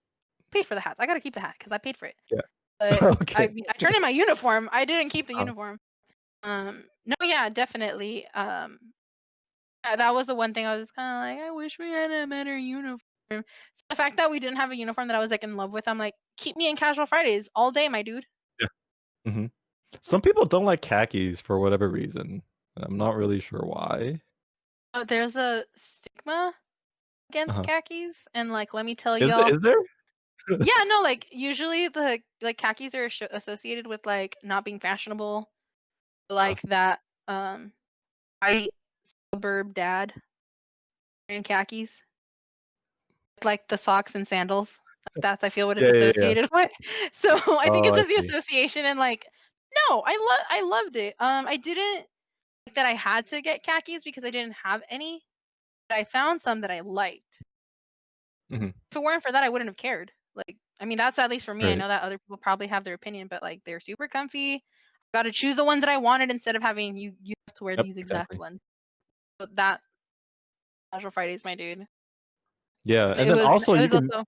paid for the hats. I gotta keep the hat because I paid for it. Yeah. But Okay. I turned in my uniform. I didn't keep the Uh, uniform. No, yeah, definitely. That was the one thing I was kind of like, I wish we had a better uniform. So the fact that we didn't have a uniform that I was like in love with, I'm like, keep me in casual Fridays all day, my dude. yeah. Mhm. Some people don't like khakis for whatever reason. I'm not really sure why. There's a stigma against Uh-huh. khakis, and like, let me tell y'all, Is there? yeah, no, like usually the like khakis are associated with like not being fashionable, Uh, like that white suburb dad in khakis, like the socks and sandals. That's I feel what it's yeah, yeah, yeah. associated with. So I think Oh, it's I just the see. association and like no, I loved it. I didn't think that I had to get khakis because I didn't have any, but I found some that I liked. Mhm. If it weren't for that, I wouldn't have cared. Like I mean, that's at least for me. I Right. know that other people probably have their opinion, but like they're super comfy. got to choose the ones that I wanted instead of having you have to wear Yep, these exact exactly. ones. So that casual Fridays, my dude. Yeah, and It then was also it you was can also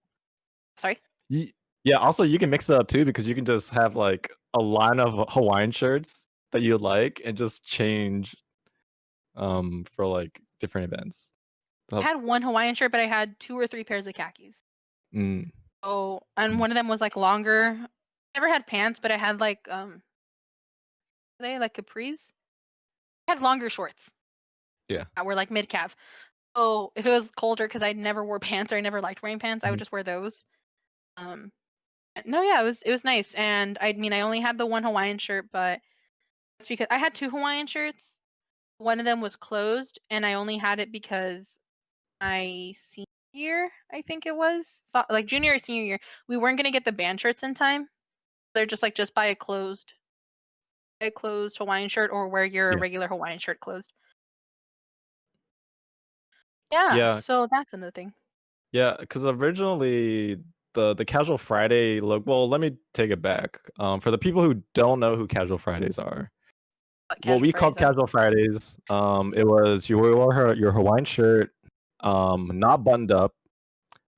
sorry. yeah, also you can mix it up too because you can just have like a line of Hawaiian shirts that you like and just change for like different events. I had one Hawaiian shirt, but I had 2 or 3 pairs of khakis. Mm, So, and mm, one of them was like longer. I never had pants, but I had like they like capris. I had longer shorts yeah. that were like mid calf. So if it was colder, because I never wore pants or I never liked wearing pants, I would Mhm. just wear those. Um, no, yeah, it was nice. And I mean, I only had the one Hawaiian shirt, but it's because I had 2 Hawaiian shirts. One of them was closed, and I only had it because my senior year, I think it was, so, like junior or senior year, we weren't gonna get the band shirts in time. They're just like just buy a closed Hawaiian shirt or wear your Yeah. regular Hawaiian shirt closed. Yeah, Yeah. so that's another thing. Yeah, because originally the Casual Friday look. Well, let me take it back. For the people who don't know who Casual Fridays are, What what casual we called Fridays are. Casual Fridays, it was you wore your Hawaiian shirt, not buttoned up,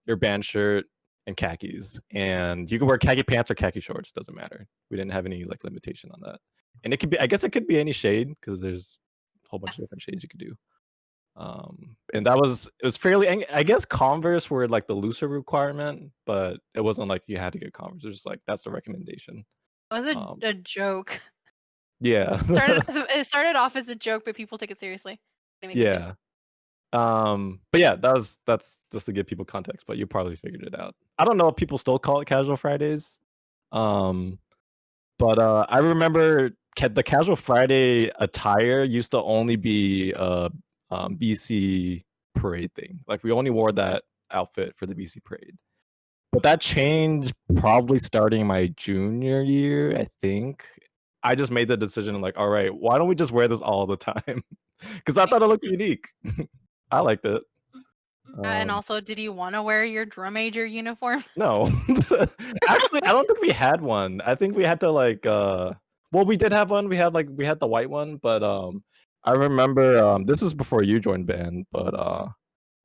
your band shirt, and khakis, and you can wear khaki pants or khaki shorts. Doesn't matter. We didn't have any like limitation on that, and it could be. I guess it could be any shade because there's a whole bunch of different shades you could do. And it was fairly I guess Converse were like the looser requirement, but it wasn't like you had to get Converse. It was just like that's the recommendation. It was Um, a joke. yeah. It started off as a joke, but people took it seriously. They make it too. Yeah. But yeah, that's just to give people context, but you probably figured it out. I don't know if people still call it Casual Fridays. Um, but I remember the Casual Friday attire used to only be BC parade thing. Like we only wore that outfit for the BC parade. But that changed probably starting my junior year, I think. I just made the decision like, all right, why don't we just wear this all the time? Because I thought it looked unique. I liked it. And Um, also, did you want to wear your drum major uniform? no, actually, I don't think we had one. I think we had to like, well, we did have one. We had the white one, but I remember this is before you joined band, but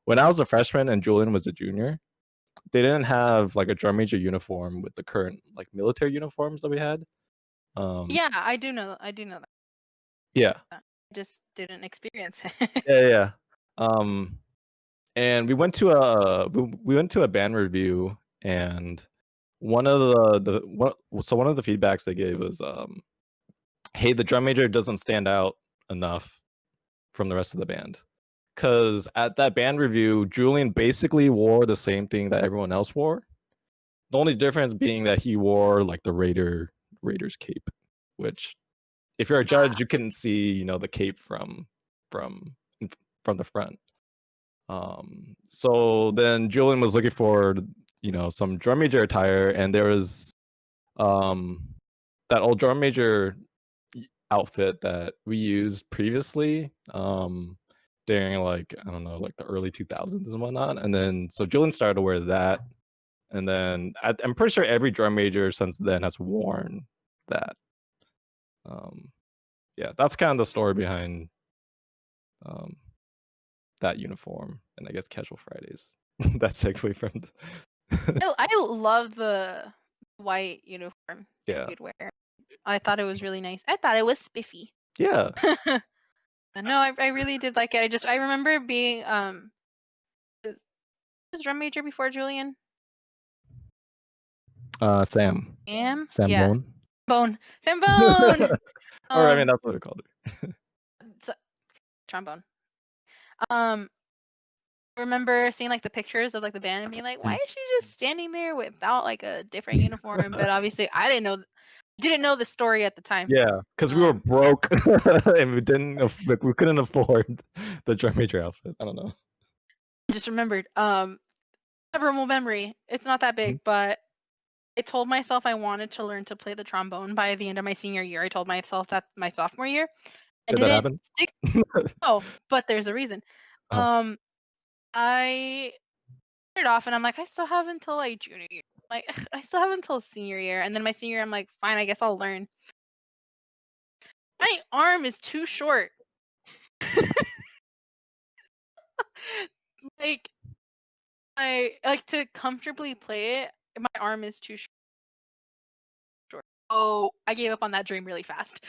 when I was a freshman and Julian was a junior, they didn't have like a drum major uniform with the current like military uniforms that we had. Um, Yeah, I do know. I do know that. yeah, I just didn't experience it. yeah, yeah. Um, and we went to a band review, and one of one of the feedbacks they gave was hey, the drum major doesn't stand out enough from the rest of the band. Because at that band review, Julian basically wore the same thing that everyone else wore. The only difference being that he wore like the Raiders cape, which if you're a judge, you couldn't see, the cape from from the front. So then Julian was looking for, some drum major attire, and there was um that old drum major outfit that we used previously during like I don't know like the early 2000s and whatnot, and then so Julian started to wear that, and then I'm pretty sure every drum major since then has worn that. um yeah, that's kind of the story behind um that uniform, and I guess Casual Fridays. That segue from I love the white uniform that yeah, we'd wear. I thought it was really nice. I thought it was spiffy. yeah. No, I really did like it. I remember being was was drum major before Julian. Sam Sam Yeah, Bone. bone, trombone. Or I mean Um, that's what we called it. so, trombone. Um, I remember seeing like the pictures of like the band and being like, why Mm. is she just standing there without like a different uniform? But obviously, I didn't know the story at the time. Yeah, because we were Um, broke and we couldn't afford the drum major outfit. I don't know. just remembered. Memorable memory. It's not that Mhm. big, but I told myself I wanted to learn to play the trombone by the end of my senior year. I told myself that my sophomore year. I Did that didn't happen? stick. Oh, but there's a reason. Uh-huh. Um, I started off and I'm like, I still have until like junior year. Like, I still have until senior year. And then my senior year, I'm like, fine, I guess I'll learn. My arm is too short. Like I like to comfortably play it. My arm is too short. Oh, I gave up on that dream really fast.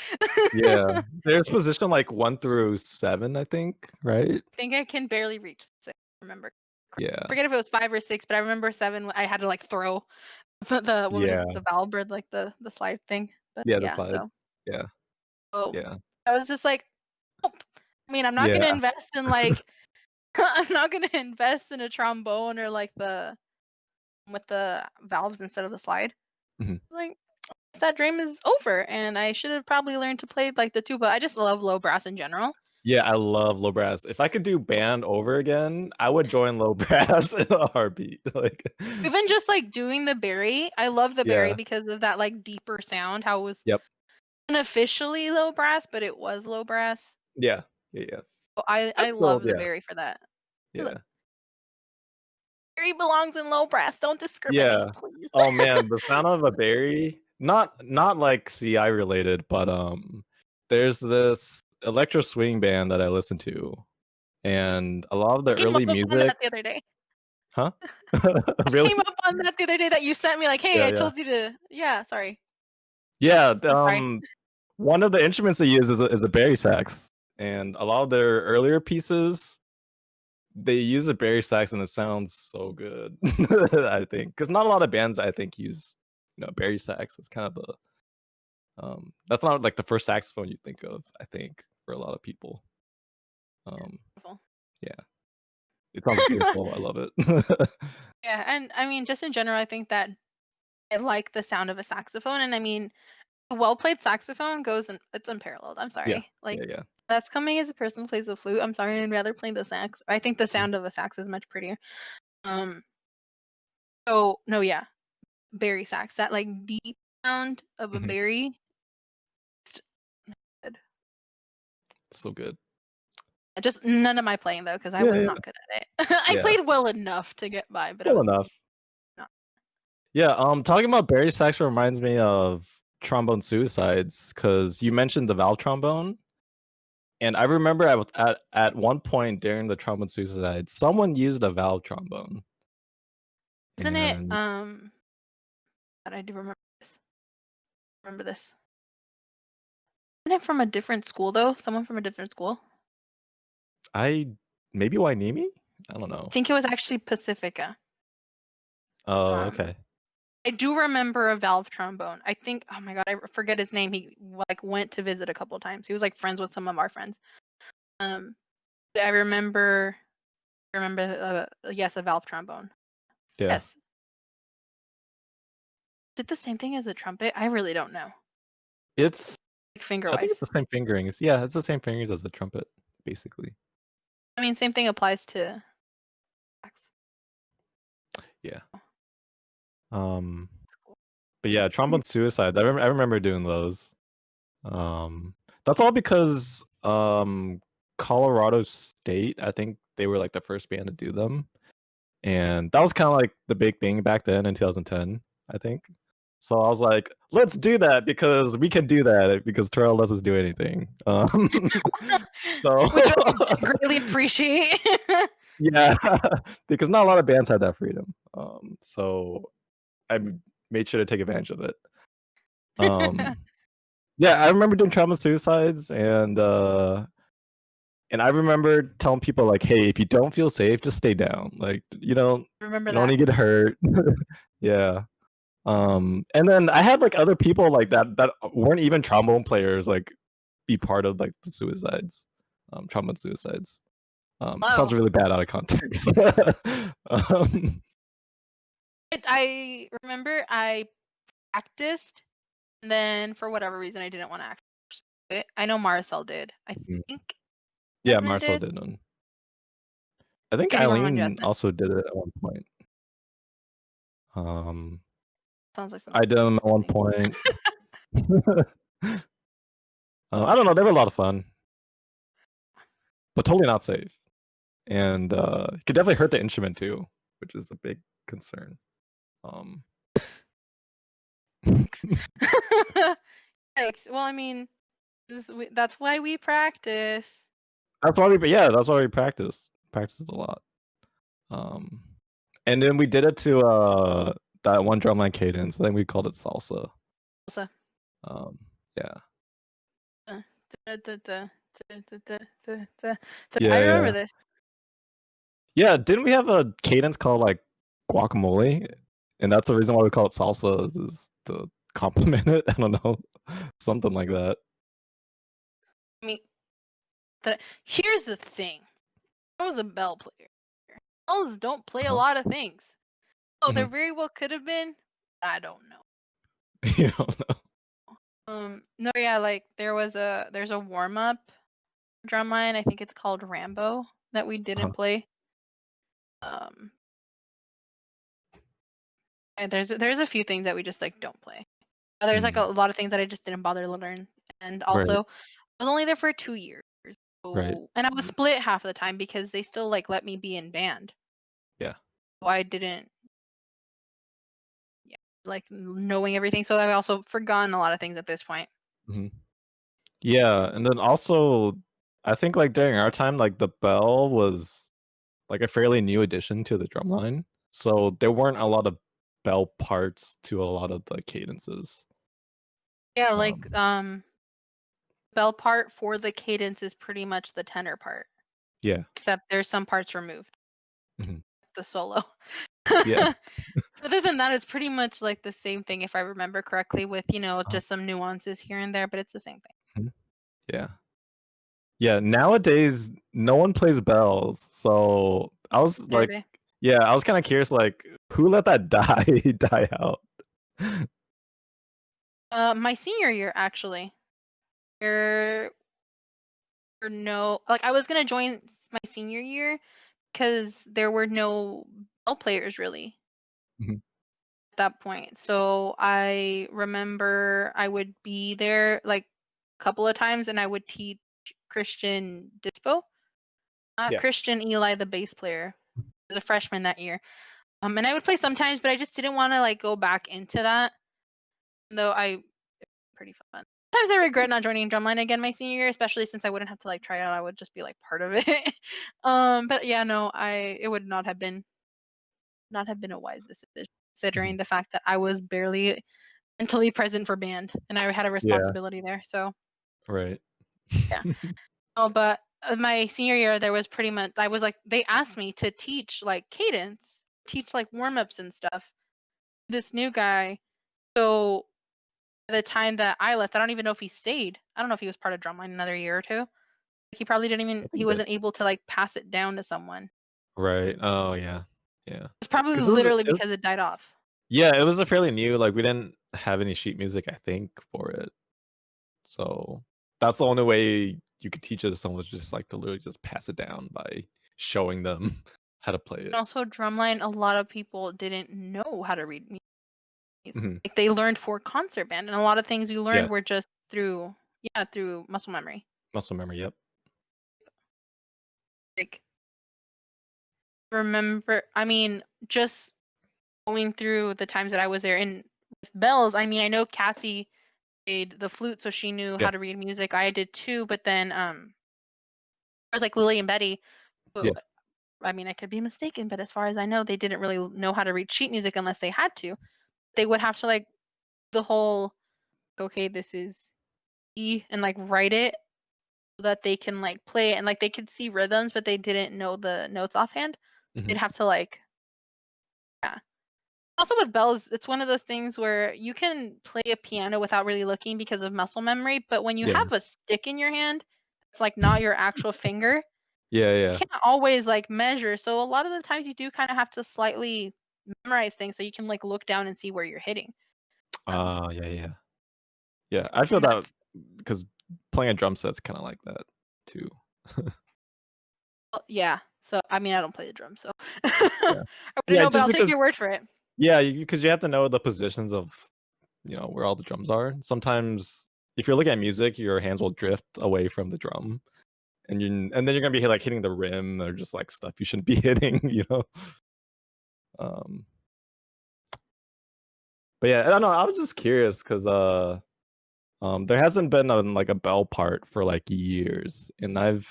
Yeah. There's position like 1 through 7, I think, right? I think I can barely reach 6. Remember? Yeah. I forget if it was 5 or 6, but I remember 7. I had to like throw the what was Yeah. it, the valve bird, like the slide thing. But Yeah, the yeah, slide. so Yeah. oh, Yeah. I was just like, nope. I mean, I'm not gonna Yeah. invest in like I'm not gonna invest in a trombone or like the with the valves instead of the slide. Mhm. Like that dream is over, and I should have probably learned to play like the tuba. I just love low brass in general. Yeah, I love low brass. If I could do band over again, I would join low brass in a heartbeat. Like, Even just like doing the berry, I love the berry yeah. because of that like deeper sound. How it was Yep. unofficially low brass, but it was low brass. Yeah. Yeah, yeah. So I That's still love the yeah. berry for that. Look, Yeah. berry belongs in low brass. Don't discriminate, Yeah. please. Oh man, the sound of a berry, not like CI related, but there's this electro swing band that I listen to, and a lot of the Came up early on music. that the other day. Huh? I came Really? up on that the other day that you sent me. Like, hey, Yeah, I yeah. told you to. Yeah, sorry. Yeah, I'm sorry. one of the instruments they use is a bari sax, and a lot of their earlier pieces, they use a bari sax, and it sounds so good. I think because not a lot of bands I think use bari sax. It's kind of that's not like the first saxophone you think of. I think for a lot of people. Um, Beautiful. yeah, it sounds beautiful. I love it. Yeah, and I mean, just in general, I think that I like the sound of a saxophone, and I mean, a well-played saxophone goes and it's unparalleled. I'm Yeah, sorry. Like yeah, yeah. that's coming as a person who plays the flute. I'm sorry, I'd rather play the sax. I think the Mm, sound of a sax is much prettier. Um, so no, yeah, berry sax. That like deep sound of a mhm. berry. It's good. So good. Just none of my playing though, because I Yeah, was yeah, not good at it. I yeah. played well enough to get by, but I Cool was enough. not. Yeah, talking about bari sax reminds me of trombone suicides because you mentioned the valve trombone, and I remember at one point during the trombone suicide, someone used a valve trombone, Isn't it? and But I do remember this. Remember this. Isn't it from a different school though? Someone from a different school. I maybe Wainimi? I don't I know. think it was actually Pacifica. Oh, Um, okay. I do remember a valve trombone. I think, oh my god, I forget his name. He like went to visit a couple times. He was like friends with some of our friends. Um, I remember, yes, a valve trombone. Yeah. Yes. Is it the same thing as a trumpet? I really don't know. It's Like finger I think it's wise. the same fingerings. Yeah, it's the same fingerings as a trumpet, basically. I mean, same thing applies to sax. Yeah. Um, but yeah, trombone suicides. I remember doing those. Um, that's all because Colorado State, I think they were like the first band to do them. And that was kind of like the big thing back then in 2010, I think. So I was like, let's do that because we can do that because Terrell lets us do anything. So Which I greatly appreciate. yeah, because not a lot of bands had that freedom. So I made sure to take advantage of it. Um, yeah, I remember doing trauma suicides and I remember telling people like, "Hey, if you don't feel safe, just stay down. Like, Remember you don't that. need to get hurt." Yeah. And then I had like other people like that weren't even trombone players like be part of like the suicides, trombone suicides. It sounds Oh, really bad out of context. um, I remember I practiced, and then for whatever reason, I didn't want to actually do it. I know Marcel did. I mm, think yeah, Desmond Marcel did. did one. I think Can't even remember Eileen Desmond. also did it at one point. Um, Sounds like I something. did them at one point. I don't know. They were a lot of fun, but totally not safe, and it could definitely hurt the instrument too, which is a big concern. Um, Yikes. Well, I mean, That's why we practice. That's why we practice a lot. Um, and then we did it to that one drumline cadence. I think we called it salsa. Also, Um, yeah, uh, da- da- da- da- da- da- da- da- I yeah, remember yeah, this. yeah. Didn't we have a cadence called like guacamole? And that's the reason why we call it salsa is to compliment it. I don't know, something like that. I mean, here's the thing. I was a bell player. Bells don't play a Uh-huh. lot of things. Oh, there Mhm. very well could have been. I don't know. You don't know. No, yeah, like there's a warm up drumline. I think it's called Rambo that we didn't Uh-huh. play. Um, and there's a few things that we just like don't play. There's like a Mm. lot of things that I just didn't bother to learn. And Right, also, I was only there for 2 years. right. So, and I was split half of the time because they still like let me be in band. Yeah. So I didn't, yeah, like knowing everything. So I also forgotten a lot of things at this point. Mhm. Yeah, and then also, I think, like, during our time, like, the bell was, like, a fairly new addition to the drumline, so there weren't a lot of bell parts to a lot of the cadences. Yeah, like Um, bell part for the cadence is pretty much the tenor part, yeah. except there's some parts removed. Mhm. The solo. Yeah. Other than that, it's pretty much like the same thing if I remember correctly, with Uh-huh. just some nuances here and there, but it's the same thing. Mhm. Yeah. Yeah, nowadays, no one plays bells, so I was Are like they? yeah, I was kinda curious, like, who let that die die out? My senior year actually. There were no, like, I was gonna join my senior year because there were no bell players really Mhm. at that point. So I remember I would be there like a couple of times and I would teach Christian Dispo. Yeah. Christian Eli, the bass player, was a freshman that year. And I would play sometimes, but I just didn't want to like go back into that. Though I pretty fun. Sometimes I regret not joining drumline again my senior year, especially since I wouldn't have to like try it out. I would just be like part of it. But yeah, no, it would not have been a wise decision Mhm. considering the fact that I was barely mentally present for band and I had a Yeah, responsibility there. So right. yeah. Oh, but my senior year, there was pretty much I was like they asked me to teach like cadence, teach like warm ups and stuff. This new guy. So by the time that I left, I don't even know if he stayed. I don't know if he was part of Drumline another year or two. He probably didn't I even think he he did. wasn't able to like pass it down to someone. Right. Oh, yeah. Yeah. It's probably 'Cause literally it was because it died off. yeah, it was a fairly new like, we didn't have any sheet music, I think, for it. So, that's the only way you could teach it to someone was just, like, to literally just pass it down by showing them how to play And it. also Drumline, a lot of people didn't know how to read music. Mhm. Like they learned for concert band and a lot of things you Yeah. learned were just through through muscle memory. Muscle memory, yep. Like remember I mean, just going through the times that I was there and with bells, I mean, I know Cassie played the flute so she knew Yeah. how to read music. I did too, but then I was like Lily and Betty, who Yeah. I mean, I could be mistaken, but as far as I know, they didn't really know how to read sheet music unless they had to. They would have to like the whole okay, this is E and like write it so that they can like play it and like they could see rhythms, but they didn't know the notes offhand. So Mhm. they'd have to like yeah. Also with bells, it's one of those things where you can play a piano without really looking because of muscle memory, but when you Yeah. have a stick in your hand, it's like not your actual finger. Yeah, You yeah. can't always like measure. So a lot of the times you do kind of have to slightly memorize things so you can like look down and see where you're hitting. Um, Yeah, yeah. Yeah, I feel and that that's because playing a drum set's kinda like that too. yeah. So I mean, I don't play the drum, so I Yeah. wouldn't Yeah, know, but just I'll take because your word for it. yeah, because you have to know the positions of, where all the drums are. Sometimes if you're looking at music, your hands will drift away from the drum, and then you're gonna be, like, hitting the rim or just, like, stuff you shouldn't be hitting, you know? Um, but yeah, I don't know, I was just curious because There hasn't been like a bell part for like years, and I've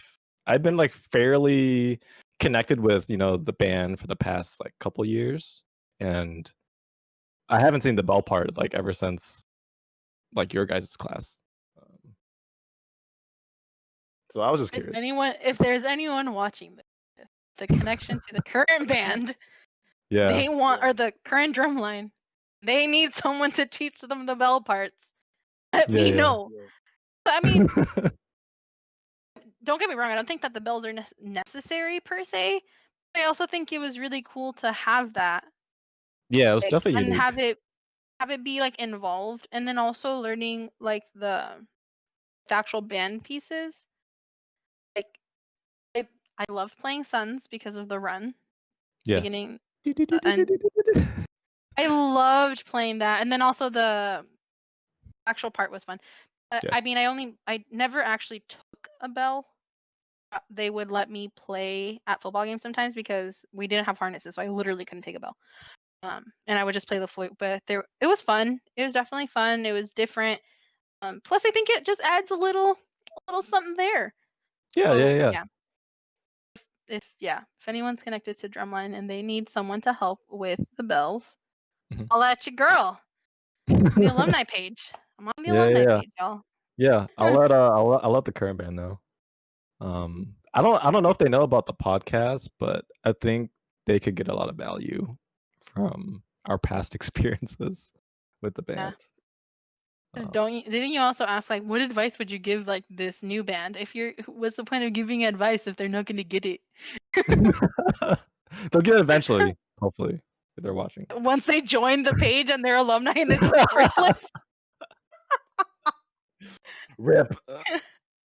been like fairly connected with the band for the past like couple years, and I haven't seen the bell part like ever since like your guys' class. So I was just curious. If there's anyone watching this, the connection to the current band, Yeah. they want, or the current drumline, they need someone to teach them the bell parts. Let me know. But I mean, don't get me wrong, I don't think that the bells are necessary per se. But I also think it was really cool to have that. Yeah, it was Like, definitely and unique. have it be like involved, and then also learning like the actual band pieces. Like I, I love playing Suns because of the run, Yeah. beginning, and I loved playing that, and then also the actual part was fun. Yeah. I mean, I never actually took a bell. They would let me play at football games sometimes because we didn't have harnesses, so I literally couldn't take a bell. And I would just play the flute. But it was fun. It was definitely fun. It was different. Plus, I think it just adds a little something there. Yeah, So yeah. yeah, if anyone's connected to Drumline and they need someone to help with the bells, Mhm. I'll at you, girl. The alumni page. I'm on the Yeah, alumni yeah. page, y'all. Yeah, I'll let the current band know. I don't know if they know about the podcast, but I think they could get a lot of value from our past experiences with the Yeah. band. Didn't you also ask like what advice would you give like this new band? What's the point of giving advice if they're not going to get it? They'll get it eventually, hopefully, if they're watching. Once they join the page and they're alumni in the first place. Rip.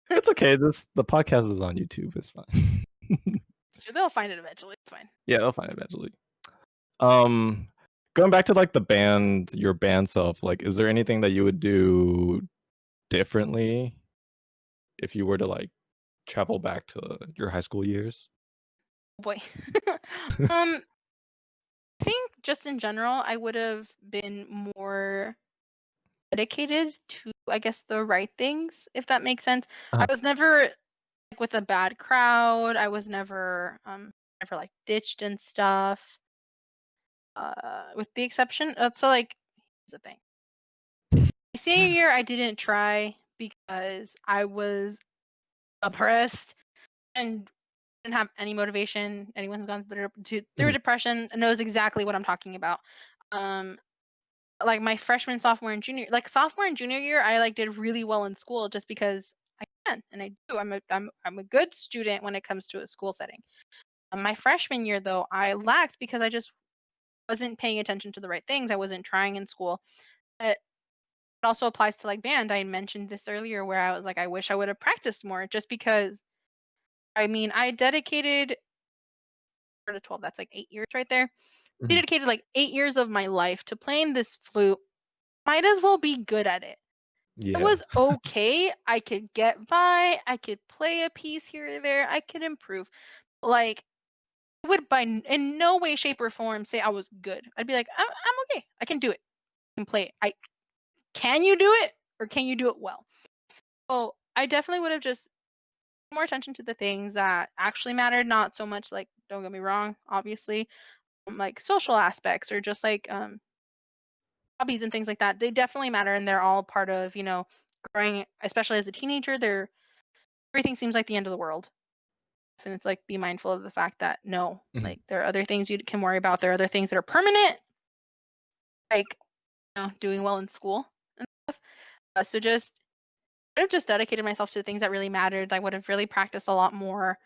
It's okay. The podcast is on YouTube. It's fine. Sure, they'll find it eventually. It's fine. Yeah, they'll find it eventually. Going back to like your band self, like, is there anything that you would do differently if you were to like travel back to your high school years? Boy. I think just in general, I would have been more dedicated to, I guess, the right things, if that makes sense. I Uh-huh. was never like, with a bad crowd. I was never like ditched and stuff. With the exception of, so like, here's the thing. My senior year, I didn't try because I was oppressed and didn't have any motivation. Anyone who's gone through Mhm. depression knows exactly what I'm talking about. Um, like my freshman, sophomore, and junior, like sophomore and junior year, I like did really well in school just because I can and I do. I'm a good student when it comes to a school setting. My freshman year, though, I lacked because I just wasn't paying attention to the right things. I wasn't trying in school. It also applies to like band. I mentioned this earlier where I was like, I wish I would have practiced more just because I mean, I dedicated 4 to 12, that's like 8 years right there. Mhm. Dedicated like 8 years of my life to playing this flute. Might as well be good at it. It Yeah. was okay. I could get by. I could play a piece here or there. I could improve. Like, I would in no way, shape, or form say I was good. I'd be like, I'm okay. I can do it. I can play it. Can you do it or can you do it well? So I definitely would have just more attention to the things that actually mattered, not so much like, don't get me wrong, obviously, like social aspects or just like hobbies and things like that. They definitely matter and they're all part of, growing, especially as a teenager. Everything seems like the end of the world. And it's like be mindful of the fact that no, Mhm. like there are other things you can worry about. There are other things that are permanent, like doing well in school and stuff. So just I would have just dedicated myself to the things that really mattered. I would have really practiced a lot more.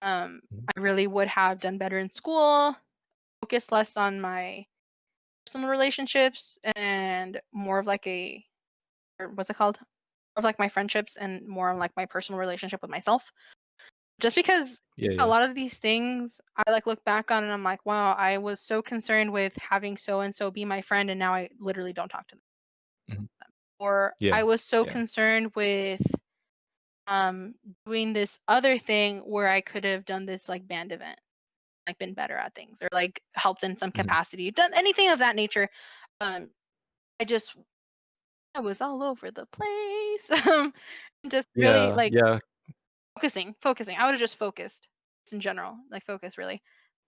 Mhm. I really would have done better in school, focused less on my personal relationships and more of like or what's it called? More of like my friendships and more of like my personal relationship with myself. Just because Yeah, a yeah. lot of these things I like look back on and I'm like, wow, I was so concerned with having so and so be my friend and now I literally don't talk to them. Mhm. Or Yeah. I was so Yeah. concerned with um doing this other thing where I could have done this like band event, like been better at things or like helped in some Mhm. capacity, done anything of that nature. Um I just I was all over the place. Just really Yeah, like yeah, focusing. I would have just focused just in general, like focus really.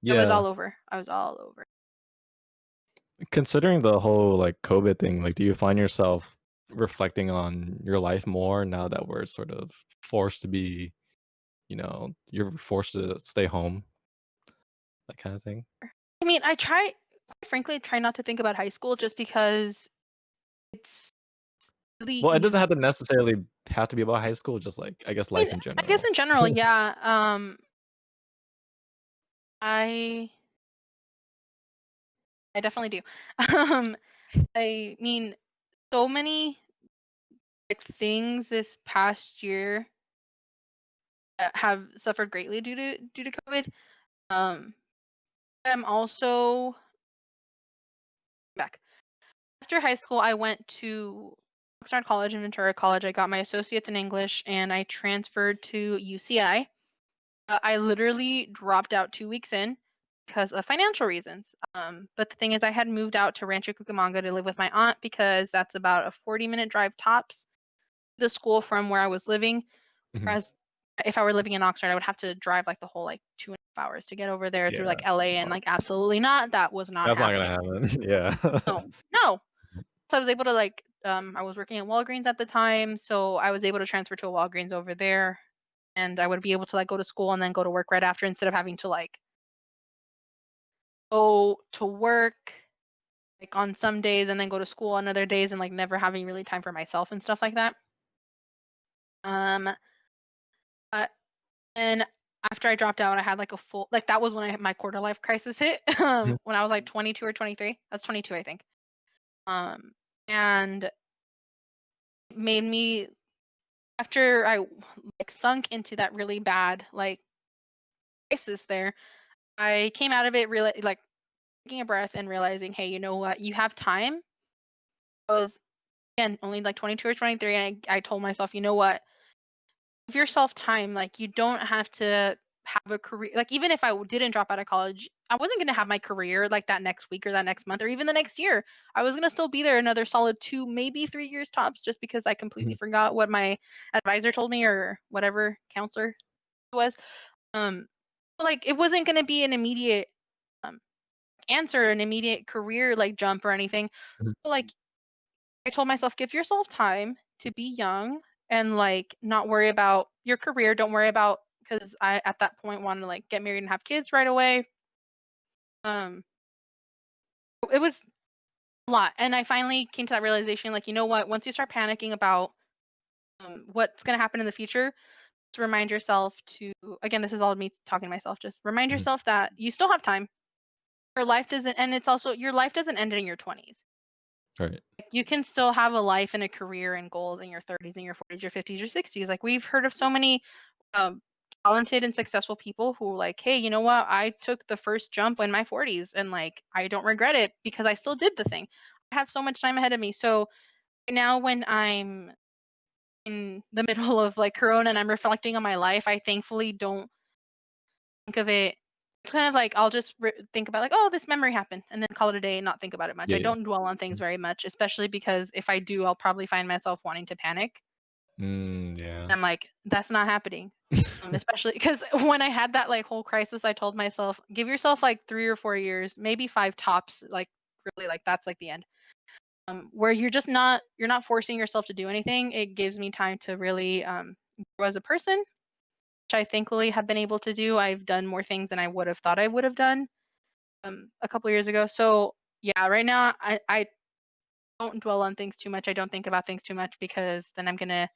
I was yeah. all over. I was all over. Considering the whole, like, COVID thing, like, do you find yourself reflecting on your life more now that we're sort of forced to be, you're forced to stay home, that kinda thing? I mean, quite frankly, try not to think about high school just because it's really Well, it doesn't easy. have to necessarily have to be about high school, just, like, I guess I life mean, in I guess general. in general, yeah. I I definitely do. Um, I mean, so many like things this past year that have suffered greatly due to COVID. Um, I'm also back after high school. I went to Oxnard College in Ventura College. I got my associates in English, and I transferred to UCI. I literally dropped out 2 weeks in because of financial reasons. But the thing is, I had moved out to Rancho Cucamonga to live with my aunt because that's about a 40-minute drive tops to the school from where I was living. Mhm. Whereas if I were living in Oxnard, I would have to drive like the whole like 2.5 hours to get over there through Yeah. like LA, and Fuck. like absolutely not. That was not That's not gonna happening. happen. Yeah. No, no. So I was able to like I was working at Walgreens at the time, so I was able to transfer to a Walgreens over there, and I would be able to like go to school and then go to work right after instead of having to like go to work like on some days and then go to school on other days and like never having really time for myself and stuff like that. Um, but then after I dropped out, I had like a full like that was when I had my quarter life crisis hit. Mhm. When I was like 22 or 23. I was 22, I think. And it made me after I like sunk into that really bad like crisis there. I came out of it really like taking a breath and realizing, hey, you know what? You have time. I was again only like 22 or 23, and I told myself, you know what? Give yourself time. Like you don't have to have a career. Like even if didn't drop out of college, I wasn't going to have my career like that next week or that next month or even the next year. I was going to still be there another solid 2, maybe 3 years tops, just because I completely Mhm. forgot what my advisor told me or whatever counselor it was. Um, like it wasn't going to be an immediate um, answer, an immediate career like jump or anything. Mhm. So like I told myself, give yourself time to be young and like not worry about your career. Don't worry about because I at that point wanted to like get married and have kids right away. Um, it was a lot, and I finally came to that realization. Like, you know what? Once you start panicking about what's going to happen in the future, to remind yourself to again, this is all me talking to myself. Just remind Mhm. yourself that you still have time. Your life doesn't, and it's also your life doesn't end in your 20s. Right. You can still have a life and a career and goals in your 30s and your 40s, your 50s, your 60s. Like we've heard of so many um, talented and successful people who like, hey, you know what? I took the first jump in my 40s and like I don't regret it because I still did the thing. I have so much time ahead of me. So now when I'm in the middle of like Corona and I'm reflecting on my life, I thankfully don't think of it. It's kind of like I'll just think about like, oh, this memory happened, and then call it a day and not think about it much. Yeah, I yeah. don't dwell on things Mhm. very much, especially because if I do, I'll probably find myself wanting to panic. Yeah. I'm like, that's not happening. Especially because when I had that like whole crisis, I told myself, give yourself like 3 or 4 years, maybe five tops. Like really, like that's like the end. Where you're not forcing yourself to do anything. It gives me time to really grow as a person, which I thankfully have been able to do. I've done more things than I would have thought I would have done a couple years ago. So yeah, right now I don't dwell on things too much. I don't think about things too much because then I'm gonna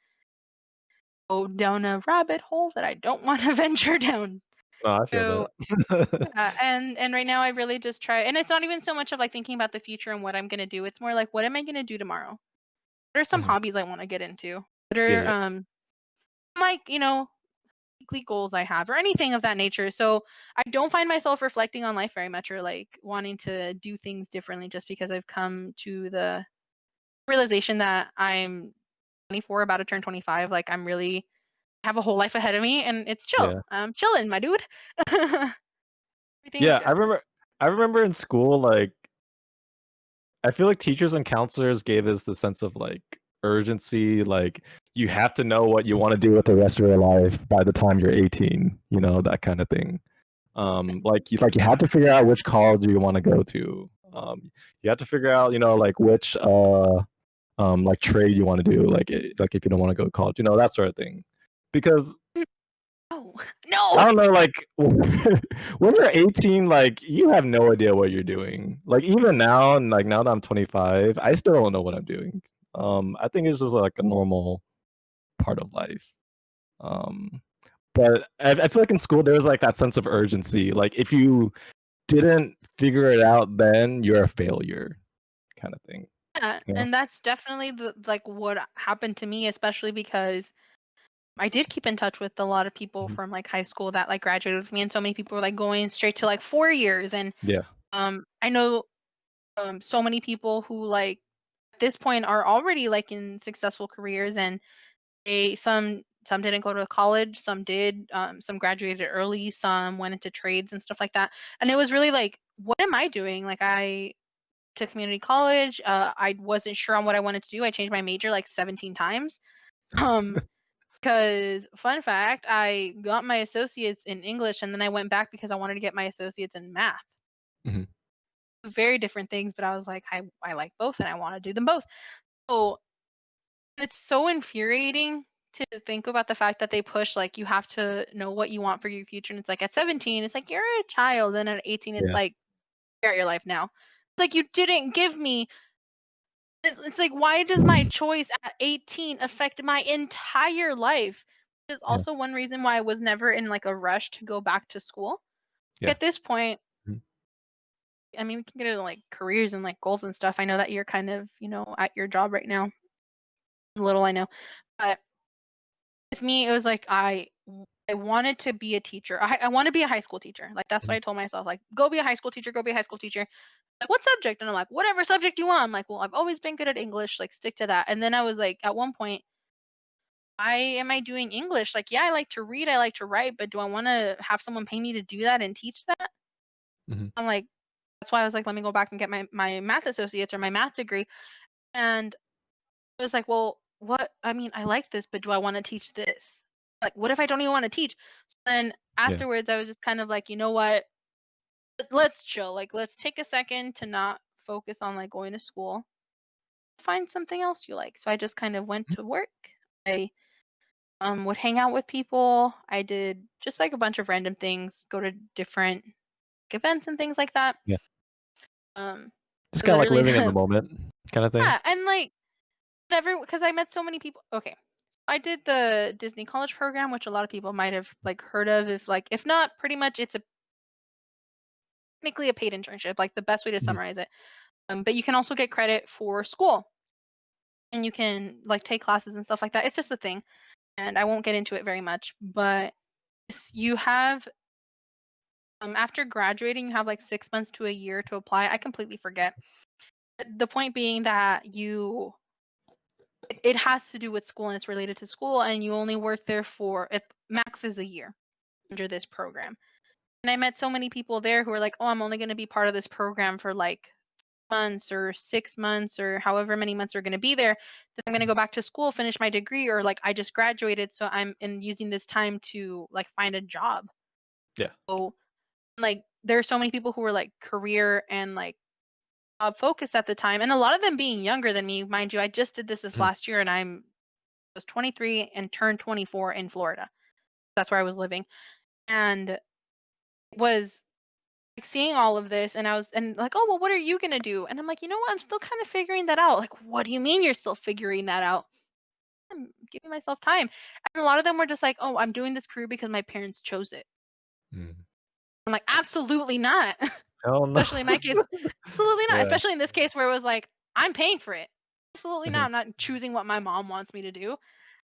go down a rabbit hole that I don't want to venture down. No, I feel So that. and right now I really just try, and it's not even so much of like thinking about the future and what I'm gonna do. It's more like what am I gonna do tomorrow? What are some Mhm. hobbies I want to get into? What Yeah, are yeah. like weekly goals I have or anything of that nature. So I don't find myself reflecting on life very much or like wanting to do things differently just because I've come to the realization that I'm 24, about to turn 25. Like I'm really have a whole life ahead of me and it's chill. Yeah. I'm chilling, my dude. Everything is Yeah, good. I remember in school, like, I feel like teachers and counselors gave us the sense of, like, urgency, like you have to know what you want to do with the rest of your life by the time you're 18, you know, that kind of thing. Like you have to figure out which college you want to go to. You have to figure out, you know, like which like trade you want to do, like like if you don't want to go to college, you know, that sort of thing. Because No, I no. don't know, like when you're 18, like you have no idea what you're doing. Like even now, and like now that I'm 25, I still don't know what I'm doing. I think it's just like a normal part of life. Um, but I feel like in school there's like that sense of urgency. Like if you didn't figure it out then, you're a failure, kind of thing. Yeah, You know? and that's definitely the like what happened to me, especially because I did keep in touch with a lot of people Mhm. from like high school that like graduated with me, and so many people were like going straight to like 4 years. And Yeah. I know so many people who like at this point are already like in successful careers, and they some didn't go to college, some did, some graduated early, some went into trades and stuff like that. And it was really like, what am I doing? Like I to community college. I wasn't sure on what I wanted to do. I changed my major like 17 times. Um, because fun fact, I got my associates in English and then I went back because I wanted to get my associates in math. Mhm. Very different things, but I was like, I like both and I want to do them both. So it's so infuriating to think about the fact that they push like you have to know what you want for your future. And it's like at 17, it's like you're a child, and at 18, it's Yeah. like figure out your life now. It's like you didn't give me. It's like, why does my choice at 18 affect my entire life? Is Yeah. also one reason why I was never in like a rush to go back to school. Yeah. At this point, Mhm. I mean, we can get into like careers and like goals and stuff. I know that you're kind of, at your job right now. Little I know. But with me, it was like I wanted to be a teacher. I want to be a high school teacher. Like that's what Mhm. I told myself. Like, go be a high school teacher, go be a high school teacher. Like, what subject? And I'm like, whatever subject you want. I'm like, well, I've always been good at English, like stick to that. And then I was like, at one point, why am I doing English? Like, yeah, I like to read, I like to write, but do I want to have someone pay me to do that and teach that? Mhm. I'm like, that's why I was like, let me go back and get my math associates or my math degree. And it was like, well, what? I mean, I like this, but do I want to teach this? Like, what if I don't even want to teach? So then Yeah. afterwards, I was just kind of like, you know what? Let's chill. Like, let's take a second to not focus on like going to school. Find something else you like. So I just kind of went Mhm. to work. I would hang out with people. I did just like a bunch of random things, go to different events and things like that. Yeah. Um, Just kind of like literally, living in the moment kind of thing. yeah, and like never because I met so many people. Okay, I did the Disney College program, which a lot of people might have like heard of. If not, pretty much it's a technically a paid internship, like the best way to Mhm. summarize it. But you can also get credit for school, and you can like take classes and stuff like that. It's just a thing, and I won't get into it very much. But you have after graduating, you have like 6 months to a year to apply. I completely forget. The point being that it has to do with school and it's related to school, and you only work there for it max is a year under this program. And I met so many people there who are like, oh, I'm only going to be part of this program for like months or 6 months or however many months are going to be there. Then I'm going to go back to school, finish my degree, or like I just graduated, so I'm in using this time to like find a job. Yeah. So like there are so many people who were like career and like job focused at the time, and a lot of them being younger than me, mind you. I just did this Mhm. last year, and was 23 and turned 24 in Florida. That's where I was living, and it was like seeing all of this, and I was and like, oh well, what are you gonna do? And I'm like, you know what? I'm still kind of figuring that out. Like, what do you mean you're still figuring that out? I'm giving myself time, and a lot of them were just like, oh, I'm doing this career because my parents chose it. Mhm. I'm like, absolutely not. Hell no. Especially in my case, absolutely not. Yeah. Especially in this case where it was like, I'm paying for it. Absolutely not. Mhm. I'm not choosing what my mom wants me to do.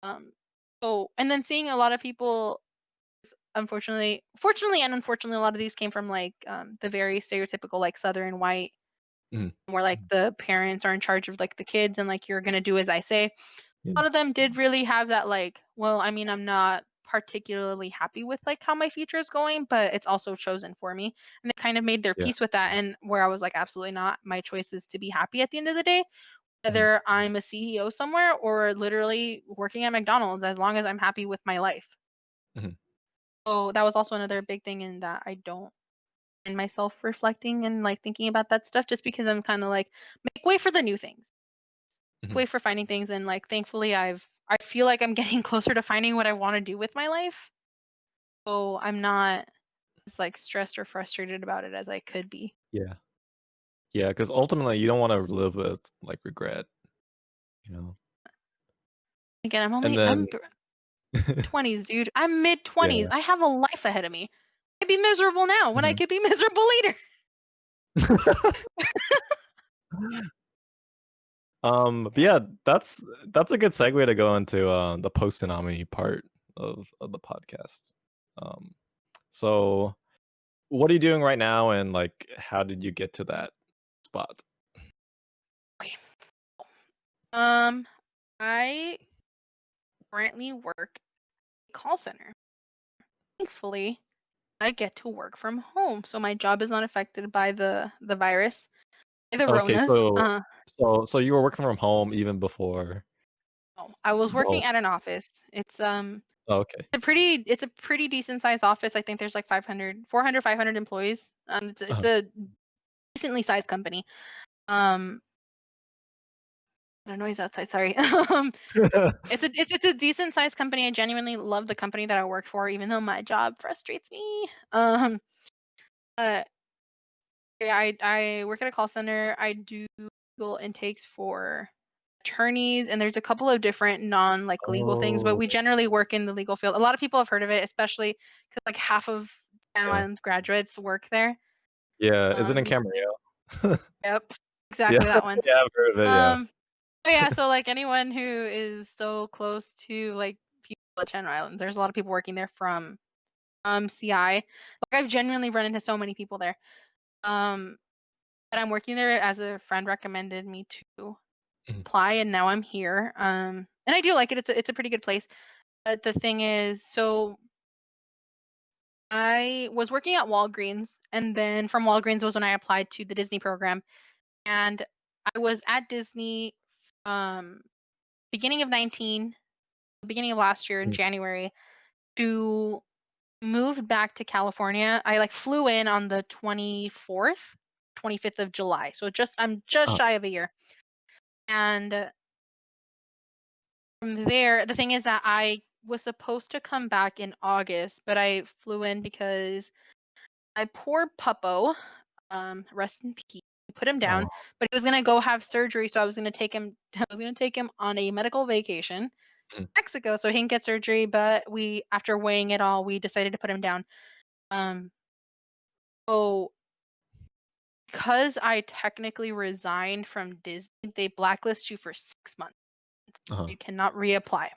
Um, so and then seeing a lot of people, fortunately and unfortunately, a lot of these came from like the very stereotypical like Southern white, Mhm. where like the parents are in charge of like the kids and like you're gonna do as I say. Yeah. A lot of them did really have that like, well, I mean, I'm not particularly happy with like how my future is going, but it's also chosen for me. And they kind of made their Yeah. peace with that. And where I was like, absolutely not. My choice is to be happy at the end of the day. Mhm, whether I'm a CEO somewhere or literally working at McDonald's, as long as I'm happy with my life. mhm. So that was also another big thing in that I don't find myself reflecting and like thinking about that stuff just because I'm kind of like make way for the new things. Make Mhm. way for finding things and like thankfully I feel like I'm getting closer to finding what I want to do with my life. So I'm not as like stressed or frustrated about it as I could be. Yeah. Yeah, because ultimately you don't wanna live with, like, regret, you know? Again, And then 20s, dude. I'm mid 20s. yeah. I have a life ahead of me. I could be miserable now when I Mhm. could be miserable later. But yeah, that's a good segue to go into, the post-tsunami part of the podcast. Um, so what are you doing right now, and, like, how did you get to that spot? Okay. Um, I currently work a call center. Thankfully, I get to work from home, so my job is not affected by the virus, the Okay, Ronas. so you were working from home even before No, I was the working whole at an office. oh, okay. It's a pretty decent sized office. I think there's like 500 employees. It's Uh-huh. a decently sized company. Um, no noise outside. Sorry. It's a decent sized company. I genuinely love the company that I work for, even though my job frustrates me. Uh, yeah, I work at a call center. I do legal intakes for attorneys, and there's a couple of different non like legal things, but Oh, we generally work in the legal field. A lot of people have heard of it, especially because like half of Channel yeah. Islands graduates work there. Yeah, is it in Um, Camarillo? yep, Yeah. exactly that one. Yeah, I've heard of it, yeah. Um, but yeah, so like anyone who is so close to like people at Channel Islands, there's a lot of people working there from CI. Like I've genuinely run into so many people there. Um, but I'm working there as a friend recommended me to Mhm. apply, and now I'm here. And I do like it. It's a pretty good place. But the thing is, so I was working at Walgreens, and then from Walgreens was when I applied to the Disney program, and I was at Disney um beginning of 19, beginning of last year in Mhm. January to moved back to California. I like flew in on the 24th, 25th of July. So I'm just Uh, shy of a year. And from there, the thing is that I was supposed to come back in August, but I flew in because my poor puppo, rest in peace, we put him down, oh, but he was gonna go have surgery, so I was gonna take him I was gonna take him on a medical vacation mhm. Mexico so he can get surgery, but we after weighing it all, we decided to put him down. Um so because I technically resigned from Disney, they blacklist you for 6 months. Uh-huh. You cannot reapply.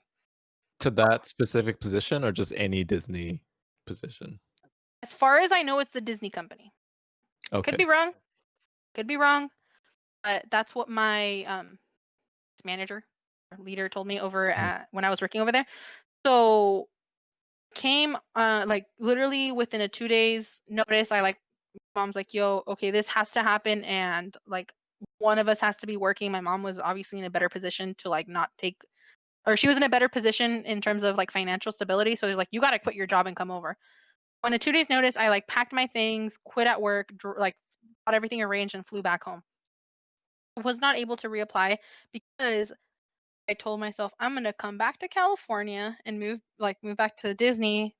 To that specific position or just any Disney position? As far as I know, it's the Disney company. Could Okay. be wrong. Could be wrong. But that's what my manager or leader told me over Mhm. at when I was working over there. So came like literally within a 2 days notice. I like mom's like, yo, okay, this has to happen, and like one of us has to be working. My mom was obviously in a better position to like not take or she was in a better position in terms of like financial stability. So he's like, you got to quit your job and come over. On a 2 days notice, I like packed my things, quit at work, like got everything arranged and flew back home. I was not able to reapply because I told myself I'm gonna come back to California and move back to Disney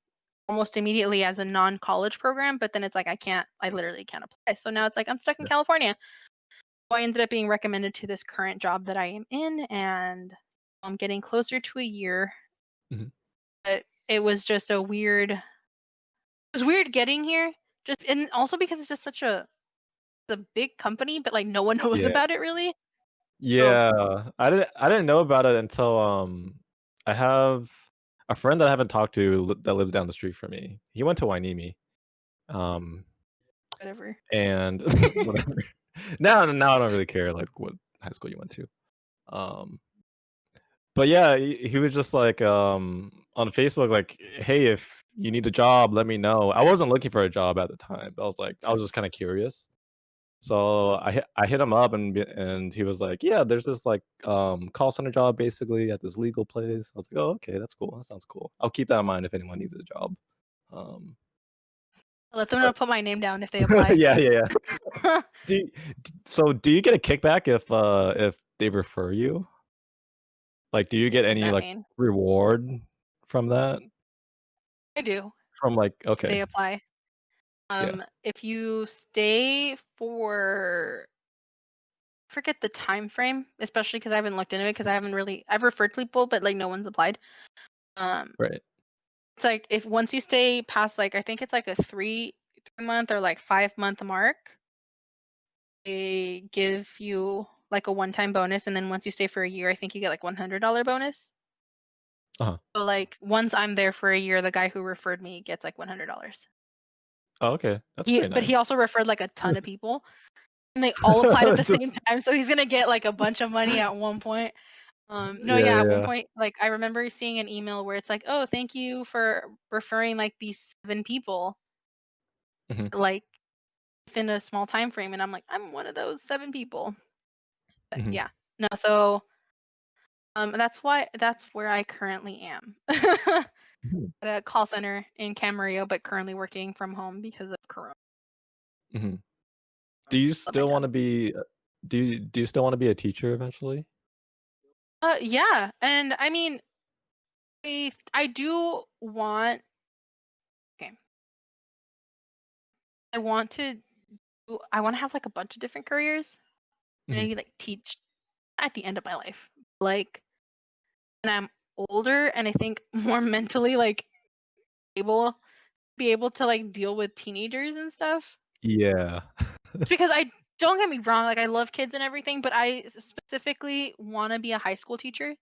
almost immediately as a non-college program. But then it's like I literally can't apply. So now it's like I'm stuck in Yeah. California. So I ended up being recommended to this current job that I am in, and I'm getting closer to a year. Mhm. But it was just it was weird getting here. Just and also because it's just it's a big company, but like no one knows Yeah. about it really. So Yeah. I didn't know about it until, I have a friend that I haven't talked to that lives down the street from me. He went to Wainimi, um, whatever. and whatever. Now I don't really care, like, what high school you went to. Um, but yeah, he was just like, on Facebook, like, "Hey, if you need a job, let me know." I wasn't looking for a job at the time, but I was just kinda curious. So I hit him up and he was like, "Yeah, there's this like call center job basically at this legal place." I was like, "Oh, okay, that's cool. That sounds cool. I'll keep that in mind if anyone needs a job." Um, Let them know but to put my name down if they apply. yeah, yeah, yeah. Do you, so do you get a kickback if they refer you? Like, do you get What does any that like mean? reward from that? I do From like, if they okay, apply. yeah, If you stay for forget the time frame, especially because I haven't looked into it because I haven't really I've referred people, but like no one's applied. Um, right. it's like if once you stay past like I think it's like a 3 month or like 5 month mark, they give you like a one-time bonus, and then once you stay for a year, I think you get like $100 bonus. Uh-huh. So like once I'm there for a year, the guy who referred me gets like $100. Oh, okay, that's He pretty but he nice. also referred like a ton of people, and they all applied at the Just same time, so he's gonna get like a bunch of money at one point. No, yeah, yeah, at one yeah. point, like I remember seeing an email where it's like, "Oh, thank you for referring like these 7 people, Mhm, like within a small time frame," and I'm like, "I'm one of those 7 people." But mhm, yeah, no, so that's where I currently am mhm, at a call center in Camarillo, but currently working from home because of Corona. mhm. Do you Love my still job. wanna be do you still wanna be a teacher eventually? Yeah, and I mean, I do want. Okay, I want to. I want to have like a bunch of different careers and Mhm. I like teach at the end of my life. Like when I'm older and I think more mentally like able be able to like deal with teenagers and stuff. Yeah. It's because I don't get me wrong, like I love kids and everything, but I specifically want to be a high school teacher.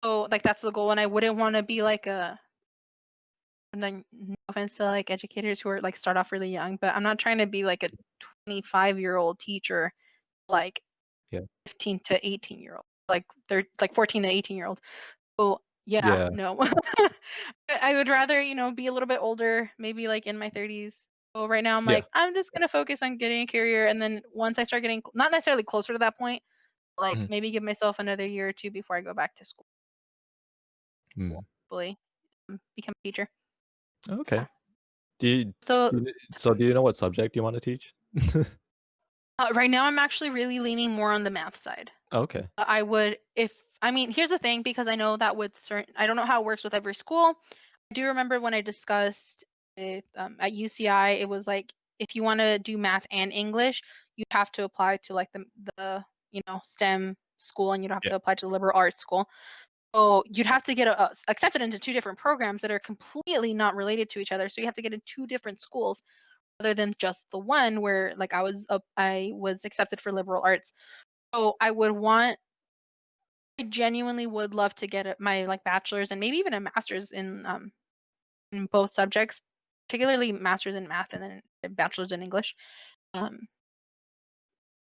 So like that's the goal, and I wouldn't want to be like a. And then no offense to like educators who are like start off really young, but I'm not trying to be like a 25-year-old teacher, like Yeah. 15 to 18-year-old, like they're like 14 to 18-year-old. So yeah, Yeah. no. I would rather, be a little bit older, maybe like in my 30s. So right now I'm Yeah. like, I'm just gonna focus on getting a career, and then once I start getting not necessarily closer to that point, like Mhm. maybe give myself another year or two before I go back to school, Mm. hopefully, become a teacher. Okay. Yeah. Do So do you know what subject you wanna teach? right now I'm actually really leaning more on the math side. Okay. I would if I mean, here's the thing because I know that with certain I don't know how it works with every school. I do remember when I discussed it at UCI, it was like if you want to do math and English, you have to apply to like the STEM school, and you'd have Yeah. to apply to the liberal arts school. So you'd have to get accepted into two different programs that are completely not related to each other. So you have to get in two different schools rather than just the one where like I was accepted for liberal arts. So I genuinely would love to get my like bachelor's and maybe even a master's in both subjects, particularly master's in math and then a bachelor's in English. Um,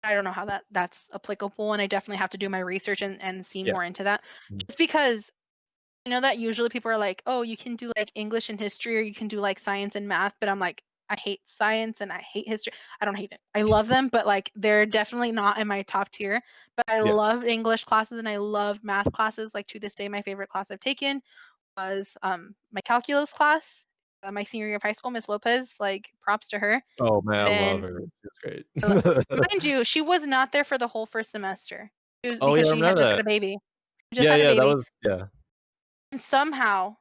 I don't know how that's applicable, and I definitely have to do my research and see Yeah. more into that. Mhm. Just because I know that usually people are like, "Oh, you can do like English and history, or you can do like science and math," but I'm like, I hate science and I hate history. I don't hate it. I love them, but like they're definitely not in my top tier. But I Yeah. loved English classes and I loved math classes. Like to this day, my favorite class I've taken was my calculus class. My senior year of high school, Miss Lopez, like props to her. Oh, man, I And love then, her. She's great. l- mind you, she was not there for the whole first semester. It was Oh, yeah, because I she had remember just had that. a baby. She just Yeah, had a yeah, that baby, was yeah. and somehow,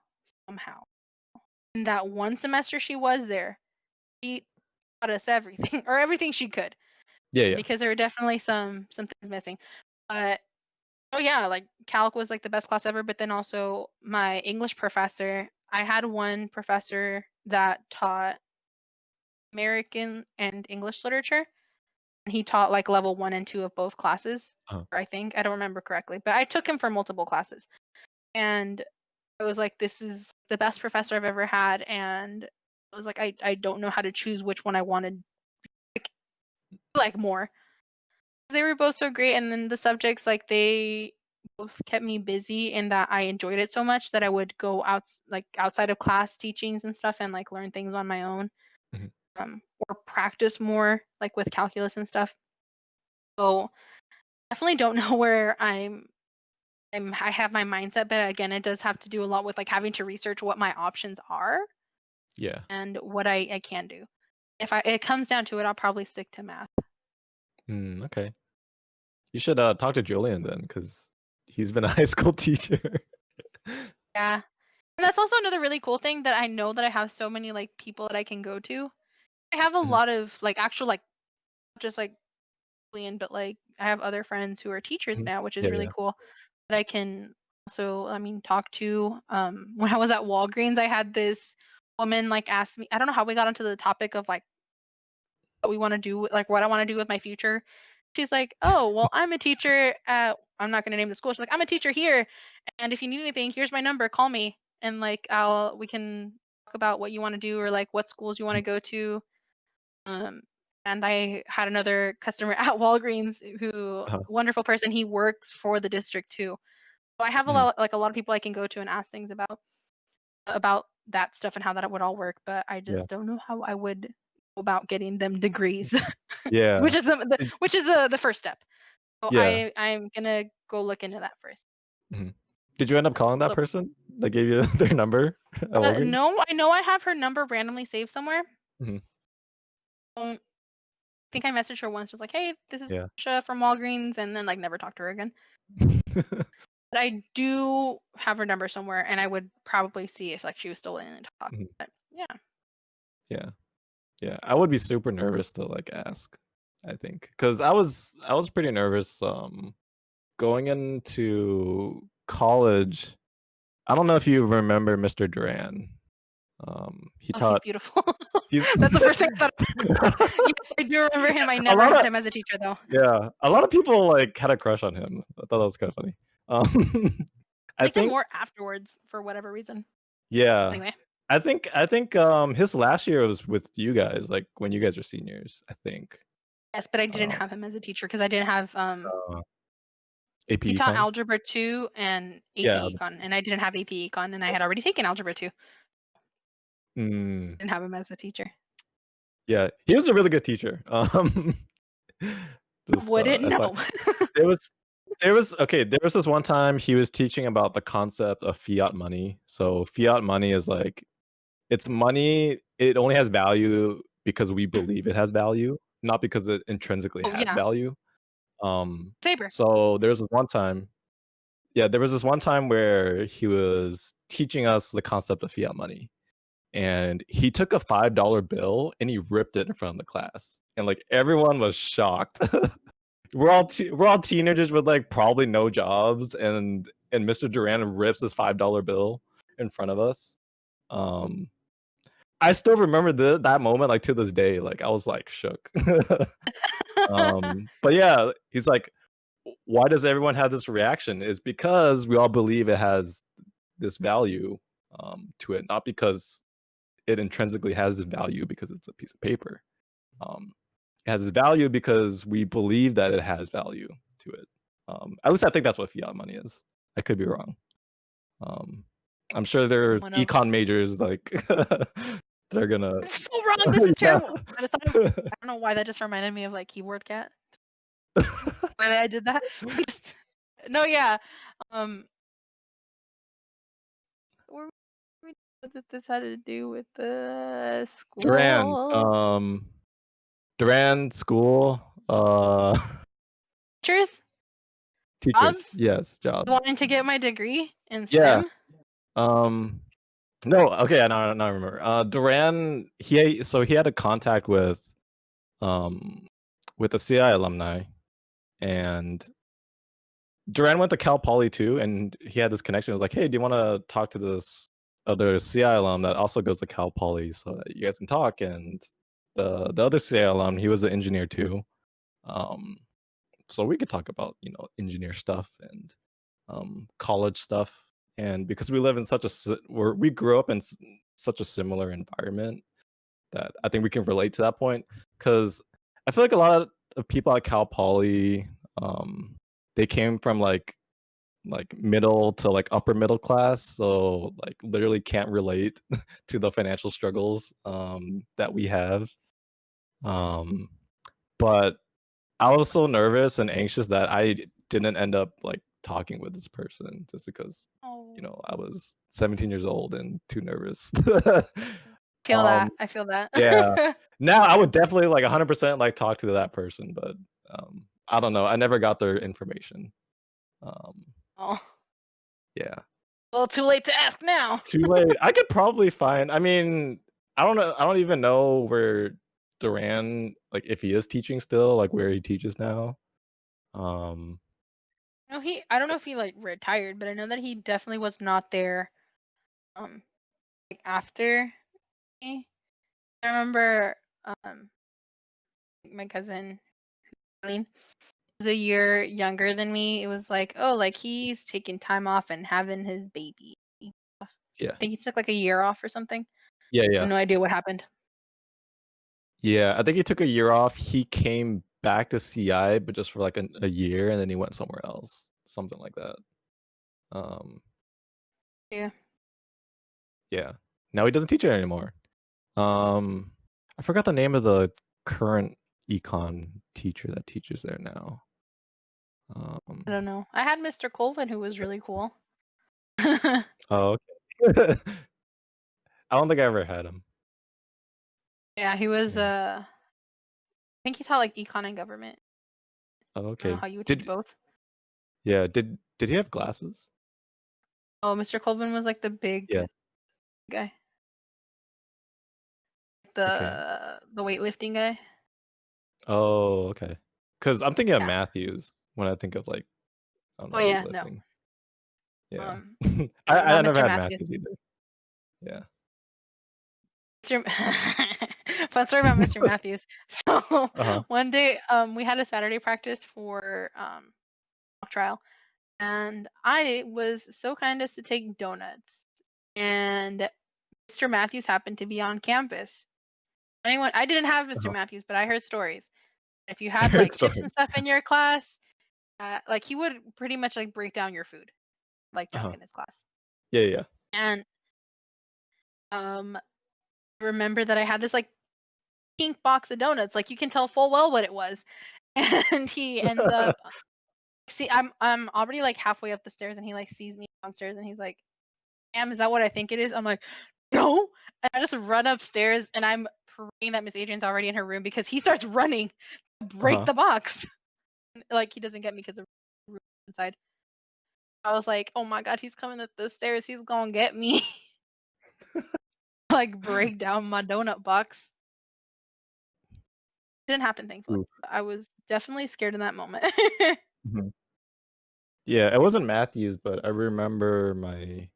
in that one semester she was there, she taught us everything or everything she could Yeah, yeah. because there were definitely some things missing. But oh yeah, like calc was like the best class ever. But then also my English professor, I had one professor that taught American and English literature. And he taught like level 1 and 2 of both classes. Uh-huh. Or I think I don't remember correctly, but I took him for multiple classes, and I was like, "This is the best professor I've ever had." And I was like, I don't know how to choose which one I wanted like more. They were both so great, and then the subjects like they both kept me busy in that I enjoyed it so much that I would go outside of class teachings and stuff and like learn things on my own Mhm. or practice practice more, like with calculus and stuff. So definitely don't know where I have my mindset, but again, it does have to do a lot with like having to research what my options are Yeah. and what I can do. If it comes down to it, I'll probably stick to math. Okay. You should talk to Julian then, because he's been a high school teacher. Yeah. And that's also another really cool thing that I know that I have so many like people that I can go to. I have a Mhm. lot of like actual like just like Julian, but like I have other friends who are teachers Mhm. now, which is Yeah, really yeah. cool that I can also, I mean, talk to. When I was at Walgreens, I had this woman like ask me, I don't know how we got onto the topic of like what we want to do, like what I want to do with my future. She's like, "Oh, well, I'm a teacher at, I'm not going to name the school. She's like, I'm a teacher here. And if you need anything, here's my number. Call me. And like, we can talk about what you want to do or like what schools you want to go to." Um, and I had another customer at Walgreens who, Uh-huh. wonderful person. He works for the district too. So I have Mhm. a lot of people I can go to and ask things about that stuff and how that would all work. But I Yeah. just don't know how I would go about getting them degrees, Yeah. which is the first step. So Yeah. I'm gonna go look into that first. Mhm. Did you end up calling that So, person that gave you their number at Walgreens? no, I know I have her number randomly saved somewhere. Mhm. I think I messaged her once, just like, "Hey, this is Yeah. Patricia from Walgreens," and then like never talked to her again. But I do have her number somewhere, and I would probably see if like she was still in and talk. Mhm. But yeah, Yeah. Yeah. I would be super nervous to like ask, I think, because I was pretty nervous going into college. I don't know if you remember Mr. Duran. He oh, he's taught beautiful. he's That's the first thing I thought. Yes, I do remember him. I a never lot had of him as a teacher though. yeah, a lot of people like had a crush on him. I thought that was kind of funny. I I liked him think more afterwards for whatever reason. yeah. Anyway, I think his last year was with you guys, like when you guys were seniors, I think. yes, but I didn't Um have him as a teacher because I didn't have uh, AP he taught Econ? algebra 2 and Yeah. AP Econ, and I didn't have AP Econ, and I had already taken algebra 2. Mm, Didn't have him as a teacher. yeah, he was a really good teacher. Just Wouldn't FYI. know. There was there was this one time he was teaching about the concept of fiat money. So fiat money is like it's money, it only has value because we believe it has value, not because it intrinsically Oh has yeah, value. Um, paper. so there was this one time yeah, there was this one time where he was teaching us the concept of fiat money, and he took a $5 bill and he ripped it in front of the class, and like everyone was shocked. We're all teenagers with like probably no jobs, and Mr. Duran rips this $5 bill in front of us. Um, I still remember that moment like to this day. Like I was like shook. But yeah, he's like, why does everyone have this reaction? Is because we all believe it has this value to it, not because it intrinsically has this value because it's a piece of paper. Um, it has this value because we believe that it has value to it. At least I think that's what fiat money is. I could be wrong. Um, I'm sure there are One of econ majors like that are gonna I'm so wrong. This is yeah. terrible. I just thought I don't know why that just reminded me of like keyboard cat. Why I did that. No, yeah. Um, what did this had to do with the Duran, school? Duran school, Teachers, teachers, jobs, yes, jobs. wanting to get my degree in Yeah. STEM. Um, no, okay, now I remember. Duran, he had a contact um with a CI alumni, and Duran went to Cal Poly too, and he had this connection. He was like, "Hey, do you want to talk to this other CI alum that also goes to Cal Poly so that you guys can talk?" And the other CI alum, he was an engineer too. Um, so we could talk about engineer stuff and college stuff. And because we live in we grew up in such a similar environment that I think we can relate to that point. Because I feel like a lot of people at Cal Poly, they came from like middle to like upper middle class, so like literally can't relate to the financial struggles that we have. But I was so nervous and anxious that I didn't end up like talking with this person just because Oh, I was 17 years old and too nervous. feel um, that. I feel that. yeah. Now I would definitely like 100% like talk to that person, but I don't know. I never got their information. Um, Oh, yeah. a little too late to ask now. Too late. I could probably find. I mean, I don't know. I don't even know where Duran, like, if he is teaching still, like where he teaches now. Um, No, I don't know if he like retired, but I know that he definitely was not there. Um, like after me. I remember my cousin Eileen was a year younger than me. It was like, oh, like he's taking time off and having his baby. I yeah, think he took like a year off or something. yeah, I have yeah, no idea what happened. yeah. I think he took a year off. He came back to CI, but just for like a year, and then he went somewhere else, something like that. Um, Yeah. yeah. Now he doesn't teach it anymore. I forgot the name of the current econ teacher that teaches there now. I don't know. I had Mr. Colvin who was really cool. Oh, okay. I don't think I ever had him. Yeah, he was Yeah. I think he taught like econ and government. Oh, I don't know okay. how you would teach Did both. yeah, did he have glasses? Oh, Mr. Colvin was like the big Yeah, guy. okay. The weightlifting guy. Oh, okay. Because I'm thinking of Yeah. Matthews when I think of like, I don't Oh know, yeah, no. weightlifting. Yeah. No, not I never Mr. had Matthews. Matthews either. Yeah. Mr. Fun story about Mr. Matthews. So Uh-huh. one day, we had a Saturday practice for mock trial, and I was so kind as to take donuts. And Mr. Matthews happened to be on campus. I didn't have Mr. Uh-huh. Matthews, but I heard stories. If you I had heard like chips and stories. stuff in your class, like he would pretty much like break down your food, like junk Uh-huh. in his class. Yeah, yeah. And I remember that I had this like pink box of donuts, like you can tell full well what it was. And he ends up I'm already like halfway up the stairs and he like sees me downstairs and he's like, "Ma'am, is that what I think it is?" I'm like, "No." And I just run upstairs and I'm praying that Miss Adrian's already in her room because he starts running to break Uh-huh. the box. Like he doesn't get me because the room inside. I was like, "Oh my god, he's coming up the stairs. He's gonna get me." Like break down my donut box. Didn't happen, thankfully. Oof. But I was definitely scared in that moment. Mhm. Yeah, it wasn't Matthews, but I remember my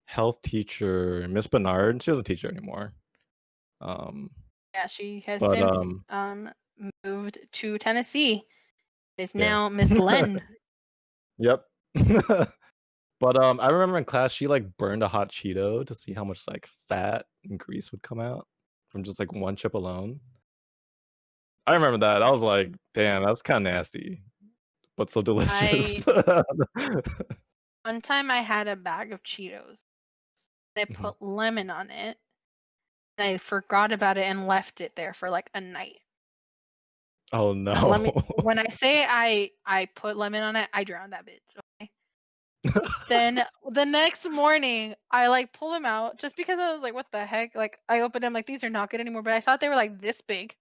health teacher, Miss Bernard. She doesn't teach anymore. Um, Yeah, she has but since moved to Tennessee. Is yeah. now Miss Len. Yep. But I remember in class she like burned a hot Cheeto to see how much like fat and grease would come out from just like one chip alone. I remember that. I was like, damn, that's kind of nasty, but so I delicious. One time I had a bag of Cheetos. I Mhm. put lemon on it, and I forgot about it and left it there for like a night. Oh And let me no. when I say I put lemon on it, I drowned that bitch. Okay. Then the next morning, I like pull them out just because I was like, "What the heck?" Like I opened them, like these are not good anymore. But I thought they were like this big.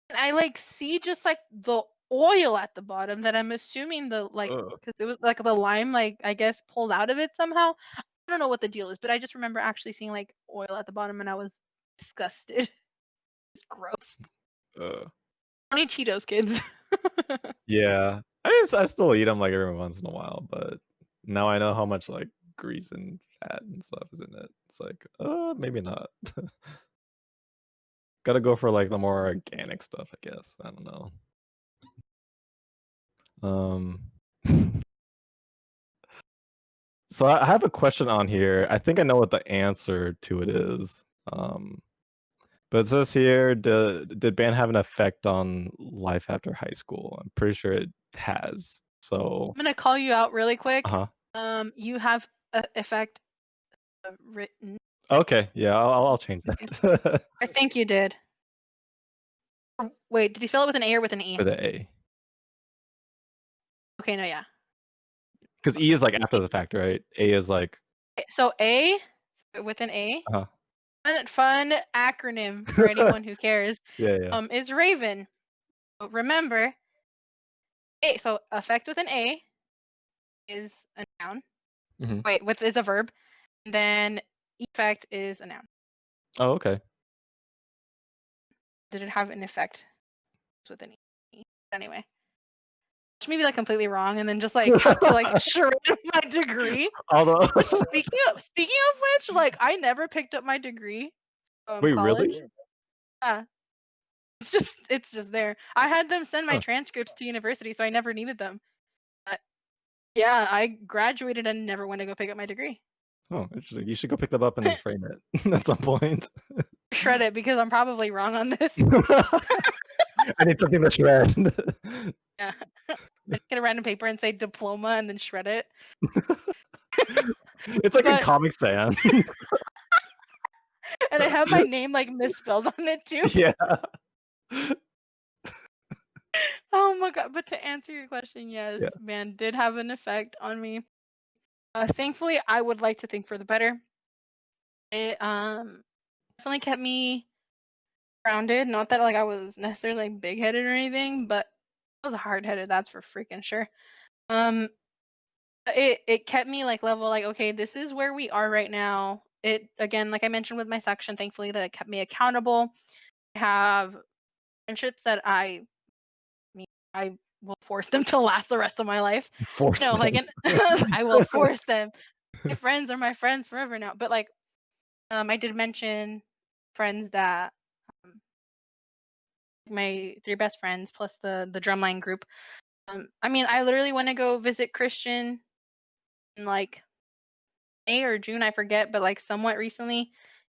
And I like see just like the oil at the bottom that I'm assuming the like Ugh. because it was like the lime like I guess pulled out of it somehow. I don't know what the deal is, but I just remember actually seeing like oil at the bottom and I was disgusted. It's gross. Ugh. Don't eat Cheetos, kids. Yeah, I still eat them like every once in a while, but now I know how much like grease and fat and stuff is in it. It's like, maybe not. Gotta go for like the more organic stuff, I guess. I don't know. Um, so I have a question on here. I think I know what the answer to it is. But it says here, did band have an effect on life after high school? I'm pretty sure it has. So, I'm gonna call you out really quick. uh-huh. You have a effect written. Okay, yeah, I'll change I think that. I think you did. Wait, did you spell it with an A or with an E? with an A. Okay, no, yeah. Because E is like after the fact, right? A is like So A with an A. uh Fun acronym for anyone who cares. yeah, yeah. Is Raven. But remember, A. So affect with an A is a noun. Mhm. Wait, with is a verb. And then effect is a noun. Oh, okay. Did it have an effect? It's with an E. Anyway, which may be like completely wrong, and then just like have to like shred my degree. Although Which speaking of which, like I never picked up my degree from wait, college. really? Yeah, it's just there. I had them send my Huh. transcripts to university, so I never needed them. But yeah, I graduated and never went to go pick up my degree. Oh, interesting. You should go pick them up and frame it at some point. Shred it because I'm probably wrong on this. I need something to shred. Yeah. I get a random paper and say diploma and then shred it. It's like in But Comic Sans. and I have my name like misspelled on it too. Yeah. Oh my god. But to answer your question, yes, Yeah. man, did have an effect on me. Thankfully, I would like to think for the better. It definitely kept me grounded. Not that like I was necessarily like, big headed or anything, but I was hard headed, that's for freaking sure. Um it kept me like level, like, okay, this is where we are right now. It again, like I mentioned with my section, thankfully that it kept me accountable. I have friendships that mean I will force them to last the rest of my life. Force No, like them. and I will force them. My friends are my friends forever now. But like I did mention friends that um, my three best friends plus the drumline group. I mean, I literally want to go visit Christian in like May or June, I forget, but like somewhat recently,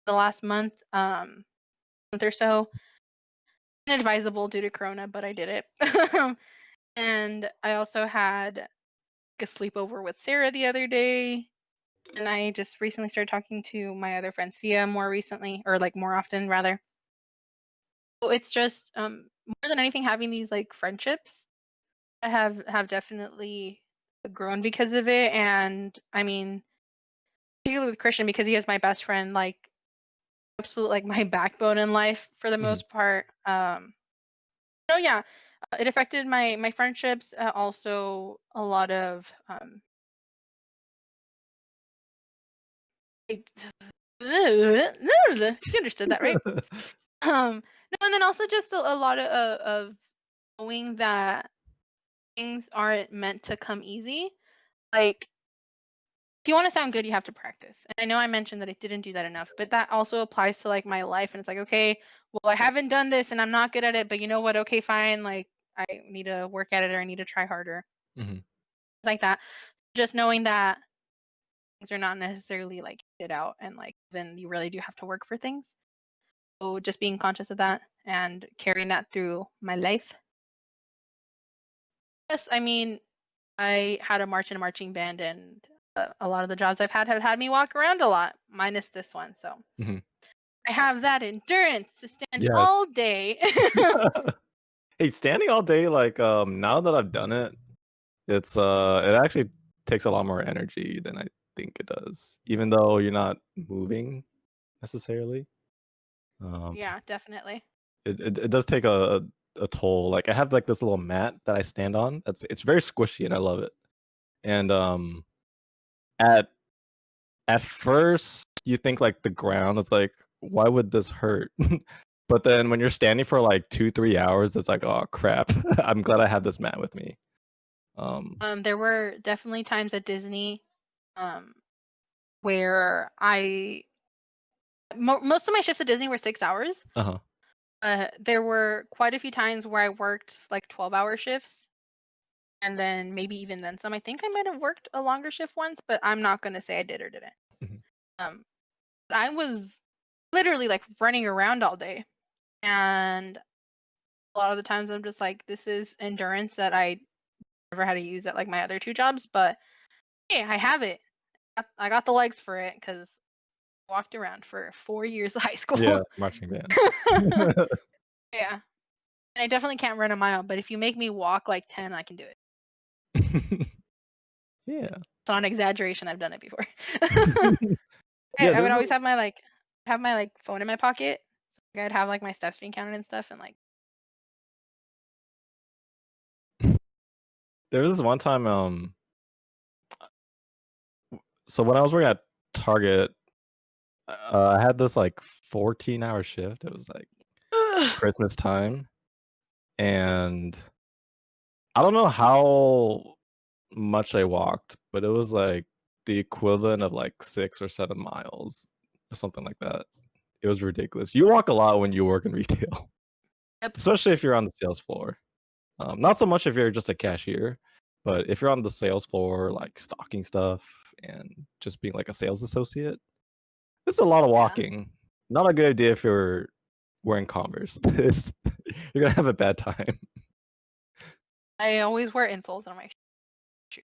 the last month or so. Inadvisable due to Corona, but I did it. And I also had like, a sleepover with Sarah the other day. And I just recently started talking to my other friend Sia more recently, or like more often rather. So it's just more than anything having these like friendships that have definitely grown because of it. And I mean, particularly with Christian because he is my best friend, like absolute like my backbone in life for the Mhm. most part. So yeah, it affected my friendships. Also, a lot of like, you understood that, right? No, and then also just a lot of knowing that things aren't meant to come easy. Like, if you want to sound good, you have to practice. And I know I mentioned that I didn't do that enough, but that also applies to like my life. And it's like, okay, well, I haven't done this and I'm not good at it, but you know what? Okay, fine. Like, I need to work at it or I need to try harder. Mhm. It's like that. Just knowing that things are not necessarily like it out and like then you really do have to work for things. So just being conscious of that and carrying that through my life. Yes, I mean, I had a march in a marching band, and a lot of the jobs I've had have had me walk around a lot, minus this one. So Mhm. I have that endurance to stand Yes. all day. Hey, standing all day, like, now that I've done it, it actually takes a lot more energy than I think it does, even though you're not moving necessarily. Um, Yeah, definitely. it does take a toll. Like, I have, like, this little mat that I stand on. It's very squishy, and I love it. And, at at first, you think, like, the ground is like, "Why would this hurt?" But then when you're standing for, like, 2, 3 hours, it's like, "Oh, crap. I'm glad I have this mat with me." Um There were definitely times at Disney um, where most of my shifts at Disney were 6 hours. Uh-huh. There were quite a few times where I worked like 12-hour shifts, and then maybe even then some. I think I might have worked a longer shift once, but I'm not going to say I did or didn't. Mhm. Um, but I was literally like running around all day, and a lot of the times I'm just like, this is endurance that I never had to use at like my other two jobs, but hey, I have it. I got the legs for it because I walked around for 4 years of high Yeah, school. marching band. Yeah. I definitely can't run a mile, but if you make me walk like 10, I can do it. Yeah. It's not an exaggeration. I've done it before. Yeah, I would there's always have my like phone in my pocket. So like, I'd have like my steps being counted and stuff, and like there was this one time, so when I was working at Target, I had this like 14-hour shift. It was like Christmas time, and I don't know how much I walked, but it was like the equivalent of like 6 or 7 miles or something like that. It was ridiculous. You walk a lot when you work in retail, yep, especially if you're on the sales floor. Not so much if you're just a cashier, but if you're on the sales floor, like stocking stuff and just being like a sales associate, it's a lot of yeah. walking. Not a good idea if you're wearing Converse. You're gonna have a bad time. I always wear insoles on my shoes.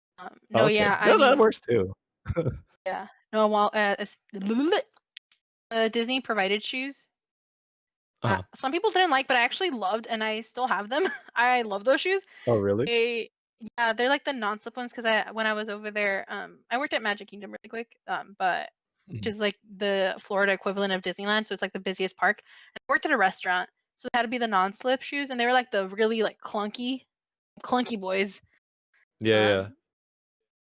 No, Okay, yeah, I yeah, that mean, works too. yeah, no, well, it's Disney provided shoes. Uh-huh. Some people didn't like, but I actually loved, and I still have them. I love those shoes. Oh, really? They, yeah, they're like the non-slip ones because I when I was over there, I worked at Magic Kingdom really quick, but which Mhm. is like the Florida equivalent of Disneyland, so it's like the busiest park. And I worked at a restaurant, so it had to be the non-slip shoes, and they were like the really like clunky boys. Yeah, yeah. Um,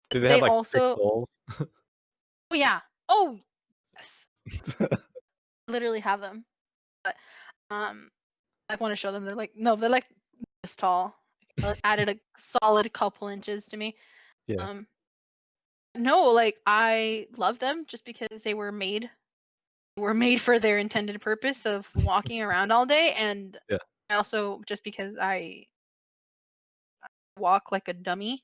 Do they have they like thick also, soles? oh yeah, oh yes, literally have them. But um, I want to show them. They're like no, they're like this tall. Added a solid couple inches to me. Yeah. Um, no, like I love them just because they were made for their intended purpose of walking around all day, and Yeah. I also just because I walk like a dummy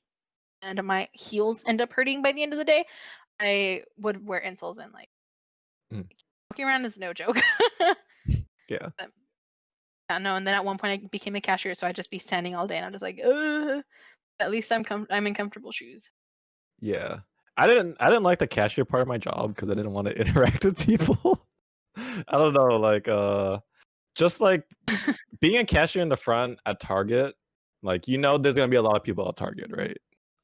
and my heels end up hurting by the end of the day, I would wear insoles and like Mhm. walking around is no joke. Yeah. But, yeah, no, and then at one point I became a cashier, so I'd just be standing all day, and I'm just like, ugh. At least I'm in comfortable shoes. Yeah. I didn't like the cashier part of my job because I didn't wanna interact with people. I don't know, like, just like being a cashier in the front at Target, like, there's gonna be a lot of people at Target, right?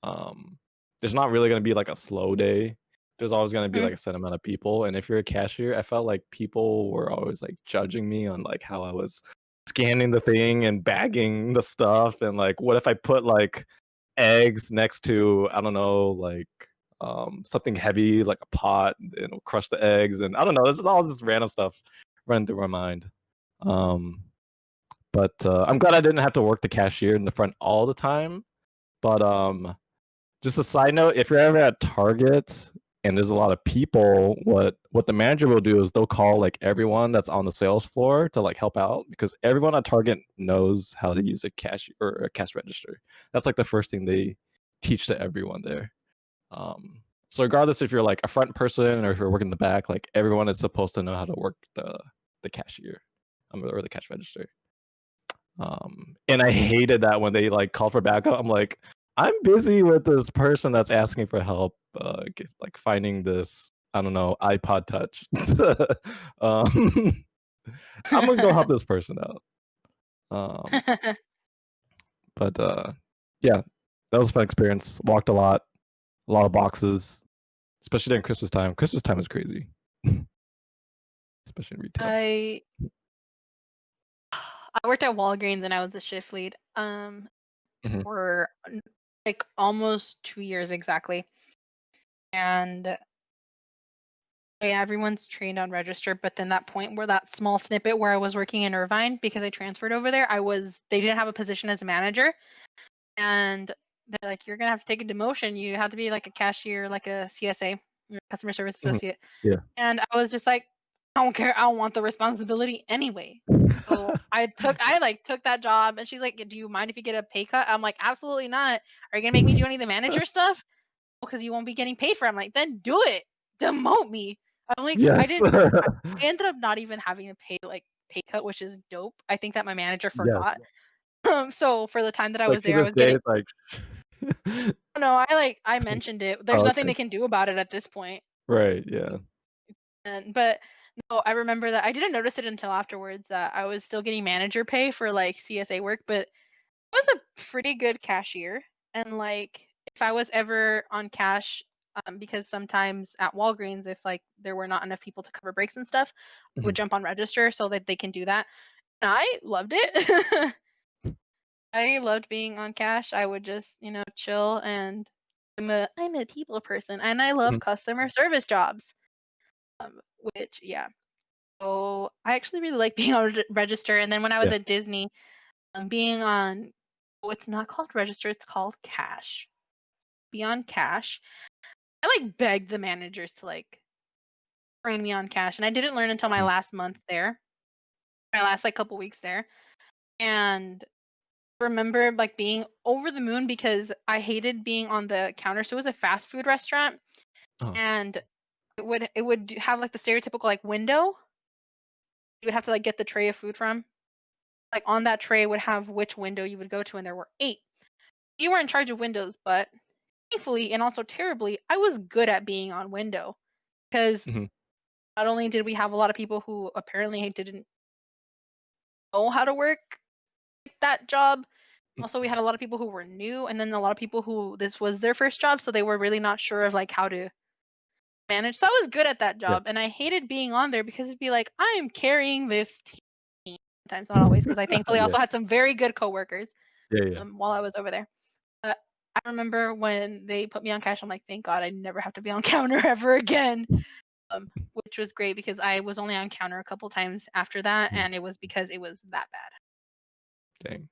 Um, there's not really gonna be like a slow day. There's always gonna be Mhm. like a set amount of people, and if you're a cashier, I felt like people were always like judging me on like how I was scanning the thing and bagging the stuff, and like what if I put like eggs next to, I don't know, like something heavy like a pot and it'll crush the eggs, and I don't know, this is all this random stuff running through my mind. Um but I'm glad I didn't have to work the cashier in the front all the time. But just a side note, if you're ever at Target and there's a lot of people, what the manager will do is they'll call like everyone that's on the sales floor to like help out because everyone at Target knows how to use a cash or a cash register. That's like the first thing they teach to everyone there. So regardless if you're like a front person or if you're working in the back, like everyone is supposed to know how to work the cashier or the cash register. And I hated that when they like called for backup. I'm like, I'm busy with this person that's asking for help, like finding this, I don't know, iPod Touch. um, I'm gonna go help this person out. Um, but yeah, that was a fun experience. Walked a lot of boxes, especially during Christmas time. Christmas time is crazy, especially in retail. I I worked at Walgreens and I was a shift lead Mhm, for like almost 2 years exactly. And yeah, everyone's trained on register, but then that point where that small snippet where I was working in Irvine because I transferred over there, they didn't have a position as a manager, and they're like, "You're gonna have to take a demotion. You have to be like a cashier, like a CSA, customer service mhm. associate." Yeah. And I was just like, "I don't care. I don't want the responsibility anyway." So I like took that job, and she's like, "Do you mind if you get a pay cut?" I'm like, "Absolutely not. Are you gonna make me do any of the manager stuff? Because you won't be getting paid for it." I'm like, "Then do it. Demote me." I'm like, I Yes. didn't. I ended up not even having to pay like pay cut, which is dope. I think that my manager Yes. forgot. So for the time that I Like was to there, I this was day, getting. it's like, No, I mentioned it. There's oh, nothing okay. they can do about it at this point. Right. Yeah. And but Oh, I remember that. I didn't notice it until afterwards that I was still getting manager pay for like CSA work, but I was a pretty good cashier. And like if I was ever on cash, because sometimes at Walgreens, if like there were not enough people to cover breaks and stuff, I would Mhm. jump on register so that they can do that. And I loved it. I loved being on cash. I would just, chill and I'm a people person and I love Mhm. customer service jobs. Which yeah. So I actually really like being on register. And then when I was Yeah. at Disney, being on, oh, it's not called register, it's called cash. Be on cash. I like begged the managers to like train me on cash, and I didn't learn until my Mhm. last month there, my last like couple weeks there, and remember like being over the moon because I hated being on the counter. So it was a fast food restaurant, Oh. and have like the stereotypical like window. You would have to like get the tray of food from. Like on that tray would have which window you would go to, and there were 8. You were in charge of windows, but thankfully and also terribly, I was good at being on window because Mhm. not only did we have a lot of people who apparently didn't know how to work that job, also we had a lot of people who were new, and then a lot of people who this was their first job, so they were really not sure of like how to manage. So I was good at that Yeah. job, and I hated being on there because it'd be like I'm carrying this team. Sometimes, not always, because I thankfully Yeah. also had some very good coworkers Yeah, yeah. while I was over there. I remember when they put me on cash, I'm like, thank God I never have to be on counter ever again. Which was great because I was only on counter a couple times after that, Mhm. and it was because it was that Dang.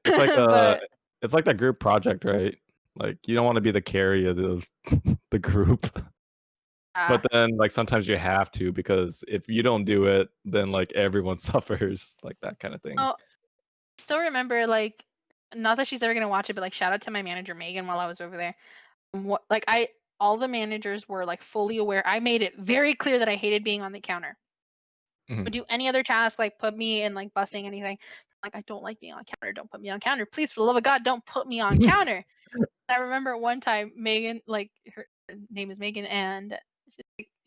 It's like bad. it's like that group project, right? Like, you don't wanna be the carry of the the group, Uh, but then, like, sometimes you have to because if you don't do it, then, like, everyone suffers, like, that kinda thing. oh, still remember like, not that she's ever gonna watch it, but like shout out to my manager Megan while I was over there. What like I all the managers were like fully aware. I made it very clear that I hated being on the counter. Mhm. Would do any other task, like put me in like busing anything. Like I don't like being on counter. Don't put me on counter. Please, for the love of God, don't put me on counter. I remember one time Megan, like her name is Megan, and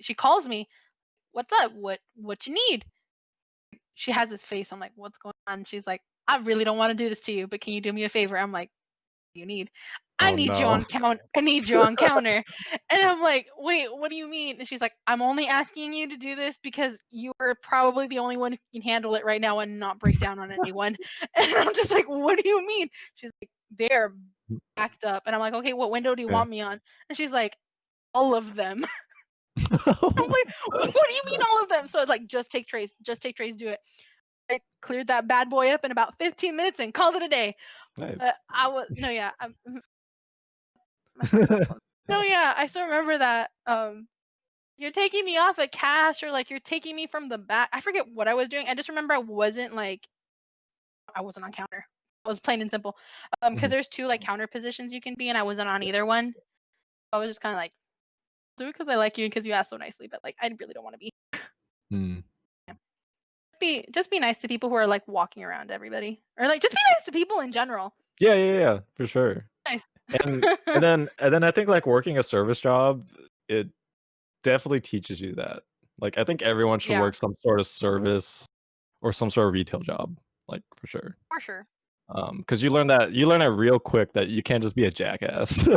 she calls me. What's up? What you need? She has this face. I'm like, what's going on? She's like, I really don't want to do this to you, but can you do me a favor? I'm like, what do you need? I Oh, need you no. on count. I need you on counter. And I'm like, wait, what do you mean? And she's like, I'm only asking you to do this because you are probably the only one who can handle it right now and not break down on anyone. And I'm just like, what do you mean? She's like, they're backed up. And I'm like, okay, what window do you Yeah. want me on? And she's like, all of them. I'm like, what do you mean all of them? So it's like, just take trays, do it. I cleared that bad boy up in about 15 minutes and called it a day. Nice. I was no, yeah, my phone is on close. No, yeah, I still remember that. You're taking me off at cash, or like you're taking me from the back. I forget what I was doing. I just remember I wasn't on counter. I was plain and simple. Because Mhm. there's 2 like counter positions you can be, and I wasn't on either one. I was just kind of like, do it because I like you and because you asked so nicely, but like I really don't want to be. Mm. Yeah. Just be nice to people who are like walking around everybody, or like just be nice to people in general. Yeah, yeah, yeah, for sure. Nice. And then I think, like, working a service job, it definitely teaches you that. Like, I think everyone should Yeah, work some sort of service or some sort of retail job, like, for sure. for sure. Because you learn that real quick that you can't just be a jackass,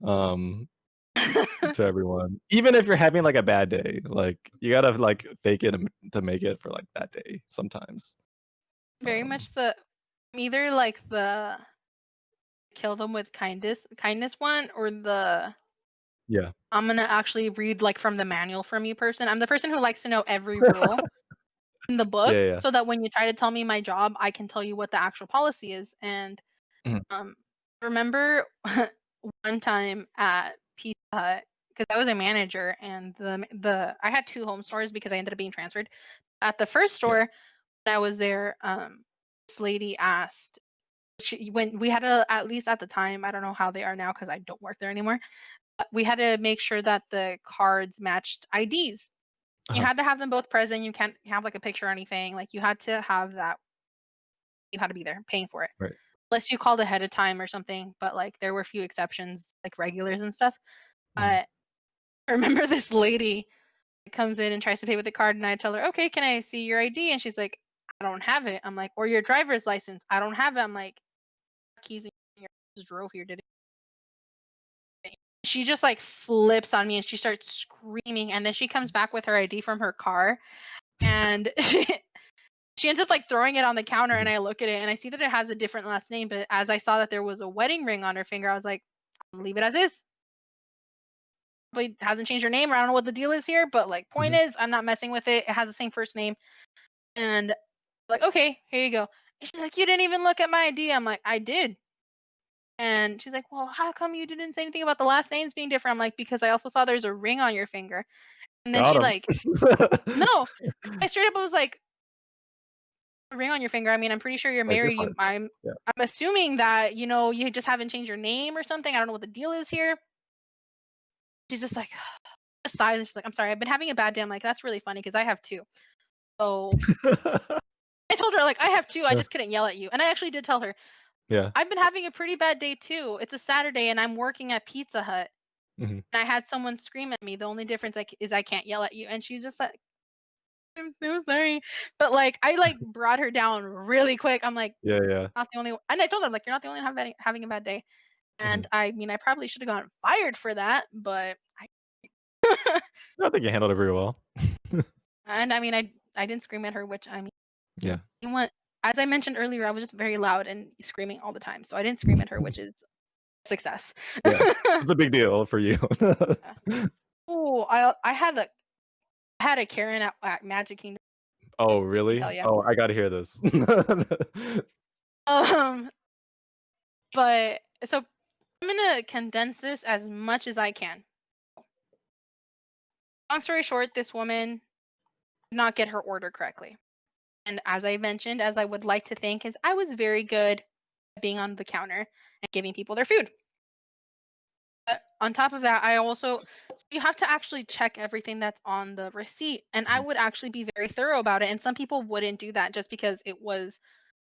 um, to everyone. Even if you're having, like, a bad day, like, you gotta, like, fake it to make it for, like, that day sometimes. Very Um, much the either like the kill them with kindness one, or the yeah. I'm gonna actually read like from the manual from you person. I'm the person who likes to know every rule in the book Yeah, yeah. so that when you try to tell me my job, I can tell you what the actual policy is. And Mhm. um remember one time at Pizza Hut, because I was a manager, and the I had 2 home stores because I ended up being transferred. At the first Yeah. store when I was there, this lady asked, when we had to, at least at the time, I don't know how they are now because I don't work there anymore. We had to make sure that the cards matched IDs. You Uh-huh. had to have them both present. You can't have like a picture or anything. Like you had to have that. You had to be there paying for it, Right. unless you called ahead of time or something. But like there were a few exceptions, like regulars and stuff. Mhm. I remember this lady comes in and tries to pay with the card, and I tell her, "Okay, can I see your ID?" And she's like, "I don't have it." I'm like, "Or your driver's license?" "I don't have it." I'm like, "Keys in your just drove here, did it?" She just like flips on me and she starts screaming, and then she comes back with her ID from her car, and she ends up like throwing it on the counter, and Mhm. I look at it and I see that it has a different last name, but as I saw that there was a wedding ring on her finger, I was like, "Leave it as is. But it hasn't changed her name, or I don't know what the deal is here, but like point Mhm. is I'm not messing with it. It has the same first name." And like, "Okay, here you go." And she's like, "You didn't even look at my ID." I'm like, "I did." And she's like, "Well, how come you didn't say anything about the last names being different?" I'm like, "Because I also saw there's a ring on your finger." And then Got she him. like, no, I straight up was like, "A ring on your finger. I mean, I'm pretty sure you're Like, you're married. fine. Yeah. I'm assuming that, you just haven't changed your name or something. I don't know what the deal is here." She's just like sighs and she's like, "I'm sorry, I've been having a bad day." I'm like, "That's really funny because I have two." So I told her like, "I have two. I Yeah. just couldn't yell at you." And I actually did tell her, Yeah. "I've been having a pretty bad day too. It's a Saturday and I'm working at Pizza Hut Mhm. and I had someone scream at me. The only difference is I can't yell at you." And she's just like, "I'm so sorry." But like I like brought her down really quick. I'm like, Yeah, yeah. "Not the only one." And I told her like, "You're not the only one having a bad day." And Mhm. I mean, I probably should have gotten fired for that, but I I think you handled it very well. and I mean, I didn't scream at her, which I mean, Yeah. you know what? As I mentioned earlier, I was just very loud and screaming all the time. So I didn't scream at her, which is success. Yeah. It's a big deal for you. Oh, I had a Karen at Magic Kingdom. Oh, Let me really? tell you. Oh, I gotta hear this. Um, but so I'm gonna condense this as much as I can. Long story short, this woman did not get her order correctly. And as I mentioned, as I would like to think, is I was very good at being on the counter and giving people their food. But on top of that, I also so you have to actually check everything that's on the receipt, and I Mhm. would actually be very thorough about it. And some people wouldn't do that just because it was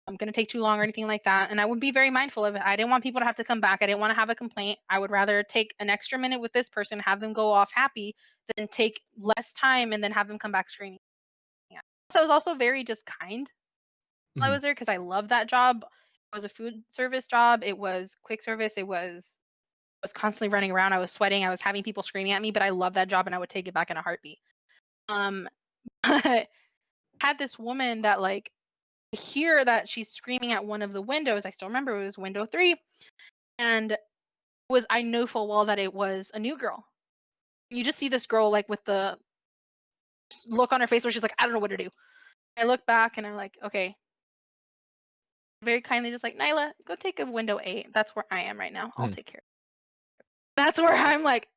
going to take too long or anything like that. And I would be very mindful of it. I didn't want people to have to come back. I didn't want to have a complaint. I would rather take an extra minute with this person, have them go off happy, than take less time and then have them come back screaming. Yeah. So I was also very just kind while I Mhm. was there because I love that job. It was a food service job. It was quick service. Was constantly running around. I was sweating. I was having people screaming at me, but I love that job and I would take it back in a heartbeat. Um, but had this woman that like hear that she's screaming at one of the windows. I still remember it was window 3, and was I knew full well that it was a new girl. You just see this girl like with the look on her face where she's like, "I don't know what to do." I look back and I'm like, okay, very kindly just like, "Nyla, go take a window 8. That's where I am right now. I'll Mhm. take care." That's where I'm like,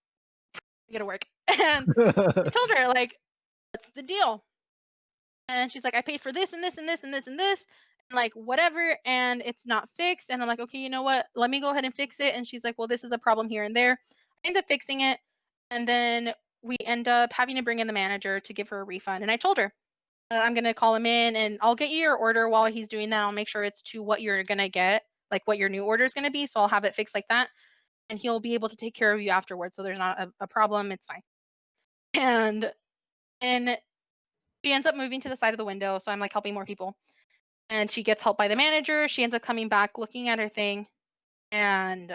I gotta work. And I told her like, "What's the deal?" And she's like, "I paid for this and this and this and this and this, and like whatever, and it's not fixed." And I'm like, "Okay, you know what? Let me go ahead and fix it." And she's like, "Well, this is a problem here and there." I end up fixing it, and then we end up having to bring in the manager to give her a refund. And I told her, "I'm gonna call him in, and I'll get you your order while he's doing that. I'll make sure it's to what you're gonna get, like what your new order is gonna be. So I'll have it fixed like that, and he'll be able to take care of you afterwards. So there's not a problem. It's fine." And then she ends up moving to the side of the window, so I'm like helping more people. And she gets help by the manager. She ends up coming back, looking at her thing, and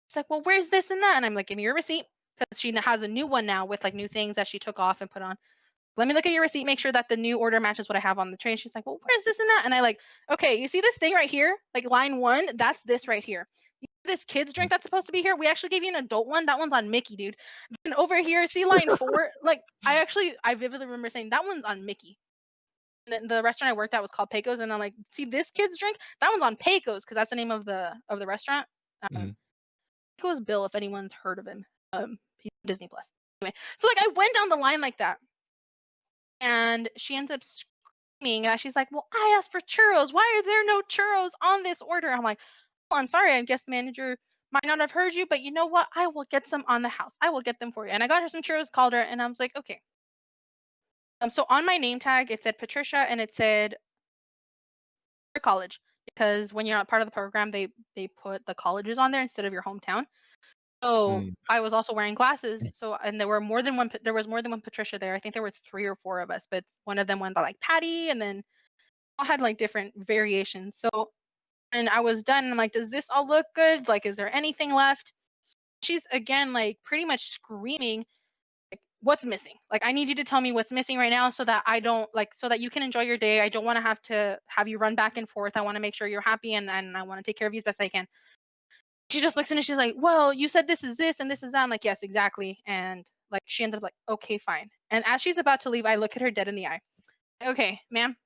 she's like, "Well, where's this and that?" And I'm like, "Give me your receipt," because she has a new one now with like new things that she took off and put on. "Let me look at your receipt, make sure that the new order matches what I have on the tray." And she's like, "Well, where's this and that?" And I like, "Okay, you see this thing right here? Like line 1, that's this right here. You see this kid's drink that's supposed to be here? We actually gave you an adult one. That one's on Mickey, dude. And over here, see line 4? Like I vividly remember saying that one's on Mickey." The restaurant I worked at was called Pecos, and I'm like, "See this kid's drink? That one's on Pecos because that's the name of the restaurant." Um, Mhm. Pecos Bill, if anyone's heard of him. He's on Disney Plus. Anyway, so like I went down the line like that, and she ends up screaming. She's like, "Well, I asked for churros. Why are there no churros on this order?" I'm like, "Oh, I'm sorry. I guess the manager might not have heard you, but you know what? I will get some on the house. I will get them for you." And I got her some churros, called her, and I was like, "Okay." So on my name tag, it said Patricia, and it said your college because when you're not part of the program, they put the colleges on there instead of your hometown. So Mm. I was also wearing glasses. So and there were more than one. There was more than one Patricia there. I think there were 3 or 4 of us, but one of them went by like Paty, and then all had like different variations. So and I was done. And I'm like, does this all look good? Like, is there anything left? She's again like pretty much screaming, like, what's missing? Like, I need you to tell me what's missing right now so that I don't like so that you can enjoy your day. I don't want to have you run back and forth. I want to make sure you're happy and I want to take care of you as best I can. She just looks in and she's like, well, you said this is this and this is that. I'm like, yes, exactly. And like she ended up like, okay, fine. And as she's about to leave, I look at her dead in the eye. Okay, ma'am,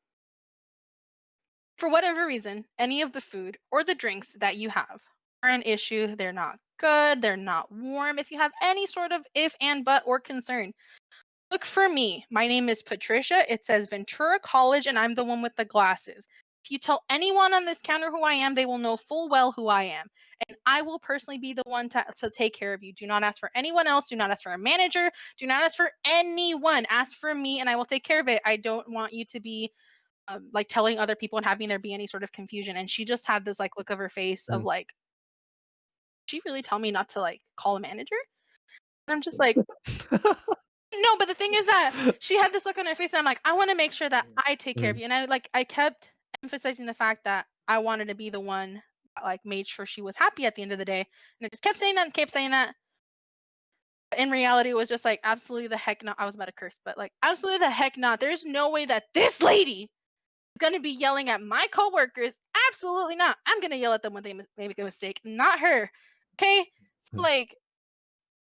for whatever reason, any of the food or the drinks that you have are an issue. They're not good. They're not warm. If you have any sort of if and but or concern, look for me. My name is Patricia. It says Ventura College, and I'm the one with the glasses. If you tell anyone on this counter who I am, they will know full well who I am. And I will personally be the one to take care of you. Do not ask for anyone else. Do not ask for a manager. Do not ask for anyone. Ask for me, and I will take care of it. I don't want you to be like telling other people and having there be any sort of confusion. And she just had this like look of her face of Mm. like, she really tell me not to like call a manager? And I'm just like, no, but the thing is that she had this look on her face, and I'm like, I want to make sure that I take care of Mm. you. And I kept emphasizing the fact that I wanted to be the one that like made sure she was happy at the end of the day. And I just kept saying that and kept saying that. But in reality, it was just like absolutely the heck not. I was about to curse, but like absolutely the heck not. There's no way that this lady is gonna be yelling at my coworkers. Absolutely not. I'm gonna yell at them when they make a mistake, not her. Okay. So Mm. like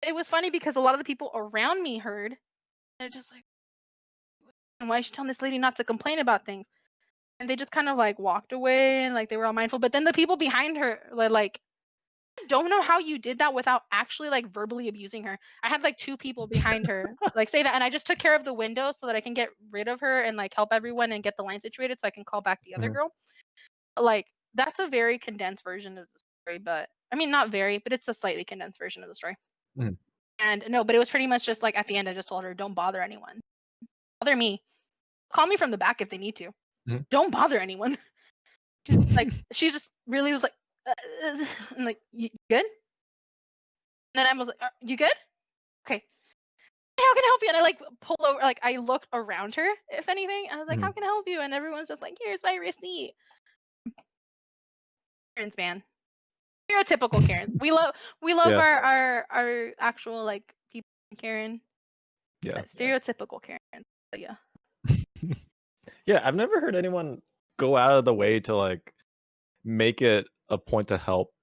it was funny because a lot of the people around me heard. They're just like, and why is she telling this lady not to complain about things? And they just kind of like walked away and like they were all mindful. But then the people behind her were like, I don't know how you did that without actually like verbally abusing her. I had like 2 people behind her like say that, and I just took care of the window so that I can get rid of her and like help everyone and get the line situated so I can call back the other Mhm. girl. Like that's a very condensed version of the story, but I mean not very, but it's a slightly condensed version of the story. Mhm. And no, but it was pretty much just like at the end I just told her, don't bother anyone. Bother me. Call me from the back if they need to. Mhm. Don't bother anyone. Just like she just really was like, and like, you good? And then I was like, you good? Okay. How can I help you? And I like pulled over, like I looked around her, if anything. I was like, how Mhm. can I help you? And everyone's just like, here's my receipt. Karens, man. Stereotypical Karens. We love Yeah. our actual like people in Karen, Yeah. but stereotypical Karens. But yeah. Yeah, I've never heard anyone go out of the way to, like, make it a point to help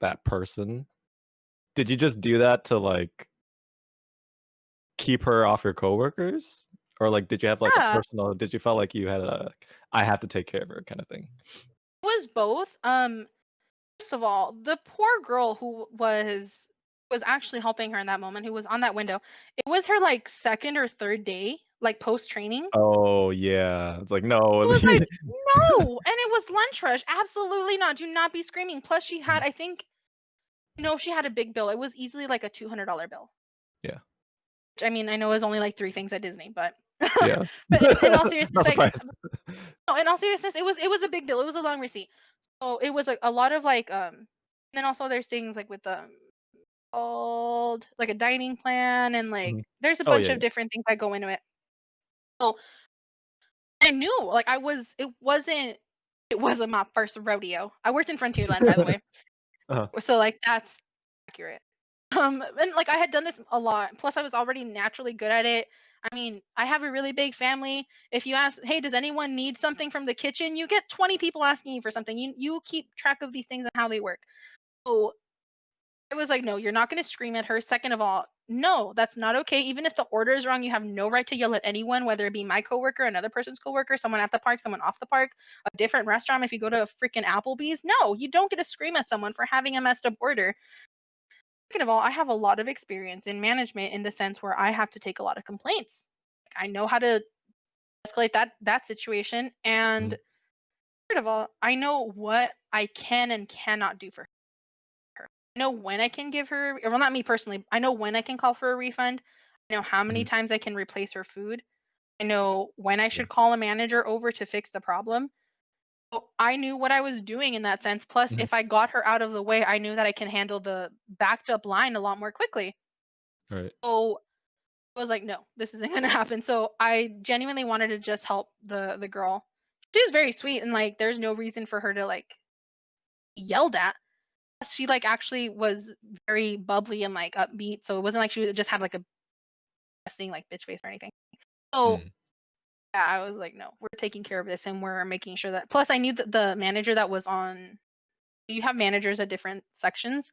that person. Did you just do that to, like, keep her off your coworkers? Or, like, did you have, like, a Yeah. personal did you felt like you had a, "I have to take care of her" kinda thing? It was both. First of all, the poor girl who was actually helping her in that moment, who was on that window, it was her like second or third day, like post training. Oh, yeah. It's like, It "No." was like, no, and it was lunch rush. Absolutely not. Do not be screaming. Plus, she had, Mhm. I think, no, she had a big bill. It was easily like a $200 bill. Yeah. Which I mean, I know is only like 3 things at Disney, but Yeah. but in all seriousness, Not like surprised. no, in all seriousness, it was a big bill. It was a long receipt. So it was a lot of like and then also there's things like with called like a dining plan and like Mhm. there's a Oh, bunch yeah, of yeah. different things that go into it. So I knew like it wasn't my first rodeo. I worked in Frontierland, by the way. Uh-huh. So like that's accurate. And like I had done this a lot. Plus I was already naturally good at it. I mean, I have a really big family. If you ask, hey, does anyone need something from the kitchen? You get 20 people asking you for something. You keep track of these things and how they work. So I was like, no, you're not going to scream at her. Second of all, no, that's not okay. Even if the order is wrong, you have no right to yell at anyone, whether it be my coworker, another person's coworker, someone at the park, someone off the park, a different restaurant. If you go to a freaking Applebee's, no, you don't get to scream at someone for having a messed up order. Second of all, I have a lot of experience in management in the sense where I have to take a lot of complaints. I know how to escalate that situation. And Mhm. third of all, I know what I can and cannot do for her. I know when I can give her, well, not me personally. I know when I can call for a refund. I know how many Mhm. times I can replace her food. I know when I Yeah. should call a manager over to fix the problem. So I knew what I was doing in that sense. Plus, Mhm. if I got her out of the way, I knew that I can handle the backed up line a lot more quickly. Right. So I was like, no, this isn't gonna happen. So I genuinely wanted to just help the girl. She was very sweet and like there's no reason for her to like be yelled at. She like actually was very bubbly and like upbeat. So it wasn't like she just had like a resting like bitch face or anything. So Mm. yeah, I was like, no, we're taking care of this and we're making sure that plus I knew that the manager that was on you have managers at different sections.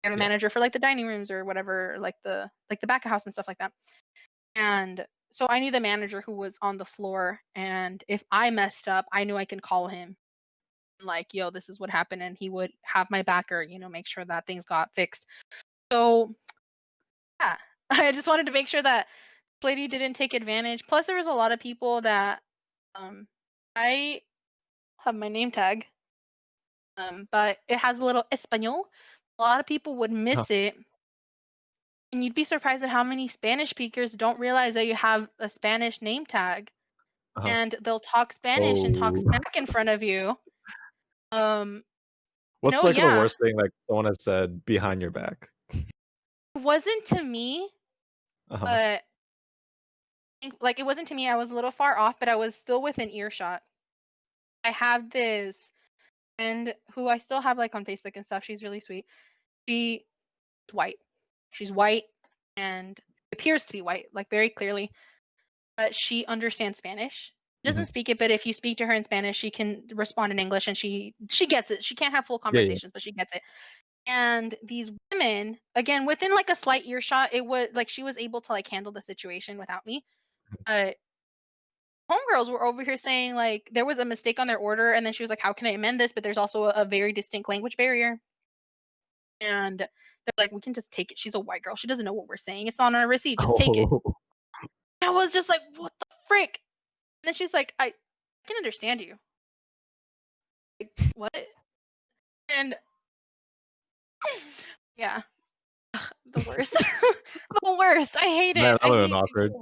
I have a Yeah. manager for like the dining rooms or whatever, like the back of house and stuff like that. And so I knew the manager who was on the floor, and if I messed up, I knew I can call him like, "Yo, this is what happened," and he would have my back or make sure that things got fixed. So yeah, I just wanted to make sure that this lady didn't take advantage. Plus, there was a lot of people that um, I have my name tag, but it has a little Espanol. A lot of people would Uh-huh. miss it. And you'd be surprised at how many Spanish speakers don't realize that you have a Spanish name tag Uh-huh. and they'll talk Spanish and talk Oh. smack in front of you. Um, What's, no, like, the yeah. worst thing, like, someone has said behind your back? It wasn't to me, Uh-huh. but like it wasn't to me. I was a little far off, but I was still within earshot. I have this friend who I still have like on Facebook and stuff. She's really sweet. She's white. She's white and appears to be white, like very clearly, but she understands Spanish. She doesn't Mhm. speak it, but if you speak to her in Spanish, she can respond in English and she gets it. She can't have full Yeah, yeah. conversations, but she gets it. And these women, again, within like a slight earshot, it was like she was able to like handle the situation without me. But homegirls were over here saying like there was a mistake on their order, and then she was like, "How can I amend this?" But there's also a very distinct language barrier, and they're like, "We can just take it. She's a white girl. She doesn't know what we're saying. It's on our receipt. Just take it." Oh. I was just like, "What the frick?" And then she's like, "I can understand you." Like, what? And yeah, the worst. The worst. I hate Man, it. that I would've been hate awkward.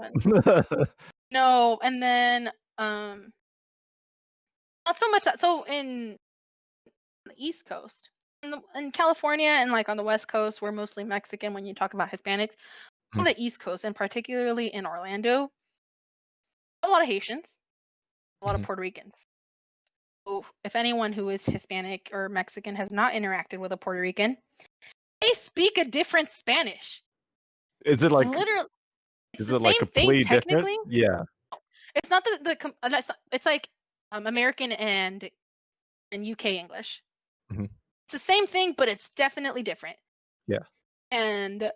people. No, and then not so much that so in the East Coast. In California and like on the West Coast, we're mostly Mexican when you talk about Hispanics. On Mhm, the East Coast, and particularly in Orlando, a lot of Haitians, a lot of mhm. Puerto Ricans. So if anyone who is Hispanic or Mexican has not interacted with a Puerto Rican, they speak a different Spanish. Is it like Literally, it's is the it, like, same thing completely different? technically. Yeah. It's not it's like American and UK English. Mhm. It's the same thing, but it's definitely different. Yeah. And it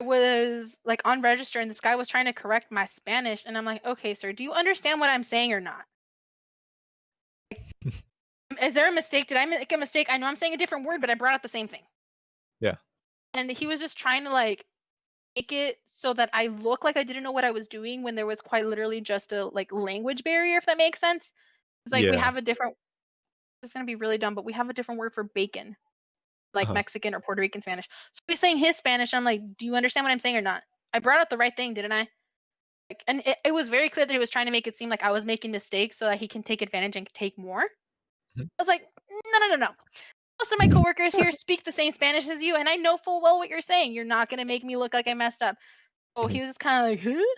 was like on register, and this guy was trying to correct my Spanish, and I'm like, okay, sir, do you understand what I'm saying or not? Is there a mistake? Did I make a mistake? I know I'm saying a different word, but I brought out the same thing. Yeah. And he was just trying to like make it so that I look like I didn't know what I was doing when there was quite literally just a like language barrier, if that makes sense. It's like we Yeah. have a different. This is gonna be really dumb, but we have a different word for bacon, like Uh-huh. Mexican or Puerto Rican Spanish. So he's saying his Spanish. I'm like, do you understand what I'm saying or not? I brought out the right thing, didn't I? Like, and it was very clear that he was trying to make it seem like I was making mistakes so that he can take advantage and take more. I Mhm. was like, no, no, no, no. Most of my coworkers here speak the same Spanish as you, and I know full well what you're saying. You're not gonna make me look like I messed up. Oh, Mhm. he was just kind of like, huh?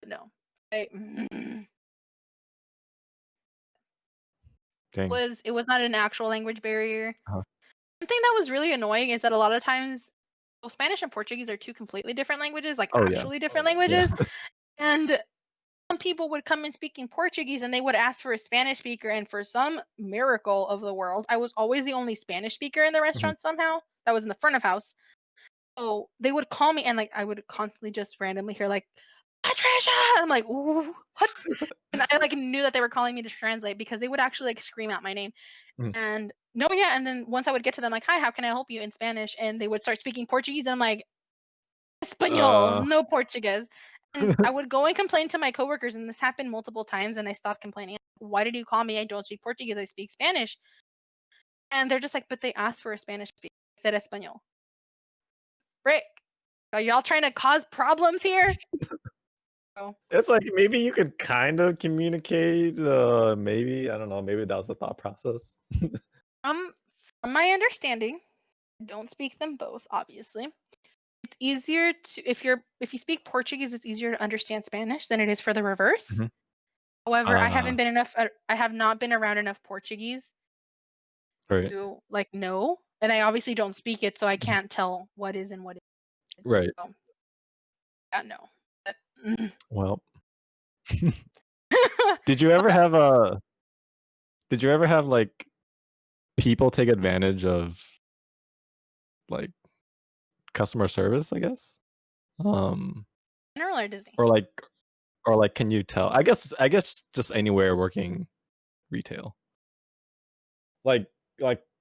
No, I, Dang. it was not an actual language barrier. Uh-huh. One thing that was really annoying is that a lot of times, well, Spanish and Portuguese are two completely different languages, like Oh, yeah. actually different Yeah. languages, and some people would come in speaking Portuguese and they would ask for a Spanish speaker, and for some miracle of the world, I was always the only Spanish speaker in the Mhm. restaurant somehow. That was in the front of house. So they would call me and like I would constantly just randomly hear like Patricia. I'm like, "Ooh, what?" And I like knew that they were calling me to translate because they would actually like scream out my name. Mhm. And no, yeah. And then once I would get to them, like, "Hi, how can I help you?" in Spanish, and they would start speaking Portuguese, and I'm like, Espanol, Uh, no Portuguese. And I would go and complain to my coworkers, and this happened multiple times, and I stopped complaining. Why did you call me? I don't speak Portuguese. I speak Spanish. And they're just like, but they asked for a Spanish speaker. I said Espanol. Frick. Are y'all trying to cause problems here? So, It's like maybe you could kind of communicate. Maybe I don't know. Maybe that was the thought process. from from my understanding, I don't speak them both, obviously. It's easier to if you speak Portuguese, it's easier to understand Spanish than it is for the reverse. Mhm. However, Ah, I have not been around enough Portuguese right, to like know, and I obviously don't speak it, so I mhm, can't tell what is and what is. right. So, yeah, no. But, Well, did you ever okay. have a? Did you ever have like people take advantage of like customer service? I guess. Um, General or Disney? or like, can you tell? I guess just anywhere working retail. Like,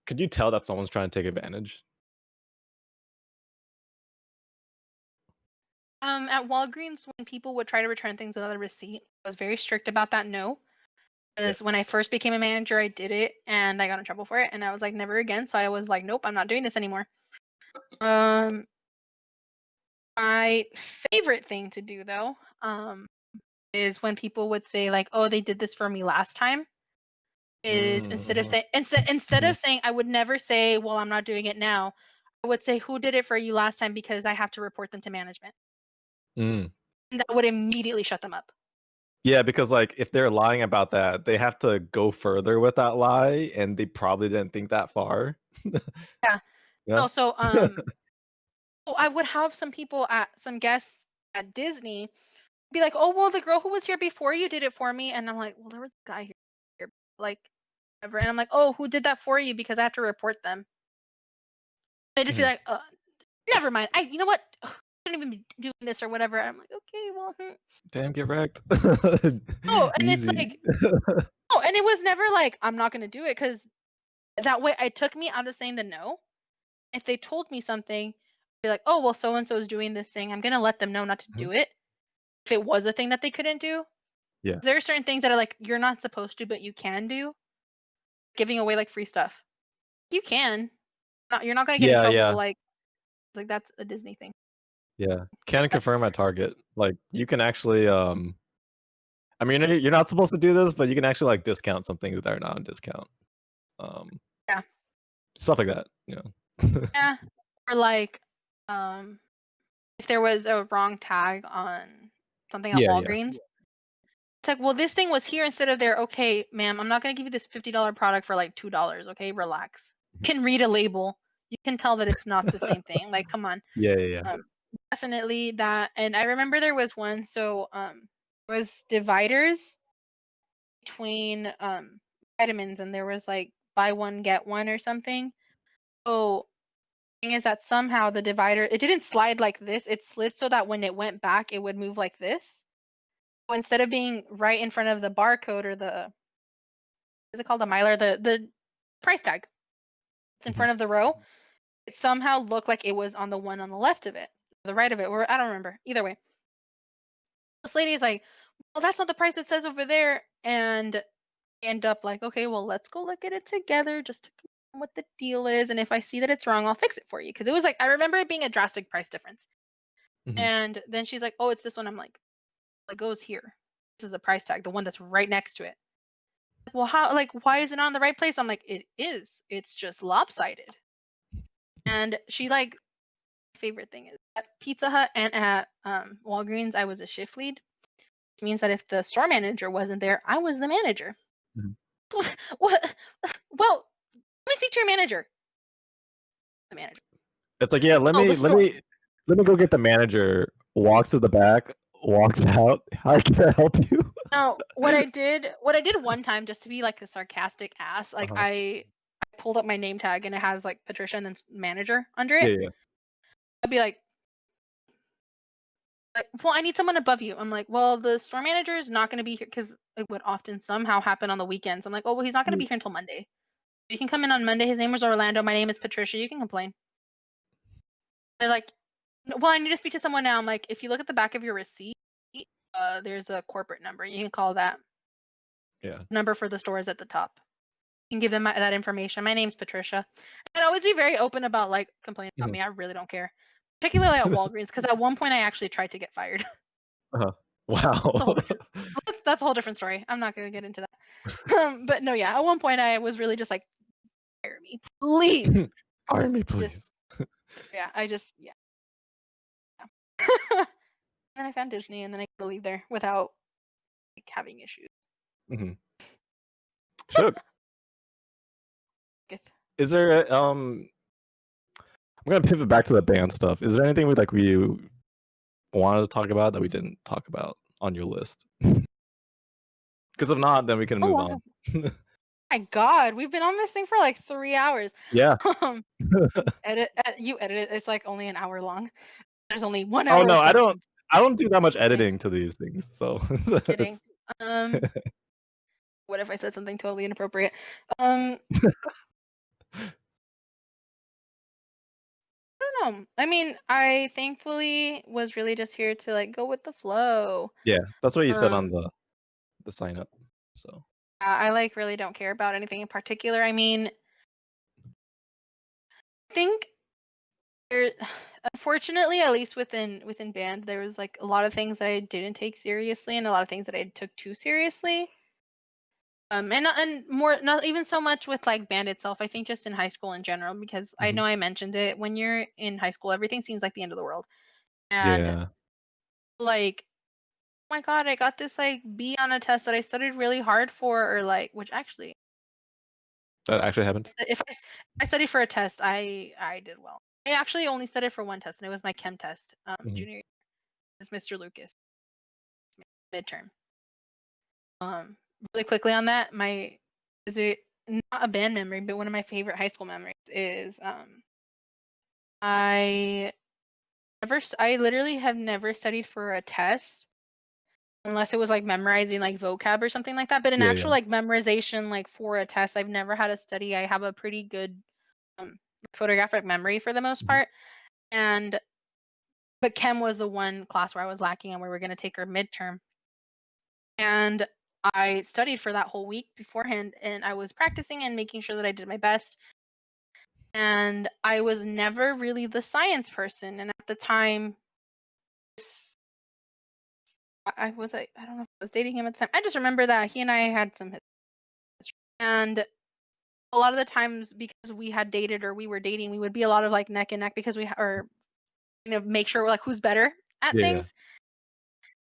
could you tell that someone's trying to take advantage? At Walgreens, when people would try to return things without a receipt, I was very strict about that. No, Yeah. because when I first became a manager, I did it and I got in trouble for it, and I was like, never again. So I was like, nope, I'm not doing this anymore. Um, my favorite thing to do though, is when people would say like, oh, they did this for me last time. Is instead of Mhm, saying instead mhm, of saying I would never say, well, I'm not doing it now. I would say, who did it for you last time because I have to report them to management. mm. And that would immediately shut them up. Yeah, because, like, if they're lying about that, they have to go further with that lie, and they probably didn't think that far. Yeah. Yeah. No, so oh, I would have some guests at Disney be like, "Oh, well, the girl who was here before you did it for me," and I'm like, "Well, there was a guy here, like, ever," and I'm like, "Oh, who did that for you?" Because I have to report them. They just be Mhm. like, never mind. You know what? Ugh, I shouldn't even be doing this or whatever." I'm like, "Okay, well, Damn, get wrecked. oh," and it's Easy. like, oh, and it was never like I'm not gonna do it because that way it took me out of saying the no. If they told me something, be like, "Oh, well, so and so is doing this thing," I'm gonna let them know not to Mhm. do it. If it was a thing that they couldn't do, Yeah. there are certain things that are like you're not supposed to, but you can do. Giving away like free stuff, you can. Not you're not gonna get in Yeah, trouble. yeah, Like that's a Disney thing. yeah. Can But confirm at Target. Like, you can actually, I mean, you're not supposed to do this, but you can actually, like, discount some things that are not on discount. Um, yeah, Stuff like that, you know? yeah. Or like, if there was a wrong tag on something at Yeah, yeah. Walgreens, it's like, well, this thing was here instead of there. Okay, ma'am, I'm not gonna give you this $50 product for like $2. Okay, relax. You can read a label. You can tell that it's not the same thing. Like, come on. Yeah, yeah, yeah. Um, definitely that. And I remember there was one. So was dividers between vitamins, and there was like buy one get one or something. So thing is that somehow the divider it didn't slide like this. It slid so that when it went back, it would move like this. So instead of being right in front of the barcode or the is it called a miler the price tag, it's in Mhm, front of the row. It somehow looked like it was on the one on the left of it, the right of it, or I don't remember. Either way, this lady is like, well, that's not the price it says over there. And end up like, okay, well, let's go look at it together just to confirm what the deal is. And if I see that it's wrong, I'll fix it for you. Because it was like, I remember it being a drastic price difference. mhm. And then she's like, oh, it's this one. I'm like, it goes here. This is a price tag, the one that's right next to it. Well, how, like, why is it not in the right place? I'm like, it is. It's just lopsided. And she like, favorite thing is at Pizza Hut and at Walgreens, I was a shift lead. Which means that if the store manager wasn't there, I was the manager. Mhm. What? Well, let me speak to your manager. The manager. It's like, "Yeah, Like, let oh, the me store. go get the manager," walks to the back, walks out, "How can I help you?" Now, what I did one time just to be like a sarcastic ass, like Uh-huh. I pulled up my name tag and it has like Patricia and then manager under it. Yeah, yeah. I'd be like, well, I need someone above you. I'm like, well, the store manager is not going to be here because it would often somehow happen on the weekends. I'm like, oh, well, he's not going to Mm, be here until Monday. You can come in on Monday. His name was Orlando. My name is Patricia. You can complain. They're like, well, I need to speak to someone now. I'm like, if you look at the back of your receipt, there's a corporate number. You can call that yeah. number for the stores at the top. You can give them that information. My name's Patricia. And always be very open about like complaining about Mhm. me. I really don't care, particularly at Walgreens, because at one point I actually tried to get fired. Uh-huh. Wow. That's a whole different. That's a whole different story. I'm not gonna get into that. But no, yeah. At one point, I was really just like, "Fire me, please." Fire me, Just please. yeah. Yeah. And I found Disney, and then I could leave there without like having issues. Mhm. Shook. If Is there I'm gonna pivot back to the band stuff. Is there anything we wanted to talk about that we didn't talk about on your list? Because if not, then we can oh move wow, on. my God, we've been on this thing for like 3 hours. Yeah. Um, you edit it. It's like only an hour long. There's only one Oh hour no, of I don't. substance. I don't do that much Kidding, editing to these things, so kidding. it's Um, what if I said something totally inappropriate? Um, I don't know. I mean, I thankfully was really just here to like go with the flow. yeah. That's what you said on Um, the sign up. So I like really don't care about anything in particular. I mean, I think there, unfortunately, at least within band, there was like a lot of things that I didn't take seriously, and a lot of things that I took too seriously. And more not even so much with like band itself. I think just in high school in general, because I mhm. know I mentioned it. When you're in high school, everything seems like the end of the world, and Yeah, like my God, I got this like B on a test that I studied really hard for, or like, which actually, that actually happened. if I studied for a test, I did well. I actually only studied for one test, and it was my chem test, Mhm. junior year. It's Mr. Lucas midterm. Um, really quickly on that, my is it not a band memory, but one of my favorite high school memories is I I literally have never studied for a test unless it was like memorizing like vocab or something like that. But an Yeah, actual yeah. like memorization like for a test, I've never had to study. I have a pretty good um photographic memory for the most Mhm. part. And but chem was the one class where I was lacking and we were gonna take our midterm. And I studied for that whole week beforehand and I was practicing and making sure that I did my best. And I was never really the science person. And at the time, I don't know if I was dating him at the time. I just remember that he and I had some history. And a lot of the times because we had dated or we were dating, we would be a lot of like neck and neck because or make sure like who's better at Yeah, yeah. things.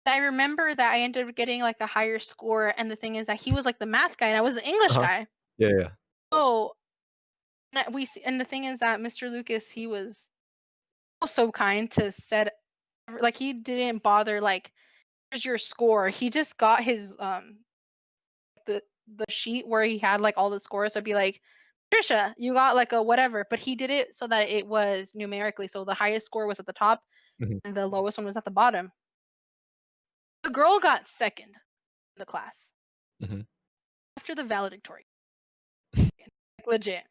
I remember that I ended up getting like a higher score, and the thing is that he was like the math guy and I was the English Uh-huh. guy. Yeah, yeah. So and the thing is that Mr. Lucas, he was so kind to set like he didn't bother like here's your score. He just got his the sheet where he had like all the scores. So I'd be like, Patricia, you got like a whatever. But he did it so that it was numerically. So the highest score was at the top Mhm, and the lowest one was at the bottom. The girl got second in the class mhm. after the valedictorian. Legit.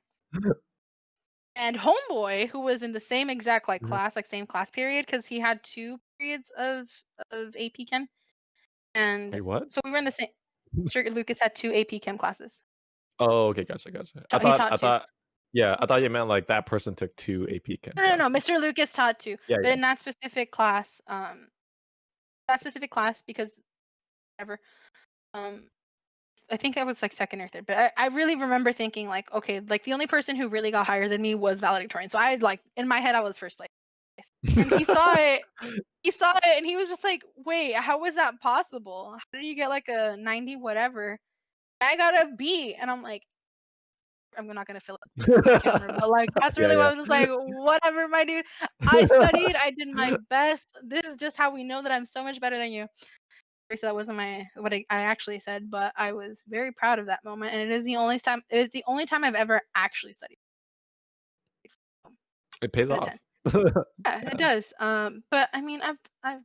And homeboy, who was in the same exact like Mhm. class, like same class period, because he had two periods of AP Chem. And Wait, what? so we were in the same. Mr. Lucas had two AP Chem classes. Oh, okay, gotcha, gotcha. He taught I two. thought yeah, I thought you meant like that person took 2 AP Chem No. classes. Mr. Lucas taught two, Yeah, but yeah. in that specific class, because whatever, um, I think I was like second or third. But I really remember thinking like, okay, like the only person who really got higher than me was valedictorian. So I like in my head I was first place, and he saw it. He saw it, and he was just like, "Wait, how was that possible? How did you get like a 90 whatever? I got a B." And I'm like, I'm not gonna fill up the camera, but like that's Yeah, really what yeah. I was just like, whatever, my dude. I studied, I did my best. This is just how we know that I'm so much better than you. So that wasn't what I actually said, but I was very proud of that moment, and it is the only time I've ever actually studied. It pays Out of off. 10. Yeah, it Yeah. does. But I mean, I've done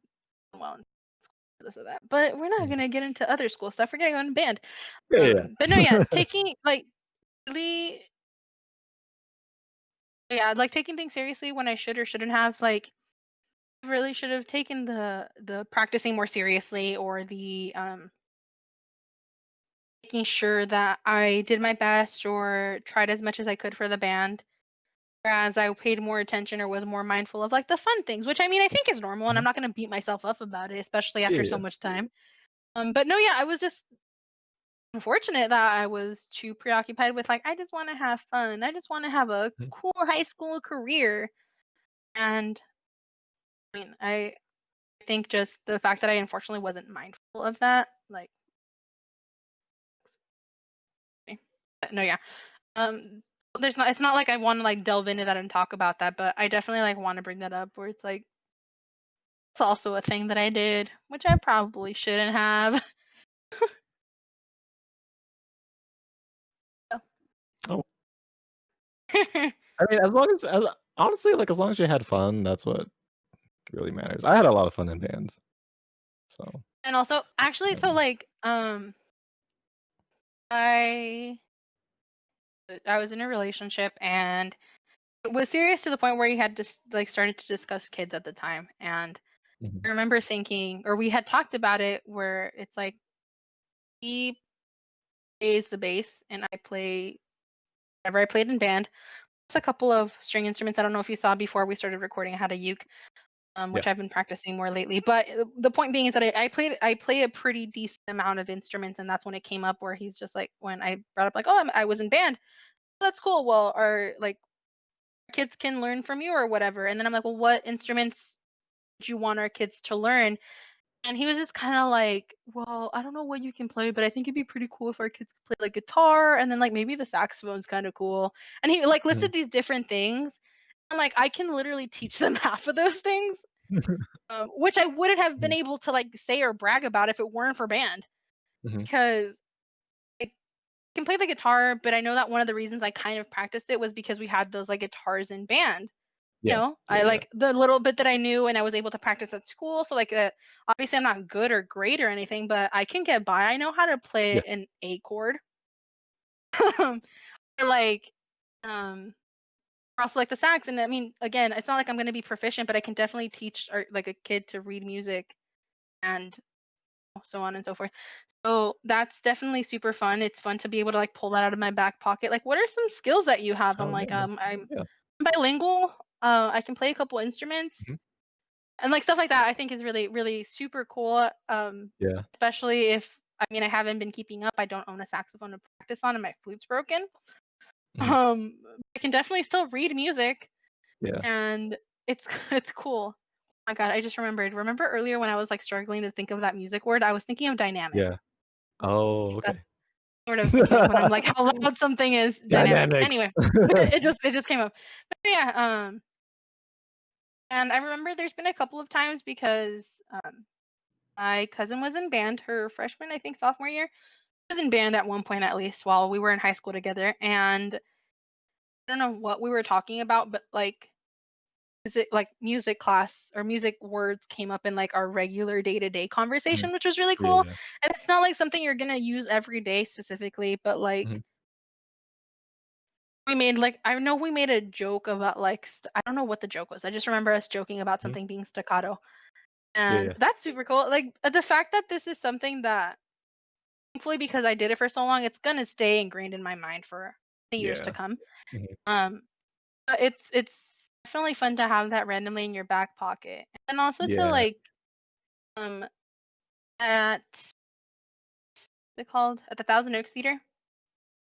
well in school, this or that. But we're not Mhm. gonna get into other school stuff. We're gonna go into band. Yeah, yeah, But no, yeah, yeah. taking like really, yeah, like taking things seriously when I should or shouldn't have. Like, really should have taken the practicing more seriously, or the making sure that I did my best or tried as much as I could for the band. Whereas I paid more attention or was more mindful of like the fun things, which I mean I think is normal, and I'm Mhm. not going to beat myself up about it, especially Yeah, after so yeah. much time. But no, yeah, I was just unfortunate that I was too preoccupied with like I just want to have fun. I just want to have a Mhm. cool high school career. And I mean, I think just the fact that I unfortunately wasn't mindful of that, like, no, yeah. Um, there's not. It's not like I want to like delve into that and talk about that, but I definitely like want to bring that up where it's like it's also a thing that I did, which I probably shouldn't have. Oh, I mean, as honestly, like, as long as you had fun, that's what really matters. I had a lot of fun in bands, so, And also, actually, so um like, I I was in a relationship and it was serious to the point where he had just like started to discuss kids at the time. And Mhm. I remember thinking, or we had talked about it, where it's like he plays the bass and I play whatever I played in band. It's a couple of string instruments. I don't know if you saw before we started recording. I had a uke, Yeah. which I've been practicing more lately. But the point being is that I play a pretty decent amount of instruments, and that's when it came up where he's just like when I brought up like, oh, I was in band. That's cool. Well, our like kids can learn from you or whatever. And then I'm like, well, what instruments do you want our kids to learn? And he was just kind of like, well, I don't know what you can play, but I think it'd be pretty cool if our kids could play like guitar and then like maybe the saxophone's kind of cool. And he like listed Mhm. these different things. I'm like, I can literally teach them half of those things, which I wouldn't have been Mhm. able to like say or brag about if it weren't for band, Mhm. because I can play the guitar, but I know that one of the reasons I kind of practiced it was because we had those like guitars in band. You Yeah. know, Yeah, I yeah. like the little bit that I knew and I was able to practice at school. So like obviously I'm not good or great or anything, but I can get by. I know how to Yeah. play an A chord. Or like um or also like the sax. And I mean, again, it's not like I'm gonna be proficient, but I can definitely teach or like a kid to read music and so on and so forth. So that's definitely super fun. It's fun to be able to like pull that out of my back pocket. Like, what are some skills that you have? I'm Oh, like, yeah. I'm Yeah. bilingual. I can play a couple instruments Mhm. and like stuff like that. I think is really, really super cool. Yeah. Especially if I mean I haven't been keeping up. I don't own a saxophone to practice on, and my flute's broken. Mhm. I can definitely still read music, Yeah. and it's it's cool. Oh my god, I just remembered. Remember earlier when I was like struggling to think of that music word? I was thinking of dynamic. Yeah. Oh, That's okay. sort of like when I'm like how loud something is dynamic. Dynamics. Anyway, it just came up. But yeah, and I remember there's been a couple of times because my cousin was in band her freshman, I think sophomore year. She was in band at one point at least while we were in high school together. And I don't know what we were talking about, but like is it like music class or music words came up in like our regular day-to-day Mhm. conversation, which was really Yeah, cool. yeah. And it's not like something you're gonna use every day specifically, but like Mhm. we made like I know we made a joke about like I don't know what the joke was. I just remember us joking about Mhm. something being staccato. Yeah, And yeah. that's super cool. Like the fact that this is something that thankfully because I did it for so long, it's gonna stay ingrained in my mind for the years to Yeah. come. Mhm. Um, but it's definitely fun to have that randomly in your back pocket, and also to Yeah. like um at what's it called at the Thousand Oaks Theater,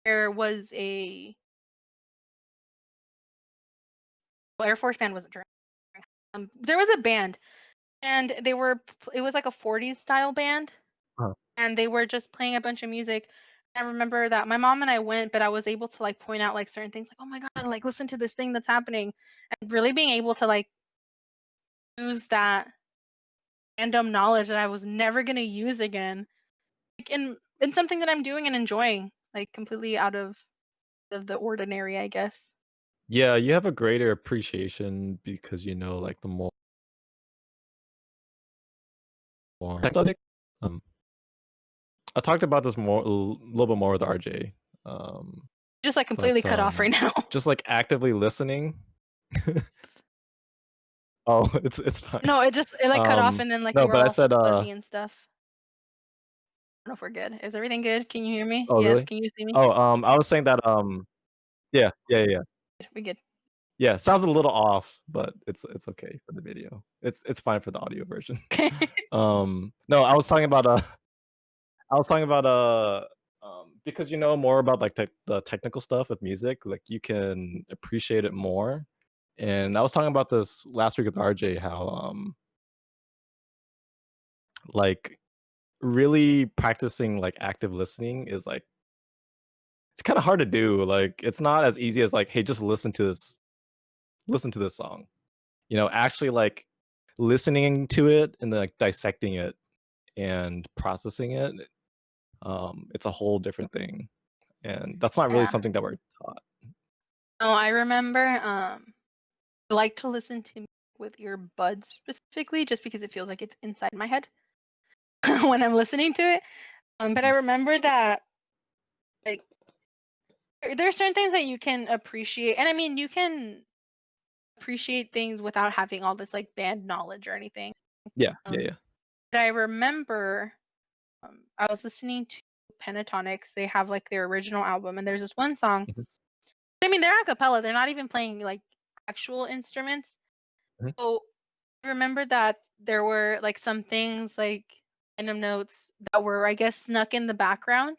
there was a well, Air Force band wasn't during. There was a band, and it was like a 40s style band, Uh-huh. and they were just playing a bunch of music. I remember that my mom and I went, but I was able to like point out like certain things like, "Oh my god, like listen to this thing that's happening." And really being able to like use that random knowledge that I was never going to use again like in something that I'm doing and enjoying, like completely out of the ordinary, I guess. Yeah, you have a greater appreciation because you know, like, the more athletic, um, I talked about this more a little bit more with RJ, um, Just like completely but, cut off right now. just, like, actively listening. Oh, it's fine. No, it like cut off and then like No, you were but I all said, fuzzy and stuff. I don't know if we're good. Is everything good? Can you hear me? oh, Yes. really? Can you see me? Oh, I was saying that, yeah, yeah, yeah. We good. Yeah, sounds a little off, but it's okay for the video. It's fine for the audio version. Okay. No, I was talking about, because you know more about, like, the technical stuff with music, like, you can appreciate it more, and I was talking about this last week with RJ, how, like, really practicing, like, active listening is, like it's kinda hard to do, like, it's not as easy as, like, "Hey, just listen to this song." You know, actually, like, listening to it and, like, dissecting it and processing it, it's a whole different thing, and that's not really Yeah. something that we're taught. No, I remember, I like to listen to music with earbuds specifically just because it feels like it's inside my head when I'm listening to it. But I Mhm. remember that, like, there are certain things that you can appreciate, and I mean, you can appreciate things without having all this, like, band knowledge or anything. Yeah, yeah, Um, yeah. but I remember, I was listening to Pentatonics. They have, like, their original album, and there's this one song. Mhm, I mean, they're a cappella. They're not even playing, like, actual instruments. mhm. So I remember that there were, like, some things, like, random notes that were, I guess, snuck in the background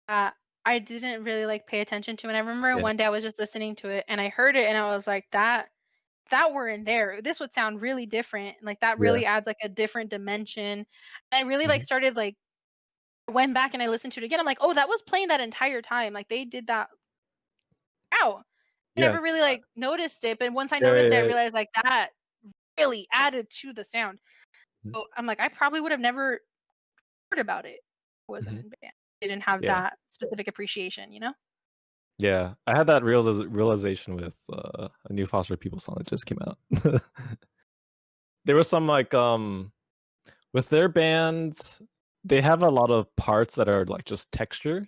that I didn't really, like, pay attention to. And I remember Yeah, one day I was just listening to it and I heard it and I was like, that were in there, this would sound really different. Like, that yeah. really adds, like, a different dimension. And I really, like, Mhm. started, like, went back and I listened to it again. I'm like, oh, that was playing that entire time. Like, they did that. Wow. I Yeah. never really, like, noticed it. But once I Yeah, noticed yeah, it, I yeah. realized, like, that really added to the sound. Mhm, So I'm like, I probably would have never heard about it if I wasn't mhm. in band. Didn't have Yeah, that specific appreciation, you know? yeah. I had that realization with, a New Foster People song that just came out. There was some, like, with their bands, they have a lot of parts that are, like, just texture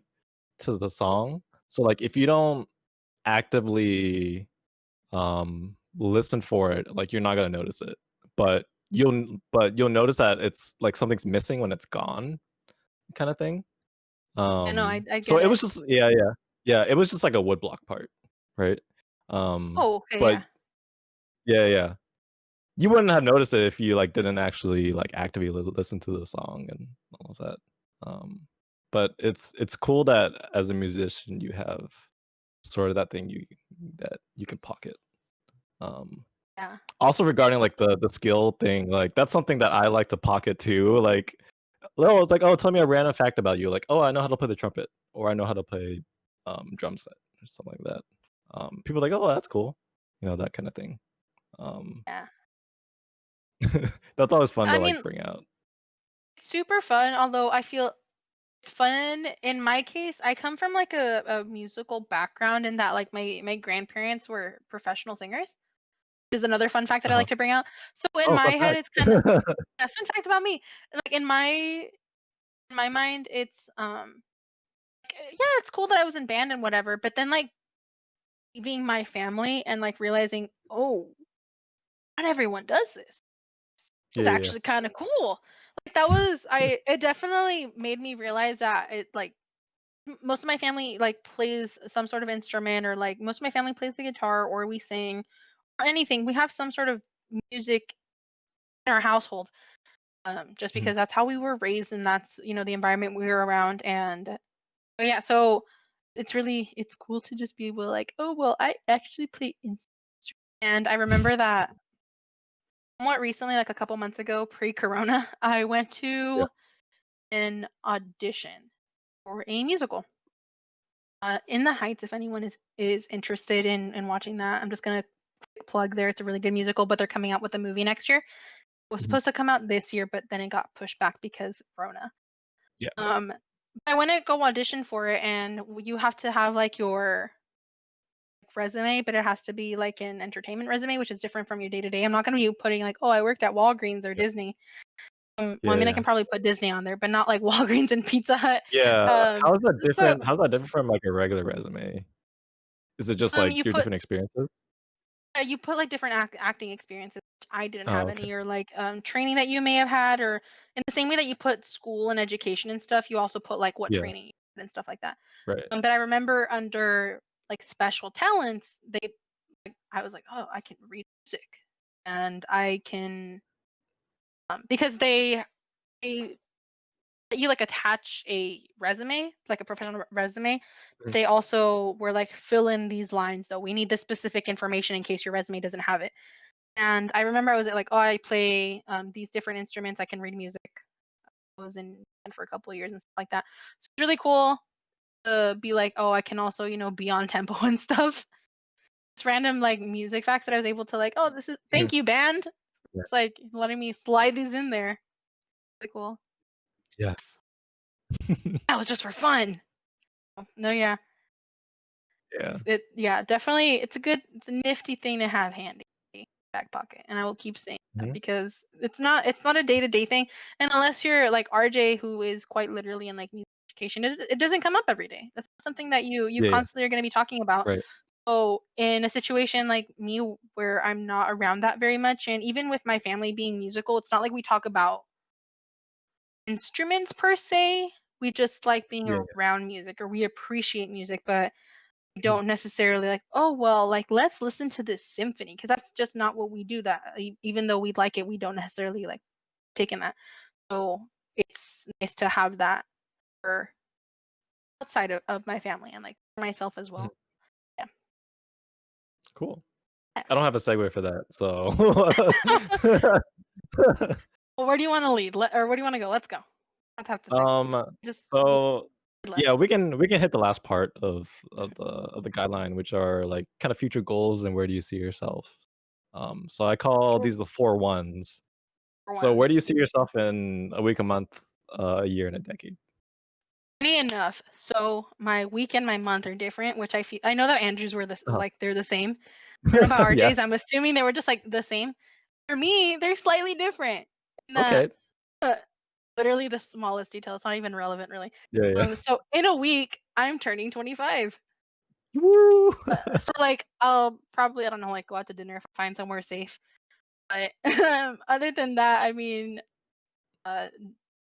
to the song. So, like, if you don't actively, listen for it, like, you're not gonna notice it. But you'll notice that it's like something's missing when it's gone, kinda thing. I know, I So get it it. was just yeah, yeah. Yeah, it was just like a woodblock part, right? Oh, okay, But yeah. yeah, yeah. You wouldn't have noticed it if you, like, didn't actually, like, actively listen to the song and all of that. But it's cool that as a musician, you have sort of that thing that you can pocket. Um, Yeah. Also regarding, like, the skill thing, like, that's something that I like to pocket too, like, it's like, "Oh, tell me a random fact about you," like, "Oh, I know how to play the trumpet," or, "I know how to play, drum set," or something like that. People are like, "Oh, that's cool." You know, that kinda thing. Um, Yeah. that's always fun I to, like, mean, bring out. it's super fun, although I feel it's fun in my case. I come from, like, a musical background in that, like, my grandparents were professional singers, which is another fun fact that I Uh-huh. like to bring out. So in Oh, my fun head, fact. it's kinda a fun fact about me. Like, in my mind, it's, like, yeah, it's cool that I was in band and whatever, but then, like, leaving my family and, like, realizing, "Oh, not everyone does this. Yeah, This is yeah, yeah. actually kinda cool." Like, that was I it definitely made me realize that it, like, most of my family, like, plays some sort of instrument, or, like, most of my family plays the guitar, or we sing, or anything. We have some sort of music in our household, just Mhm. because that's how we were raised and that's, the environment we were around. And but yeah, so it's cool to just be able to, like, "Oh, well, I actually play instruments." And I remember that somewhat recently, like a couple months ago, pre-corona, I went Yeah. to an audition for a musical. In the Heights, if anyone is interested in watching that, I'm just gonna quick plug there. It's a really good musical, but they're coming out with a movie next year. It was Mhm. supposed to come out this year, but then it got pushed back because of Corona. Yeah, yeah. But I went to go audition for it, and you have to have, like, your resume, but it has to be like an entertainment resume, which is different from your day to day. I'm not gonna be putting, like, "Oh, I worked at Walgreens or Yeah. Disney." Well, I Yeah, mean, I yeah. can probably put Disney on there, but not like Walgreens and Pizza Hut. Yeah. Um, so How's that different from, like, a regular resume? Is it just, like, you your put different experiences? you put, like, different acting experiences. Which I didn't Oh, have okay. any, or, like, training that you may have had, or in the same way that you put school and education and stuff, you also put, like, what Yeah, training you had and stuff like that. right. But I remember under, like, special talents, they I was like, oh, I can read music, and I can because they you like attach a resume, like a professional resume. Mhm. They also were like, fill in these lines though. We need this specific information in case your resume doesn't have it. And I remember I was like, oh, I play these different instruments. I can read music. I was in band for a couple of years and stuff like that. So it's really cool to be like, oh, I can also, be on tempo and stuff. It's random like music facts that I was able to like, oh, this is Mhm. thank you, band. Yeah. It's like letting me slide these in there. Really cool. Yes. That was just for fun. No, yeah. Yeah. Yeah, definitely it's a nifty thing to have handy back pocket. And I will keep saying that Mhm. because it's not a day-to-day thing. And unless you're like RJ who is quite literally in like music education, it doesn't come up every day. That's not something that you Yeah, yeah. constantly are going to be talking about. Right. So in a situation like me where I'm not around that very much, and even with my family being musical, it's not like we talk about instruments per se. We just like being Yeah, yeah. around music, or we appreciate music, but Mhm. don't necessarily like, oh well, like let's listen to this symphony, because that's just not what we do. That even though we'd like it, we don't necessarily like take in that. So it's nice to have that for outside of my family and like for myself as Mhm. well. Yeah. Cool. Yeah. I don't have a segue for that, so Well, where do you want to lead, or where do you want to go? Let's go. I don't have to segue. um, Just so yeah, left. we can hit the last part of the guideline, which are like kind of future goals and where do you see yourself. So I call Sure. these the 4 1s. For So where ones. do you see yourself in a week, a month, a year, and a decade? Funny enough, so my week and my month are different, which I know that Andrews were Uh-huh. like they're the same. I don't know about Yeah. RJ's. I'm assuming they were just like the same. For me, they're slightly different. In that, Okay. uh, literally the smallest detail. It's not even relevant, really. Yeah, yeah. So in a week, I'm turning 25. Woo! So like, I'll probably, I don't know, like go out to dinner if I find somewhere safe. But other than that, I mean, uh,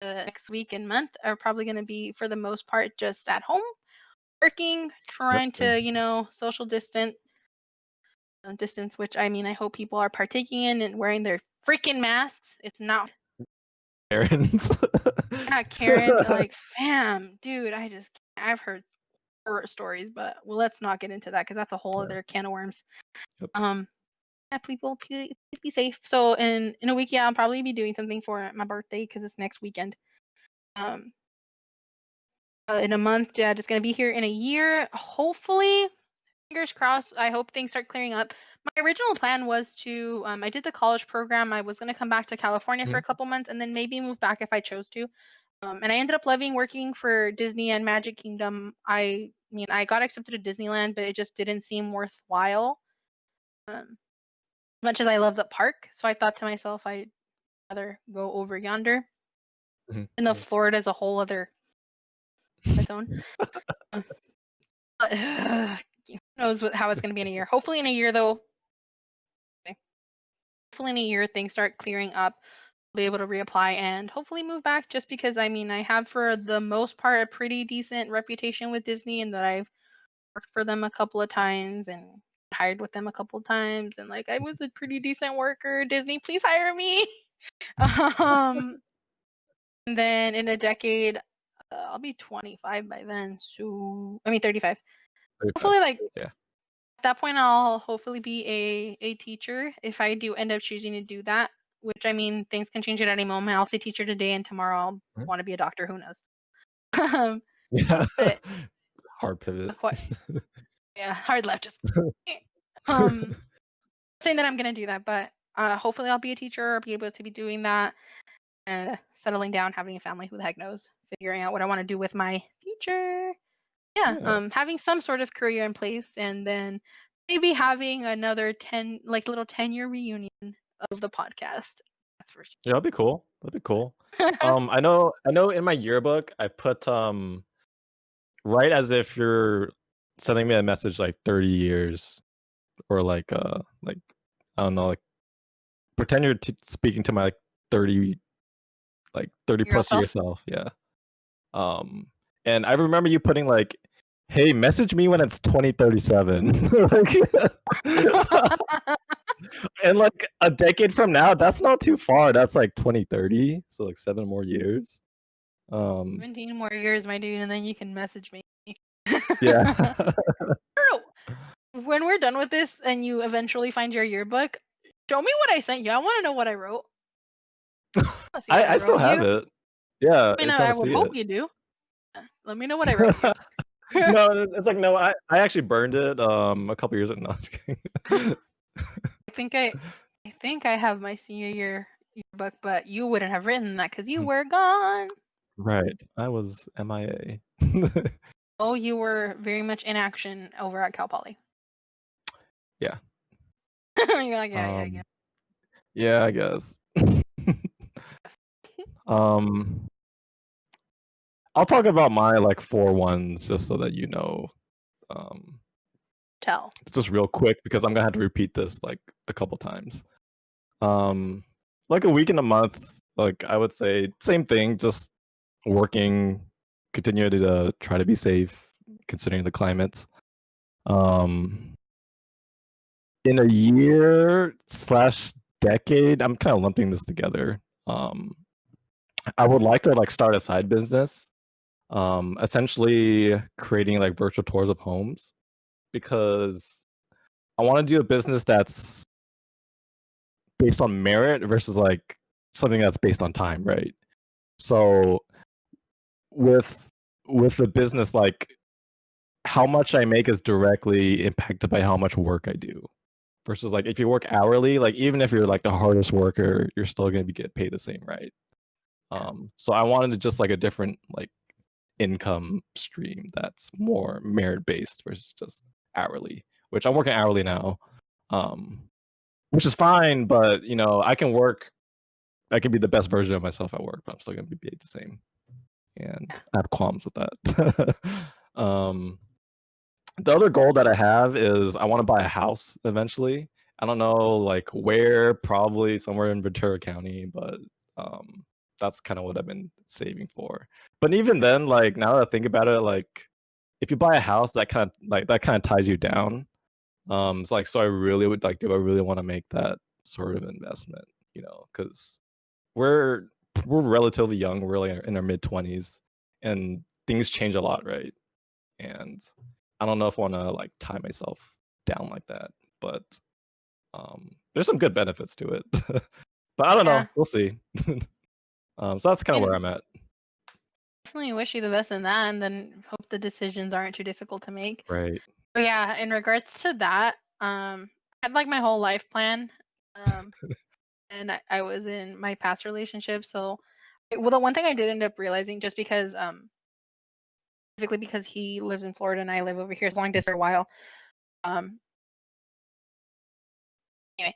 the next week and month are probably going to be for the most part just at home, working, Yep. trying to, social distance, which I mean, I hope people are partaking in and wearing their freaking masks. It's not Errands. not Karen, like, fam, dude, I've heard horror stories, but well, let's not get into that because that's a whole Yeah. other can of worms. Yep. Yeah, people, please be safe. So in a week, yeah, I'll probably be doing something for my birthday because it's next weekend. Um, in a month, yeah, just gonna be here in a year. Hopefully, fingers crossed. I hope things start clearing up. My original plan was to, I did the college program. I was gonna come back to California for Mhm. a couple months and then maybe move back if I chose to. And I ended up loving working for Disney and Magic Kingdom. I mean, I got accepted to Disneyland, but it just didn't seem worthwhile. As much as I love the park, so I thought to myself, I'd rather go over yonder. Mhm. And the Mhm. Florida is a whole other its own. Um, But who knows how it's going to be in a year? Hopefully, in a year though. Hopefully, in a year things start clearing up. I'll be able to reapply and hopefully move back. Just because I mean, I have for the most part a pretty decent reputation with Disney, and that I've worked for them a couple of times and hired with them a couple of times, and like I was a pretty decent worker. Disney, please hire me. um, and then in a decade, I'll be 25 by then. So I mean 35. 35. Hopefully, like Yeah. at that point, I'll hopefully be a teacher if I do end up choosing to do that. Which I mean, things can change at any moment. I'll say teacher today, and tomorrow I'll Mhm. want to be a doctor. Who knows? um, Yeah. but Hard pivot. quite, yeah, hard left. Just um, saying that I'm gonna do that, but hopefully I'll be a teacher. I'll be able to be doing that. Settling down, having a family. Who the heck knows? Figuring out what I want to do with my future. Yeah, Yeah. having some sort of career in place, and then maybe having another 10, like little 10-year reunion of the podcast. That's for Yeah, that'd be cool. That'd be cool. sure. I know in my yearbook I put right as if you're sending me a message like 30 years or like I don't know, like pretend you're speaking to my like 30 like 30 Your real plus year self. self. Yeah. Um and I remember you putting like hey, message me when it's 2037. And like a decade from now, that's not too far. That's like 2030. So like 7 more years. 17 more years, my dude, and then you can message me. Yeah. When we're done with this and you eventually find your yearbook, show me what I sent you. I want to know what I wrote. Let's see what I I still wrote have you. it. Yeah, I mean, if you I want to would see hope it. you do. Let me know what I wrote you. No, it's like no, I actually burned it a couple years ago. No, I'm just kidding. I think I have my senior year yearbook, but you wouldn't have written that because you were gone. Right. I was MIA. Oh, you were very much in action over at Cal Poly. Yeah. You're like, yeah. Yeah, I guess. Um I'll talk about my like 4 ones just so that you know. Um Tell. just real quick because I'm gonna have to repeat this like a couple times. Like a week and a month, like I would say same thing, just working, continue to try to be safe considering the climate. In a year slash decade, I'm kind of lumping this together. I would like to like start a side business, essentially creating like virtual tours of homes because I want to do a business that's based on merit versus like something that's based on time, right? So with the business, like how much I make is directly impacted by how much work I do. Versus like if you work hourly, like even if you're like the hardest worker, you're still gonna be get paid the same, right? So I wanted to just like a different like income stream that's more merit based versus just hourly, which I'm working hourly now. Which is fine, but you know, I can be the best version of myself at work, but I'm still gonna be paid the same. And I have qualms with that. um the other goal that I have is I want to buy a house eventually. I don't know like where, probably somewhere in Ventura County, but that's kind of what I've been saving for. But even then, like now that I think about it, like if you buy a house, that kind of ties you down. It's like so I really would like do I really want to make that sort of investment, you know, because we're we're relatively young, we're like in our mid-20s, and things change a lot, right? And I don't know if I want to like tie myself down like that, but there's some good benefits to it. But I don't know, Yeah. we'll see. So that's kind of where I'm at. Definitely wish you the best in that, and then hope the decisions aren't too difficult to make. Right. But yeah, in regards to that, I had like my whole life plan, and I was in my past relationship. So, well, the one thing I did end up realizing, just because, specifically because he lives in Florida and I live over here, as long distance for a while. Um, anyway,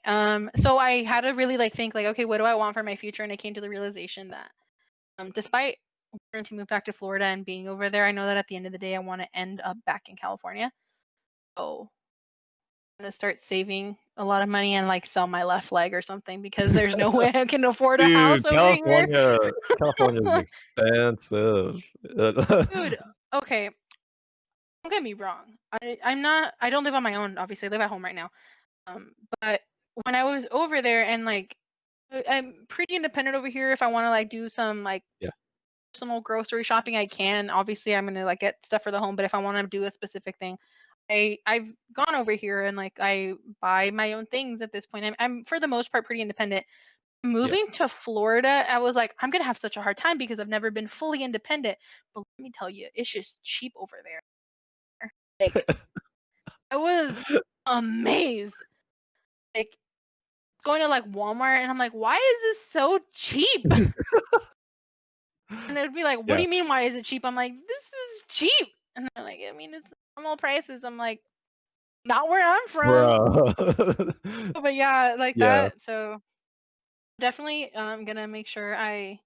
so I had to really like think like, okay, what do I want for my future? And I came to the realization that, despite wanting to move back to Florida and being over there, I know that at the end of the day, I want to end up back in California. So I'm gonna start saving a lot of money and like sell my left leg or something because there's no way I can afford a house Dude, over here. California is expensive. Dude, okay, don't get me wrong. I don't live on my own, obviously. I live at home right now. But when I was over there and like I'm pretty independent over here. If I want to like do some like Yeah. personal grocery shopping, I can. Obviously, I'm gonna like get stuff for the home, but if I want to do a specific thing, I've gone over here and like I buy my own things at this point. I'm for the most part pretty independent. Yeah. Moving to Florida, I was like, I'm gonna have such a hard time because I've never been fully independent. But let me tell you, it's just cheap over there. Like I was amazed. Like going to like Walmart and I'm like, why is this so cheap? And they'd be like, what do Yeah. you mean why is it cheap? I'm like, this is cheap. And they're like, I mean, it's normal prices. I'm like, not where I'm from. Bro. But yeah, like Yeah. that. So definitely gonna make sure I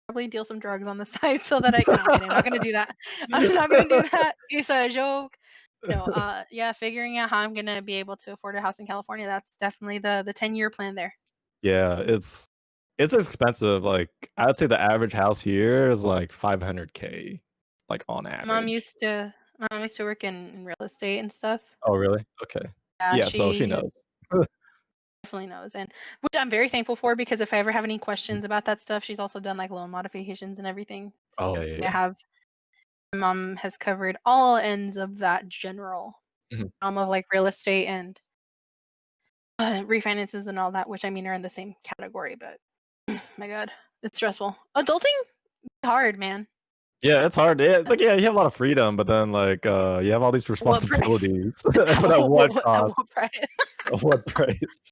probably deal some drugs on the side so that I can. No, I'm kidding. I'm not gonna do that. I'm not gonna do that. It's a joke. No, yeah, figuring out how I'm gonna be able to afford a house in California. That's definitely the 10-year plan there. Yeah, it's expensive. Like I would say the average house here is like 500K, like on Mom average. used to I used to work in real estate and stuff. Oh, really? Okay. Yeah, Yeah, so she she knows. definitely knows, and which I'm very thankful for because if I ever have any questions about that stuff, she's also done like loan modifications and everything. Oh, So yeah, yeah, I yeah. have my mom has covered all ends of that general Mhm. realm of like real estate and refinances and all that, which I mean are in the same category. But my God, it's stressful. Adulting is hard, man. Yeah, it's hard. Yeah, it's like, yeah, you have a lot of freedom, but then, like, you have all these What price? responsibilities, but at what At cost? what price? At what price?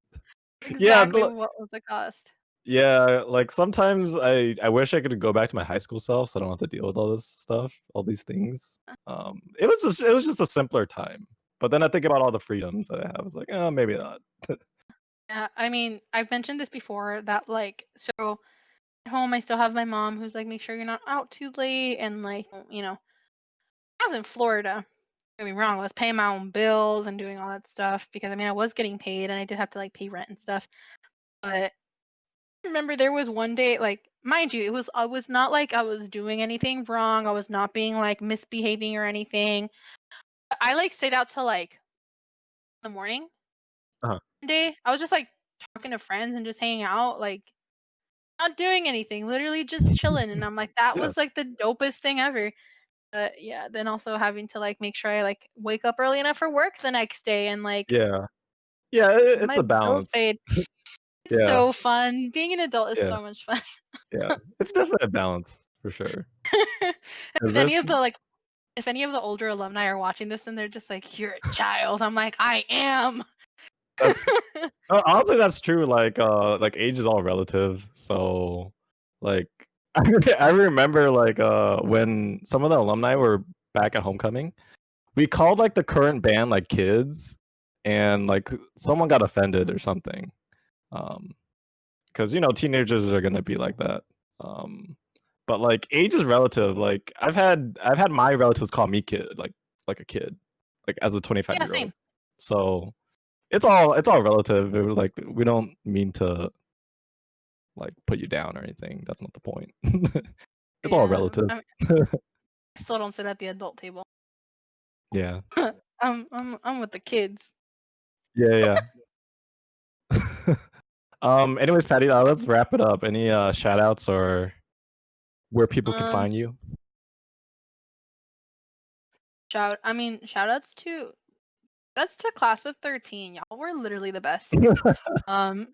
Yeah, Exactly. What was the cost? yeah, like, sometimes I wish I could go back to my high school self so I don't have to deal with all this stuff, all these things. It was just a simpler time, but then I think about all the freedoms that I have, it's like, "Oh, maybe not." Yeah, I mean, I've mentioned this before that like so at home I still have my mom who's like make sure you're not out too late and like I was in Florida. Don't get me wrong, I was paying my own bills and doing all that stuff because I mean I was getting paid and I did have to like pay rent and stuff. But I remember there was one day like mind you, I was not like I was doing anything wrong. I was not being like misbehaving or anything. I like stayed out till like the morning Uh-huh. one day. I was just like talking to friends and just hanging out, like not doing anything, literally just chilling. And I'm like, that Yeah, was like the dopest thing ever. But yeah, then also having to like make sure I like wake up early enough for work the next day and like yeah. Yeah, get it's my a bills balance. paid. It's Yeah, so fun. Being an adult is yeah, so much fun. yeah. It's definitely a balance for sure. And 'Cause if there's any of the like if any of the older alumni are watching this and they're just like, "You're a child," I'm like, "I am." that's honestly, that's true, like, age is all relative, so, like, I remember, like, when some of the alumni were back at homecoming, we called, like, the current band, like, kids, and, like, someone got offended or something, um, because teenagers are gonna be like that, but, like, age is relative, like, I've had my relatives call me kid, like a kid, like, as a Yeah, 25-year-old, same. so it's all relative. Like, we don't mean to, like, put you down or anything. That's not the point. It's all Yeah. relative. I still don't sit at the adult table. Yeah. I'm with the kids. Yeah, yeah. Anyways, Patty, let's wrap it up. Any shout outs or where people could Um, find you? shout outs to class of 13. Y'all were literally the best. Um,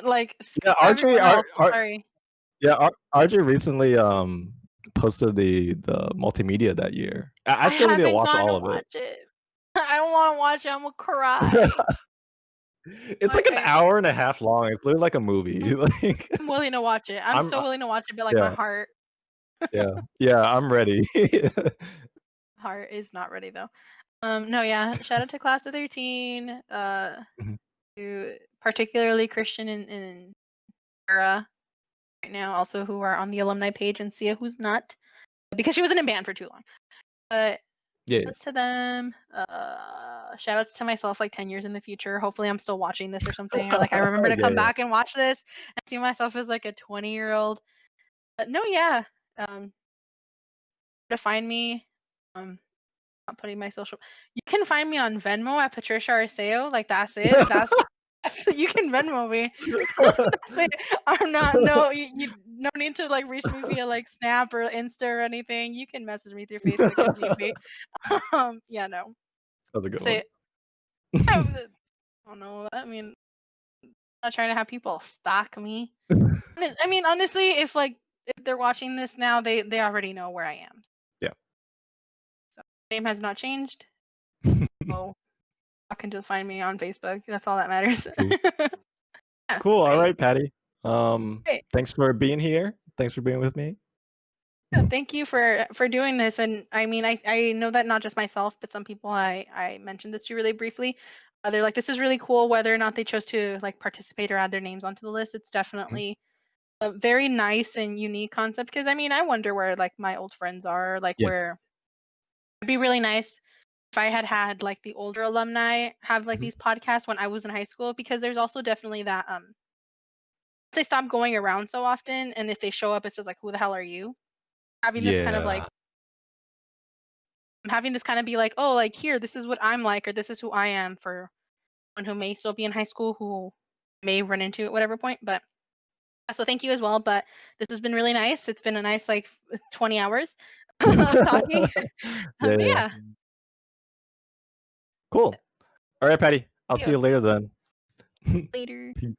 like Yeah, screw everyone else. I'm sorry. RJ recently posted the multimedia that year. I I still need to haven't watch gone to all of it. watch it. I don't want to watch it. I'm gonna cry. It's like Like an hour and a half long. It's literally like a movie. I'm, Like, I'm willing to watch it. I'm I'm so willing to watch it, but like my yeah, yeah, yeah. I'm ready. heart is not ready though. No, yeah. Shout out to class of 13. Mhm. To particularly Christian and Sarah right now, also who are on the alumni page, and Sia who's not because she wasn't in band for too long. But Yeah. shoutouts to them. Shoutouts to myself like 10 years in the future. Hopefully I'm still watching this or something. Or like I remember to Yeah, come yeah. back and watch this and see myself as like a 20-year-old. But no, yeah. Um to find me. Not putting my social you can find me on Venmo at Patricia Arceo. Like that's it. That's you can Venmo me. That's it. I'm not no you no need to like reach me via like Snap or Insta or anything. You can message me through Facebook if need be. Yeah, no. That's a good That's one. it. I don't know. I mean, I'm not trying to have people stalk me. I mean, honestly, if they're watching this now, they already know where I am. Yeah. So name has not changed. So I can just find me on Facebook. That's all that matters. Cool. Yeah, Cool. All right. right, Patty. Great. Thanks for being here. Thanks for being with me. Yeah, thank you for doing this. And I mean, I know that not just myself, but some people I mentioned this to really briefly. They're like, this is really cool. Whether or not they chose to like participate or add their names onto the list, it's Mhm. definitely a very nice and unique concept. Because I mean, I wonder where like my old friends are. Like Yeah. where it'd be really nice if I had had like the older alumni have like Mhm. these podcasts when I was in high school. Because there's also definitely that they stop going around so often, and if they show up, it's just like, who the hell are you? Having this kind of like Yeah. I'm having this kind of be like, oh, like here, this is what I'm like, or this is who I am for someone who may still be in high school who may run into at whatever point. But so thank you as well. But this has been really nice. It's been a nice 20 hours of talking. Yeah, But yeah. yeah, Cool. All right, Patty. I'll see see you you later then. later. Peace.